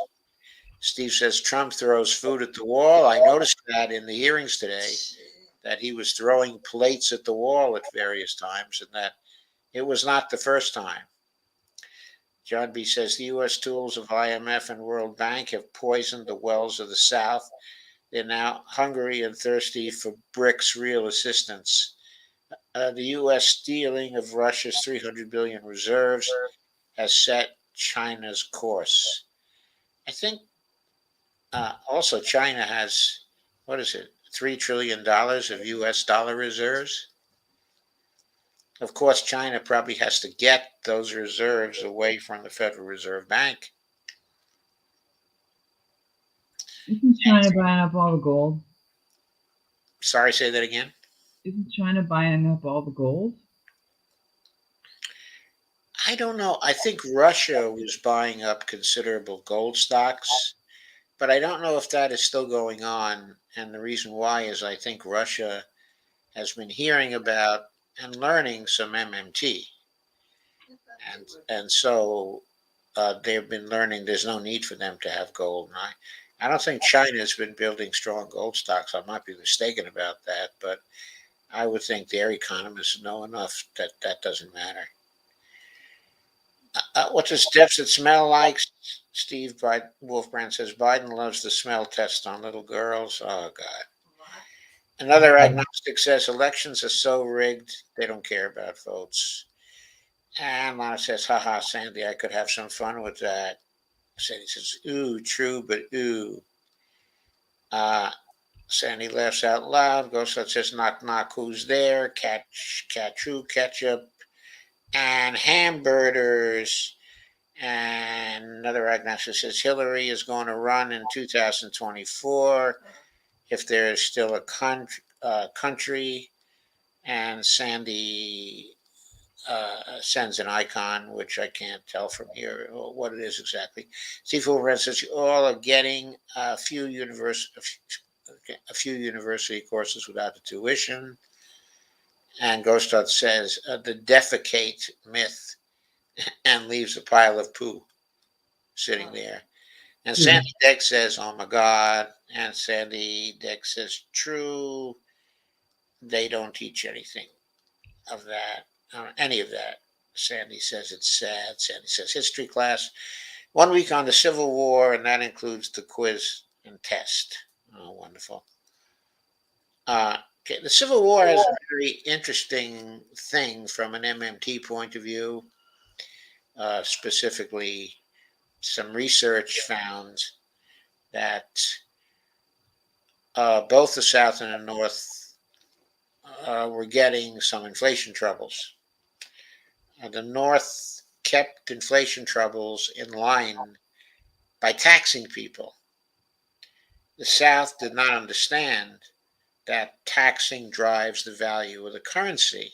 Steve says, Trump throws food at the wall. I noticed that in the hearings today, that he was throwing plates at the wall at various times, and that it was not the first time. John B. says, the U.S. tools of IMF and World Bank have poisoned the wells of the South. They're now hungry and thirsty for BRICS real assistance. The U.S. stealing of Russia's $300 billion reserves has set China's course. I think also China has, what is it, $3 trillion of U.S. dollar reserves? Of course, China probably has to get those reserves away from the Federal Reserve Bank. Isn't China buying up all the gold? Sorry, say that again? Isn't China buying up all the gold? I don't know. I think Russia was buying up considerable gold stocks, but I don't know if that is still going on. And the reason why is I think Russia has been hearing about and learning some MMT. And so they've been learning there's no need for them to have gold. And I don't think China has been building strong gold stocks. I might be mistaken about that, but I would think their economists know enough that that doesn't matter. What does deficit smell like? Steve Wolfbrand says Biden loves the smell test on little girls. Oh, God. Another agnostic says elections are so rigged, they don't care about votes. And Lana says, haha, Sandy, I could have some fun with that. Sandy says, ooh, true, but ooh. Sandy laughs out loud. Ghost says, knock, knock, who's there? True, ketchup, and hamburgers. And another agnostic says Hillary is going to run in 2024 if there is still a country. And Sandy sends an icon, which I can't tell from here what it is exactly. Steve Wolfbrand says you all are getting a few university courses without the tuition. And Ghostard says the defecate myth and leaves a pile of poo sitting there. And Sandy Deck says, oh my God. And Sandy Deck says, true. They don't teach anything of that, any of that. Sandy says it's sad. Sandy says history class. 1 week on the Civil War, and that includes the quiz and test. Oh, wonderful. Okay, the Civil War is a very interesting thing from an MMT point of view. Specifically, some research found that both the South and the North were getting some inflation troubles. the North kept inflation troubles in line by taxing people. The South did not understand that taxing drives the value of the currency.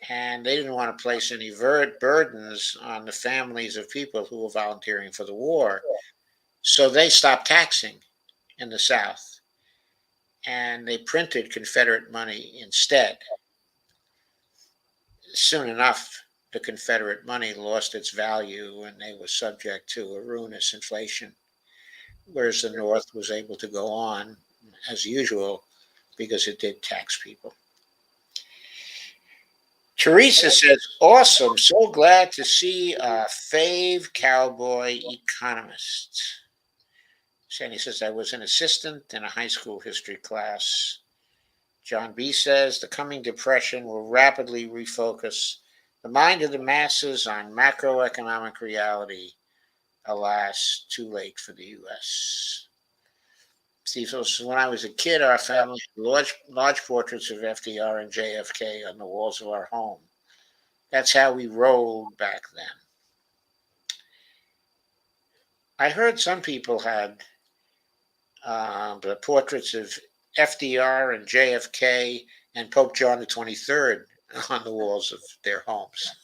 And they didn't want to place any burdens on the families of people who were volunteering for the war. So they stopped taxing in the South and they printed Confederate money instead. Soon enough, the Confederate money lost its value and they were subject to a ruinous inflation, whereas the North was able to go on as usual because it did tax people. Teresa says, awesome. So glad to see a fave cowboy economist. Sandy says, I was an assistant in a high school history class. John B. says, the coming depression will rapidly refocus the mind of the masses on macroeconomic reality. Alas, too late for the U.S. Steve says, when I was a kid, our family had large portraits of FDR and JFK on the walls of our home. That's how we rolled back then. I heard some people had the portraits of FDR and JFK and Pope John the 23rd on the walls of their homes.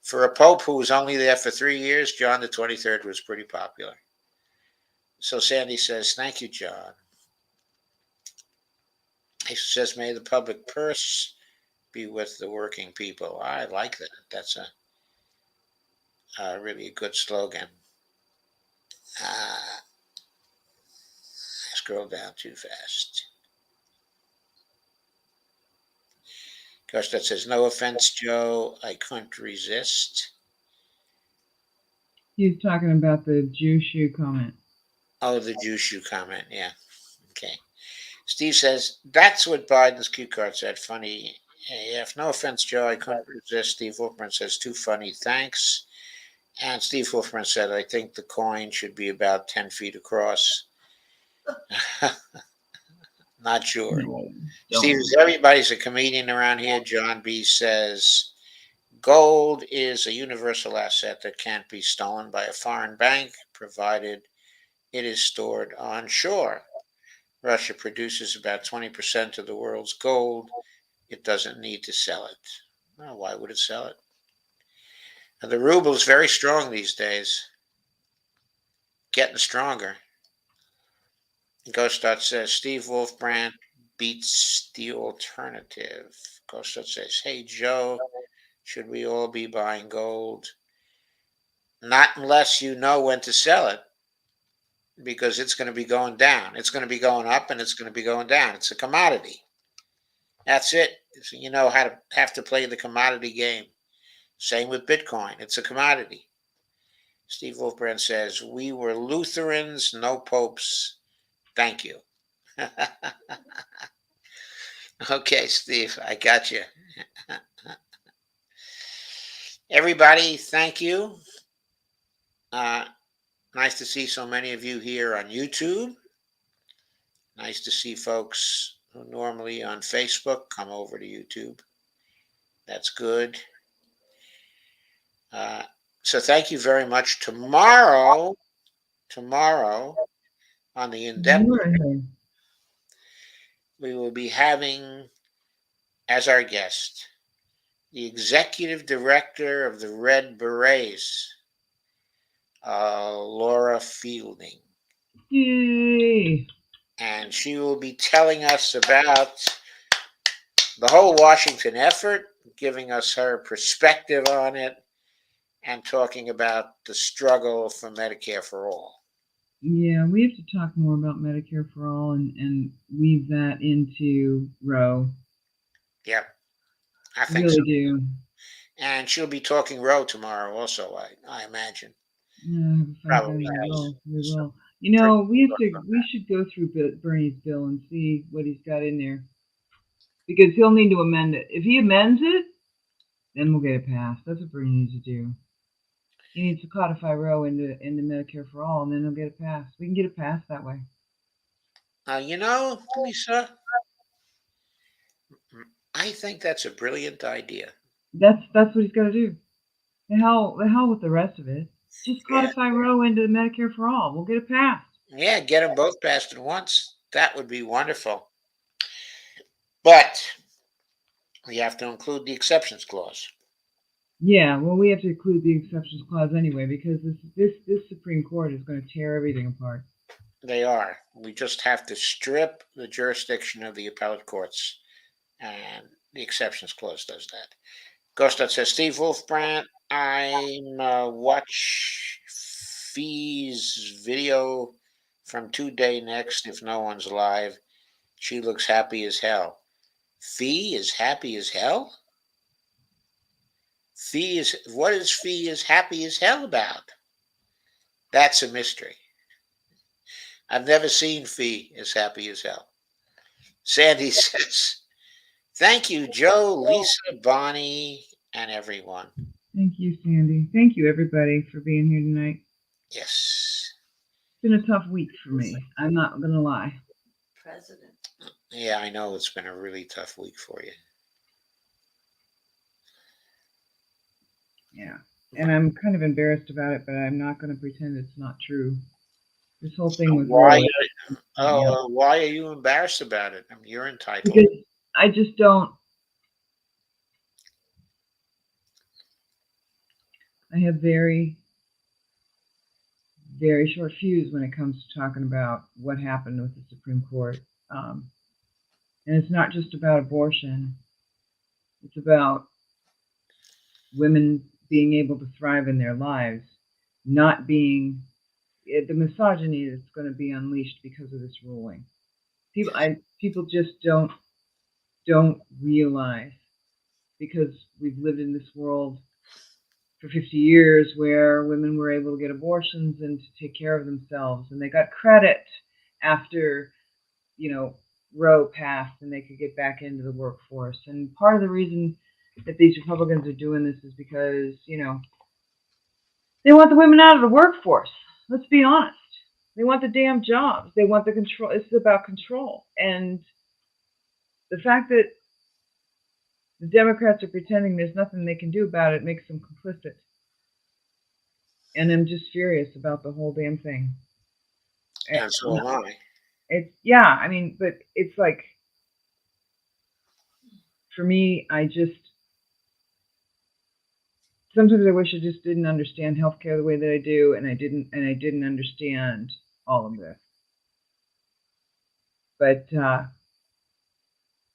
For a pope who was only there for 3 years, John the 23rd was pretty popular. So Sandy says, thank you, John. He says, may the public purse be with the working people. I like that. That's a really good slogan. I scroll down too fast. Gosh, that says, no offense, Joe. I couldn't resist. He's talking about the Jew shoe comment. Oh, the Jew shoe comment. Yeah. Okay. Steve says, that's what Biden's cue card said. Funny AF. No offense, Joe. I couldn't resist. Steve Wolfman says, too funny. Thanks. And Steve Wolfman said, I think the coin should be about 10 feet across. Not sure. Steve, everybody's a comedian around here. John B. says, gold is a universal asset that can't be stolen by a foreign bank, provided it is stored onshore. Russia produces about 20% of the world's gold. It doesn't need to sell it. Well, why would it sell it? And the ruble is very strong these days. Getting stronger. Ghostdot says, Steve Wolfbrand beats the alternative. Ghostdot says, hey, Joe, should we all be buying gold? Not unless you know when to sell it, because it's going to be going down. It's going to be going up and it's going to be going down. It's a commodity. That's it. So you know how to have to play the commodity game. Same with Bitcoin. It's a commodity. Steve Wolfbrand says, we were Lutherans, no popes. Thank you. Okay, Steve, I got you. Everybody, thank you. Nice to see so many of you here on YouTube. Nice to see folks who normally on Facebook come over to YouTube. That's good. So thank you very much. Tomorrow on the in-depth, we will be having as our guest the executive director of the Red Berets, Laura Fielding. Yay! And she will be telling us about the whole Washington effort, giving us her perspective on it, and talking about the struggle for Medicare for All. Yeah, we have to talk more about Medicare for All and weave that into Roe. Yep, I think really so. Do. And she'll be talking Roe tomorrow also, I imagine. Yeah, Probably we has. will. You know, we should go through Bernie's bill and see what he's got in there. Because he'll need to amend it. If he amends it, then we'll get it passed. That's what Bernie needs to do. He needs to codify Roe into Medicare for All, and then he'll get it passed. We can get it passed that way. You know, Lisa, I think that's a brilliant idea. That's what he's got to do. The hell with the rest of it. Just Yeah, codify Roe into Medicare for all. We'll get it passed. yeah, get them both passed at once. That would be wonderful. But we have to include the exceptions clause. Yeah, well, we have to include the exceptions clause anyway because this Supreme Court is going to tear everything apart. They are. We just have to strip the jurisdiction of the appellate courts, and the exceptions clause does that. Ghostat says, Steve Wolfbrandt, I'm watch Fee's video from 2 Day Next if no one's live. She looks happy as hell. Fee is happy as hell? What is Fee is happy as hell about? That's a mystery. I've never seen Fee as happy as hell. Sandy says, thank you, Joe, Lisa, Bonnie, and everyone. Thank you, Sandy. Thank you, everybody, for being here tonight. Yes. It's been a tough week for me. I'm not going to lie. President. Yeah, I know it's been a really tough week for you. Yeah. And I'm kind of embarrassed about it, but I'm not going to pretend it's not true. This whole thing was Why? real. Why are you embarrassed about it? I mean, you're entitled. Because I just don't. I have very, very short fuse when it comes to talking about what happened with the Supreme Court. And it's not just about abortion. It's about women being able to thrive in their lives, not being the misogyny that's going to be unleashed because of this ruling. People just don't realize, because we've lived in this world for 50 years where women were able to get abortions and to take care of themselves, and they got credit after, Roe passed and they could get back into the workforce. And part of the reason that these Republicans are doing this is because, they want the women out of the workforce. Let's be honest. They want the damn jobs. They want the control. It's about control. And the fact that the Democrats are pretending there's nothing they can do about it makes them complicit. And I'm just furious about the whole damn thing. And so am I. But it's like, for me, sometimes I wish I just didn't understand healthcare the way that I do, and I didn't understand all of this. But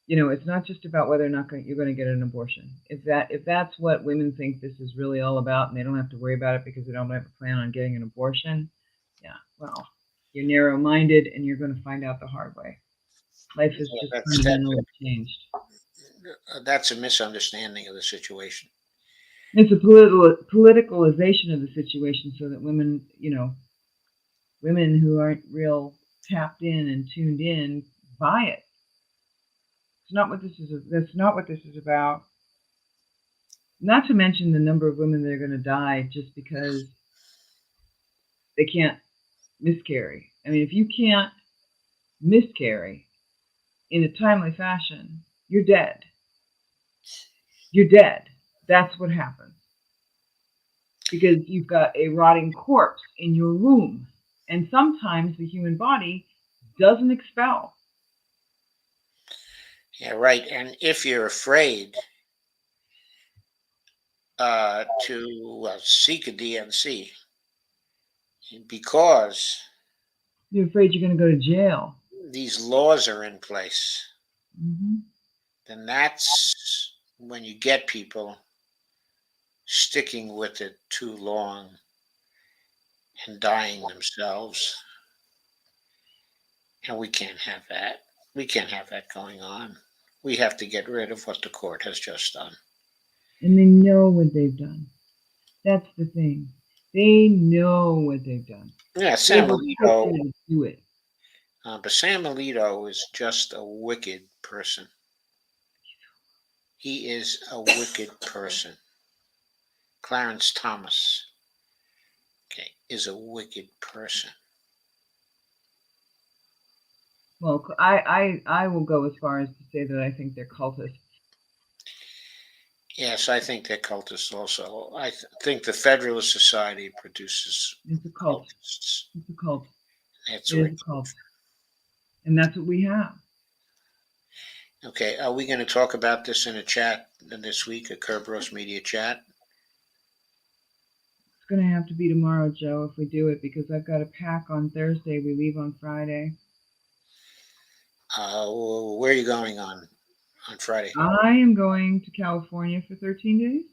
it's not just about whether or not you're going to get an abortion. If that's what women think this is really all about, and they don't have to worry about it because they don't have a plan on getting an abortion, yeah, well, you're narrow-minded, and you're going to find out the hard way. Life is just fundamentally changed. That's a misunderstanding of the situation. It's a politicalization of the situation, so that women, women who aren't real tapped in and tuned in, buy it. It's not what this is. That's not what this is about. Not to mention the number of women that are going to die just because they can't miscarry. I mean, if you can't miscarry in a timely fashion, you're dead. You're dead. That's what happens. Because you've got a rotting corpse in your womb. And sometimes the human body doesn't expel. Yeah, right. And if you're afraid to seek a DNC because you're afraid you're going to go to jail, these laws are in place, then that's when you get people sticking with it too long and dying themselves. And we can't have that. We can't have that going on. We have to get rid of what the court has just done. And they know what they've done. That's the thing. They know what they've done. Yeah, Sam Alito. Do it. But Sam Alito is just a wicked person. He is a wicked person. Clarence Thomas, is a wicked person. Well, I will go as far as to say that I think they're cultists. Yes, I think they're cultists also. I think the Federalist Society produces It's a cult. cultists. It's a cult. That's It where is a cult. And that's what we have. Okay, are we going to talk about this in a chat this week, a Kerberos Media chat? It's going to have to be tomorrow, Joe, if we do it, because I've got to pack on Thursday. We leave on Friday. Where are you going on Friday? I am going to California for 13 days.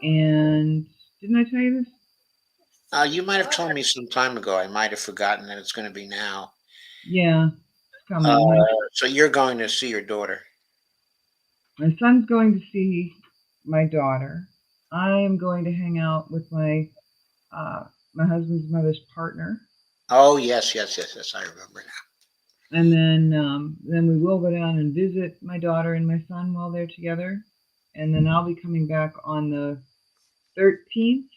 And didn't I tell you this? You might have told me some time ago. I might have forgotten that it's going to be now. Yeah, it's coming. So you're going to see your daughter. My son's going to see my daughter. I am going to hang out with my husband's mother's partner. Oh, yes. I remember now. And then we will go down and visit my daughter and my son while they're together. And then I'll be coming back on the 13th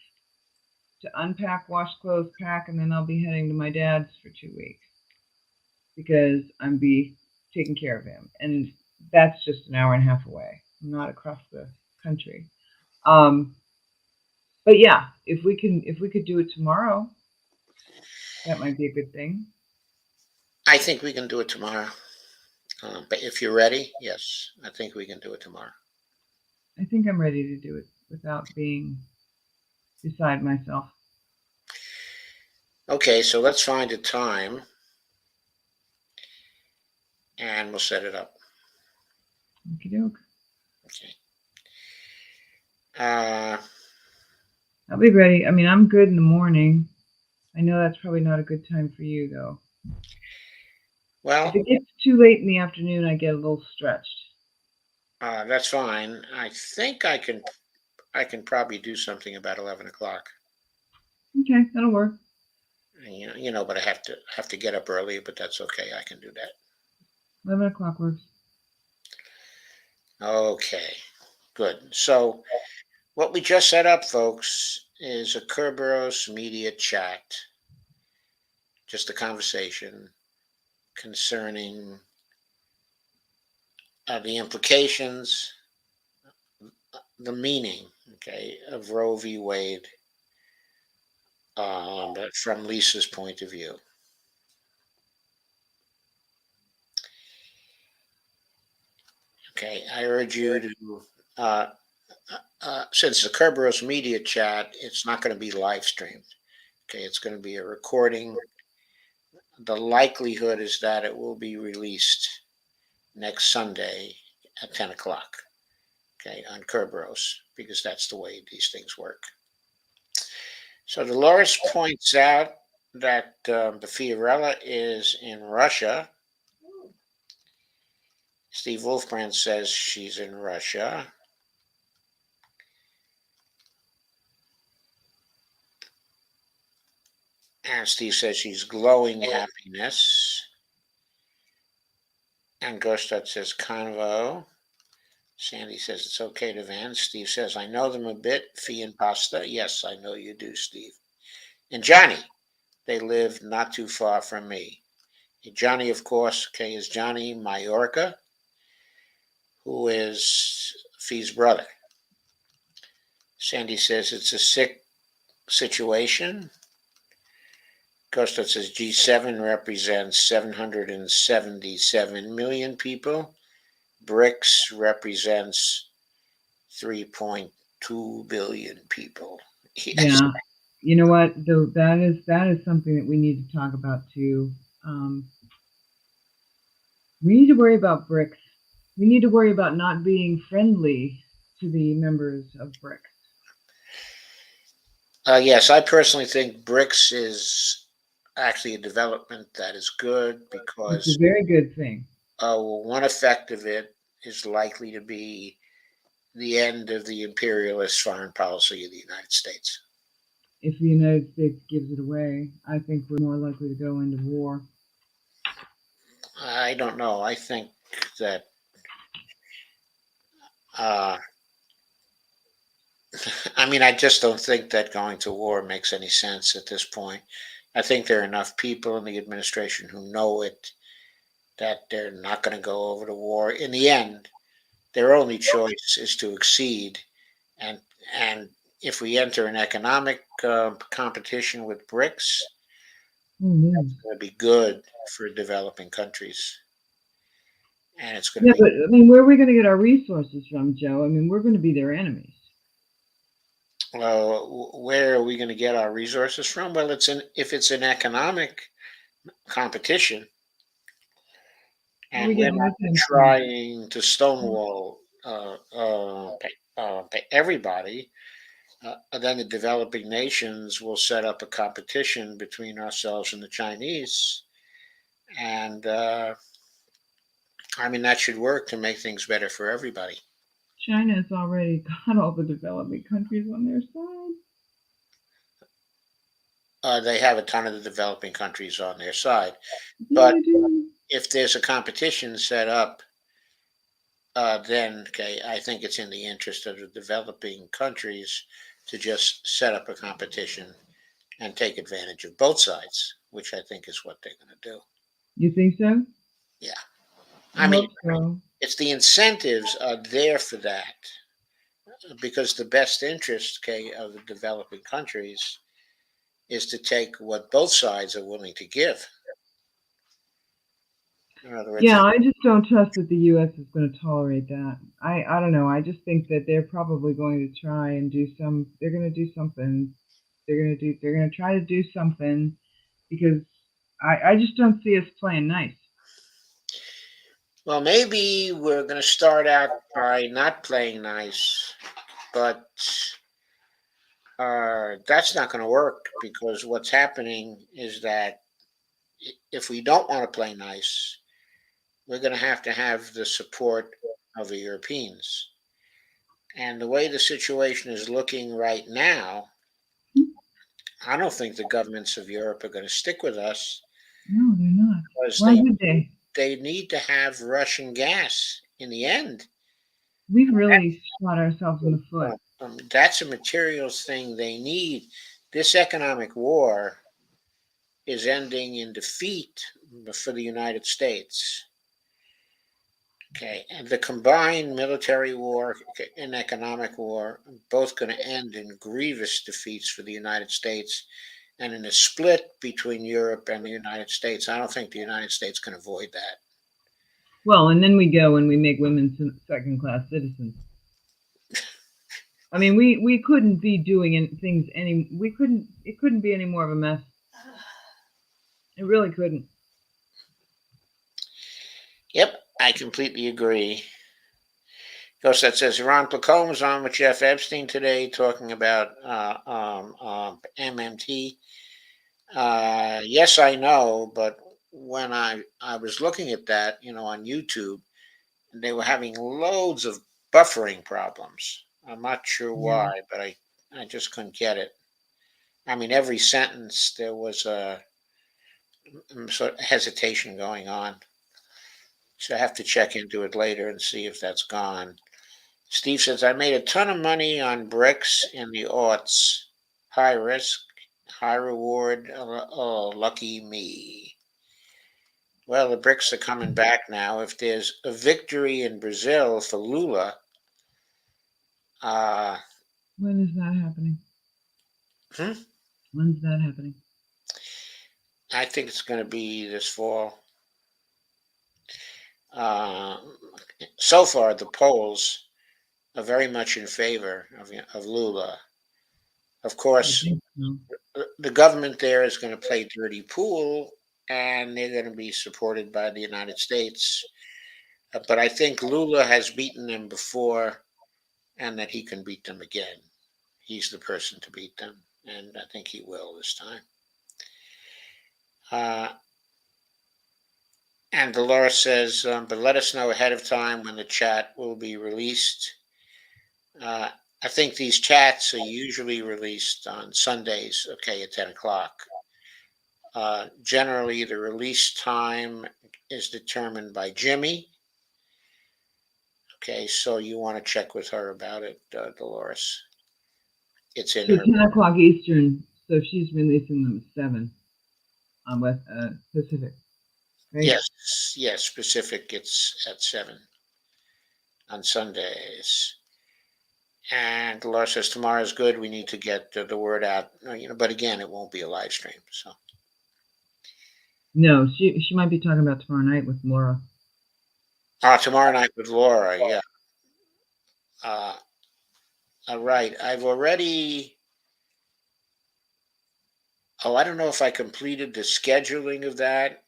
to unpack, wash clothes, pack, and then I'll be heading to my dad's for 2 weeks because I'm be taking care of him. And that's just an hour and a half away. I'm not across the country. But yeah, if we could do it tomorrow, that might be a good thing. I think we can do it tomorrow. But if you're ready, yes, I think we can do it tomorrow. I think I'm ready to do it without being beside myself. Okay, so let's find a time and we'll set it up. Okie doke. Okay. I'll be ready. I mean, I'm good in the morning. I know that's probably not a good time for you, though. Well, if it gets too late in the afternoon, I get a little stretched. That's fine. I think I can probably do something about 11 o'clock. Okay, that'll work. You know, but I have to get up early, but that's okay. I can do that. 11 o'clock works. Okay, good. So what we just set up, folks, is a Kerberos Media chat, just a conversation concerning the implications, the meaning, okay, of Roe v. Wade from Lisa's point of view. Okay, I urge you to, since the Kerberos Media chat, it's not going to be live streamed. Okay, it's going to be a recording. The likelihood is that it will be released next Sunday at 10 o'clock, okay, on Kerberos, because that's the way these things work. So Dolores points out that the Fiorella is in Russia. Steve Wolfbrand says she's in Russia. And Steve says she's glowing happiness. And Gostad says convo. Sandy says it's okay to vent. Steve says, I know them a bit. Fee and pasta. Yes, I know you do, Steve. And Johnny, they live not too far from me. Johnny, of course, okay, is Johnny Majorca, who is Fee's brother. Sandy says it's a sick situation. Costa says G7 represents 777 million people. BRICS represents 3.2 billion people. Yes. Yeah. You know what? Though that is something that we need to talk about too. We need to worry about BRICS. We need to worry about not being friendly to the members of BRICS. Yes, I personally think BRICS is actually a development that is good because it's a very good thing. One effect of it is likely to be the end of the imperialist foreign policy of the United States. If the United States gives it away, I think we're more likely to go into war. I don't know. I think that I mean, I just don't think that going to war makes any sense at this point. I think there are enough people in the administration who know it, that they're not going to go over to war. In the end, their only choice is to exceed, and and if we enter an economic competition with BRICS, Oh, no. it's going to be good for developing countries, and it's going Yeah, to be but I mean, where are we going to get our resources from, Joe? I mean, we're going to be their enemies. where are we going to get our resources from? Well, if it's an economic competition, Where are we and we're getting not lithium from? trying to stonewall everybody, then the developing nations will set up a competition between ourselves and the Chinese, and I mean that should work to make things better for everybody. China has already got all the developing countries on their side. They have a ton of the developing countries on their side, Yeah, but they do. if there's a competition set up, then okay, I think it's in the interest of the developing countries to just set up a competition and take advantage of both sides, which I think is what they're going to do. You think so? Yeah, I I mean, hope so. it's the incentives are there for that because the best interest, okay, of the developing countries is to take what both sides are willing to give. In other words, Yeah, I just don't trust that the U.S. is going to tolerate that. I don't know. I just think that they're probably going to try and do some. They're going to do something. They're going to try to do something because I just don't see us playing nice. well, maybe we're going to start out by not playing nice, but that's not going to work because what's happening is that if we don't want to play nice, we're going to have the support of the Europeans. And the way the situation is looking right now, I don't think the governments of Europe are going to stick with us No, they're not. because Why would they? they need to have Russian gas in the end. We've really shot ourselves in the foot. That's a materials thing they need. This economic war is ending in defeat for the United States. Okay, and the combined military war and economic war both going to end in grievous defeats for the United States and in a split between Europe and the United States. I don't think the United States can avoid that. Well, and then we go and we make women second-class citizens. I mean, we couldn't be doing things any. We couldn't. It couldn't be any more of a mess. It really couldn't. Yep, I completely agree. Because that says Ron Placone was on with Jeff Epstein today talking about MMT. Yes, I know, but when I was looking at that, on YouTube, they were having loads of buffering problems. I'm not sure Yeah. why, but I just couldn't get it. I mean, every sentence there was a sort of hesitation going on. So I have to check into it later and see if that's gone. Steve says, I made a ton of money on bricks in the aughts. High risk, high reward. Oh, lucky me. Well, the bricks are coming back now. If there's a victory in Brazil for Lula, uh, When is that happening? hmm, When's that happening? I think it's going to be this fall. Uh, so far, the polls are very much in favor of Lula. Of I course, think so. the government there is going to play dirty pool and they're going to be supported by the United States. But I think Lula has beaten them before and that he can beat them again. He's the person to beat them, and I think he will this time. And Dolores says, but let us know ahead of time when the chat will be released. I think these chats are usually released on Sundays, okay, at 10 o'clock. Generally, the release time is determined by Jimmy. Okay, so you want to check with her about it, Dolores. It's in So her. 10 o'clock Eastern. So she's releasing them at 7 on West Pacific. Right? Yes, Pacific. It's at 7. on Sundays. And Laura says tomorrow's good. We need to get the word out. But again, it won't be a live stream. So No, she might be talking about tomorrow night with Laura. tomorrow night with Laura. Yeah. All right. I've already. Oh, I don't know if I completed the scheduling of that.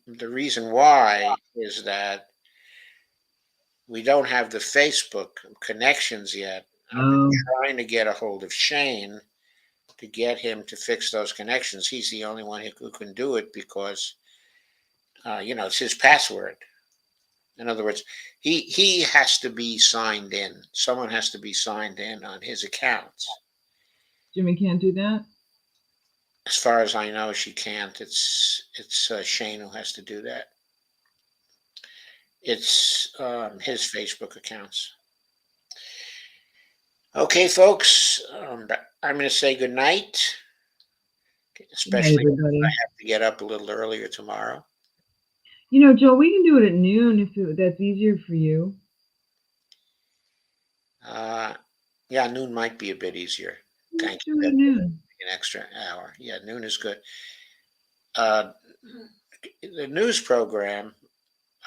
The reason why is that we don't have the Facebook connections yet. I've been trying to get a hold of Shane to get him to fix those connections. He's the only one who can do it because, it's his password. In other words, he has to be signed in. Someone has to be signed in on his accounts. Jimmy can't do that? As far as I know, she can't. It's Shane who has to do that. It's his Facebook accounts. Okay, folks, I'm going to say good night, especially Good night, everybody. if I have to get up a little earlier tomorrow. Joe, we can do it at noon if that's easier for you. Yeah, noon might be a bit easier. Thank you. Do it at noon. An extra hour. Yeah, noon is good. The news program.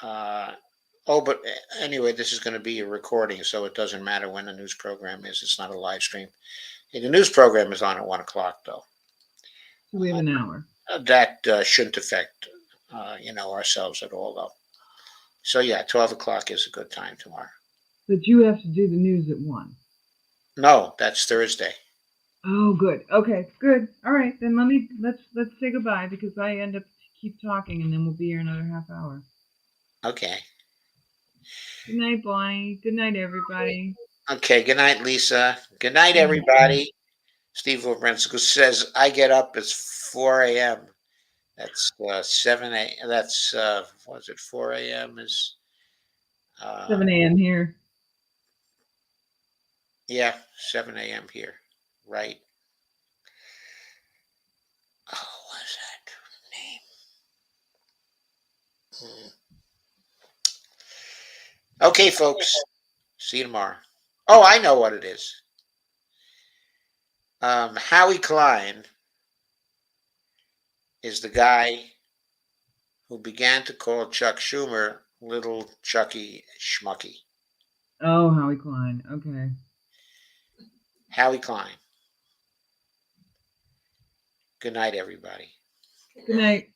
But anyway, this is going to be a recording, so it doesn't matter when the news program is. It's not a live stream. The news program is on at 1:00, though. So we have an hour. That shouldn't affect, ourselves at all, though. So yeah, 12:00 is a good time tomorrow. But you have to do the news at 1. No, that's Thursday. Oh, good. Okay, good. All right, then let's say goodbye because I end up keep talking and then we'll be here another half hour. Okay. Good night, Bonnie. Good night, everybody. Okay. Good night, Lisa. Good night, everybody. Steve Lorenzo says I get up. It's 4 a.m. That's 7 a.m. That's was it 4 a.m. is 7 a.m. here. Yeah, 7 a.m. here. Right. Oh, what's that name? Okay, folks. See you tomorrow. Oh, I know what it is. Howie Klein is the guy who began to call Chuck Schumer Little Chucky Schmucky. Oh, Howie Klein. Okay. Howie Klein. Good night, everybody. Good night.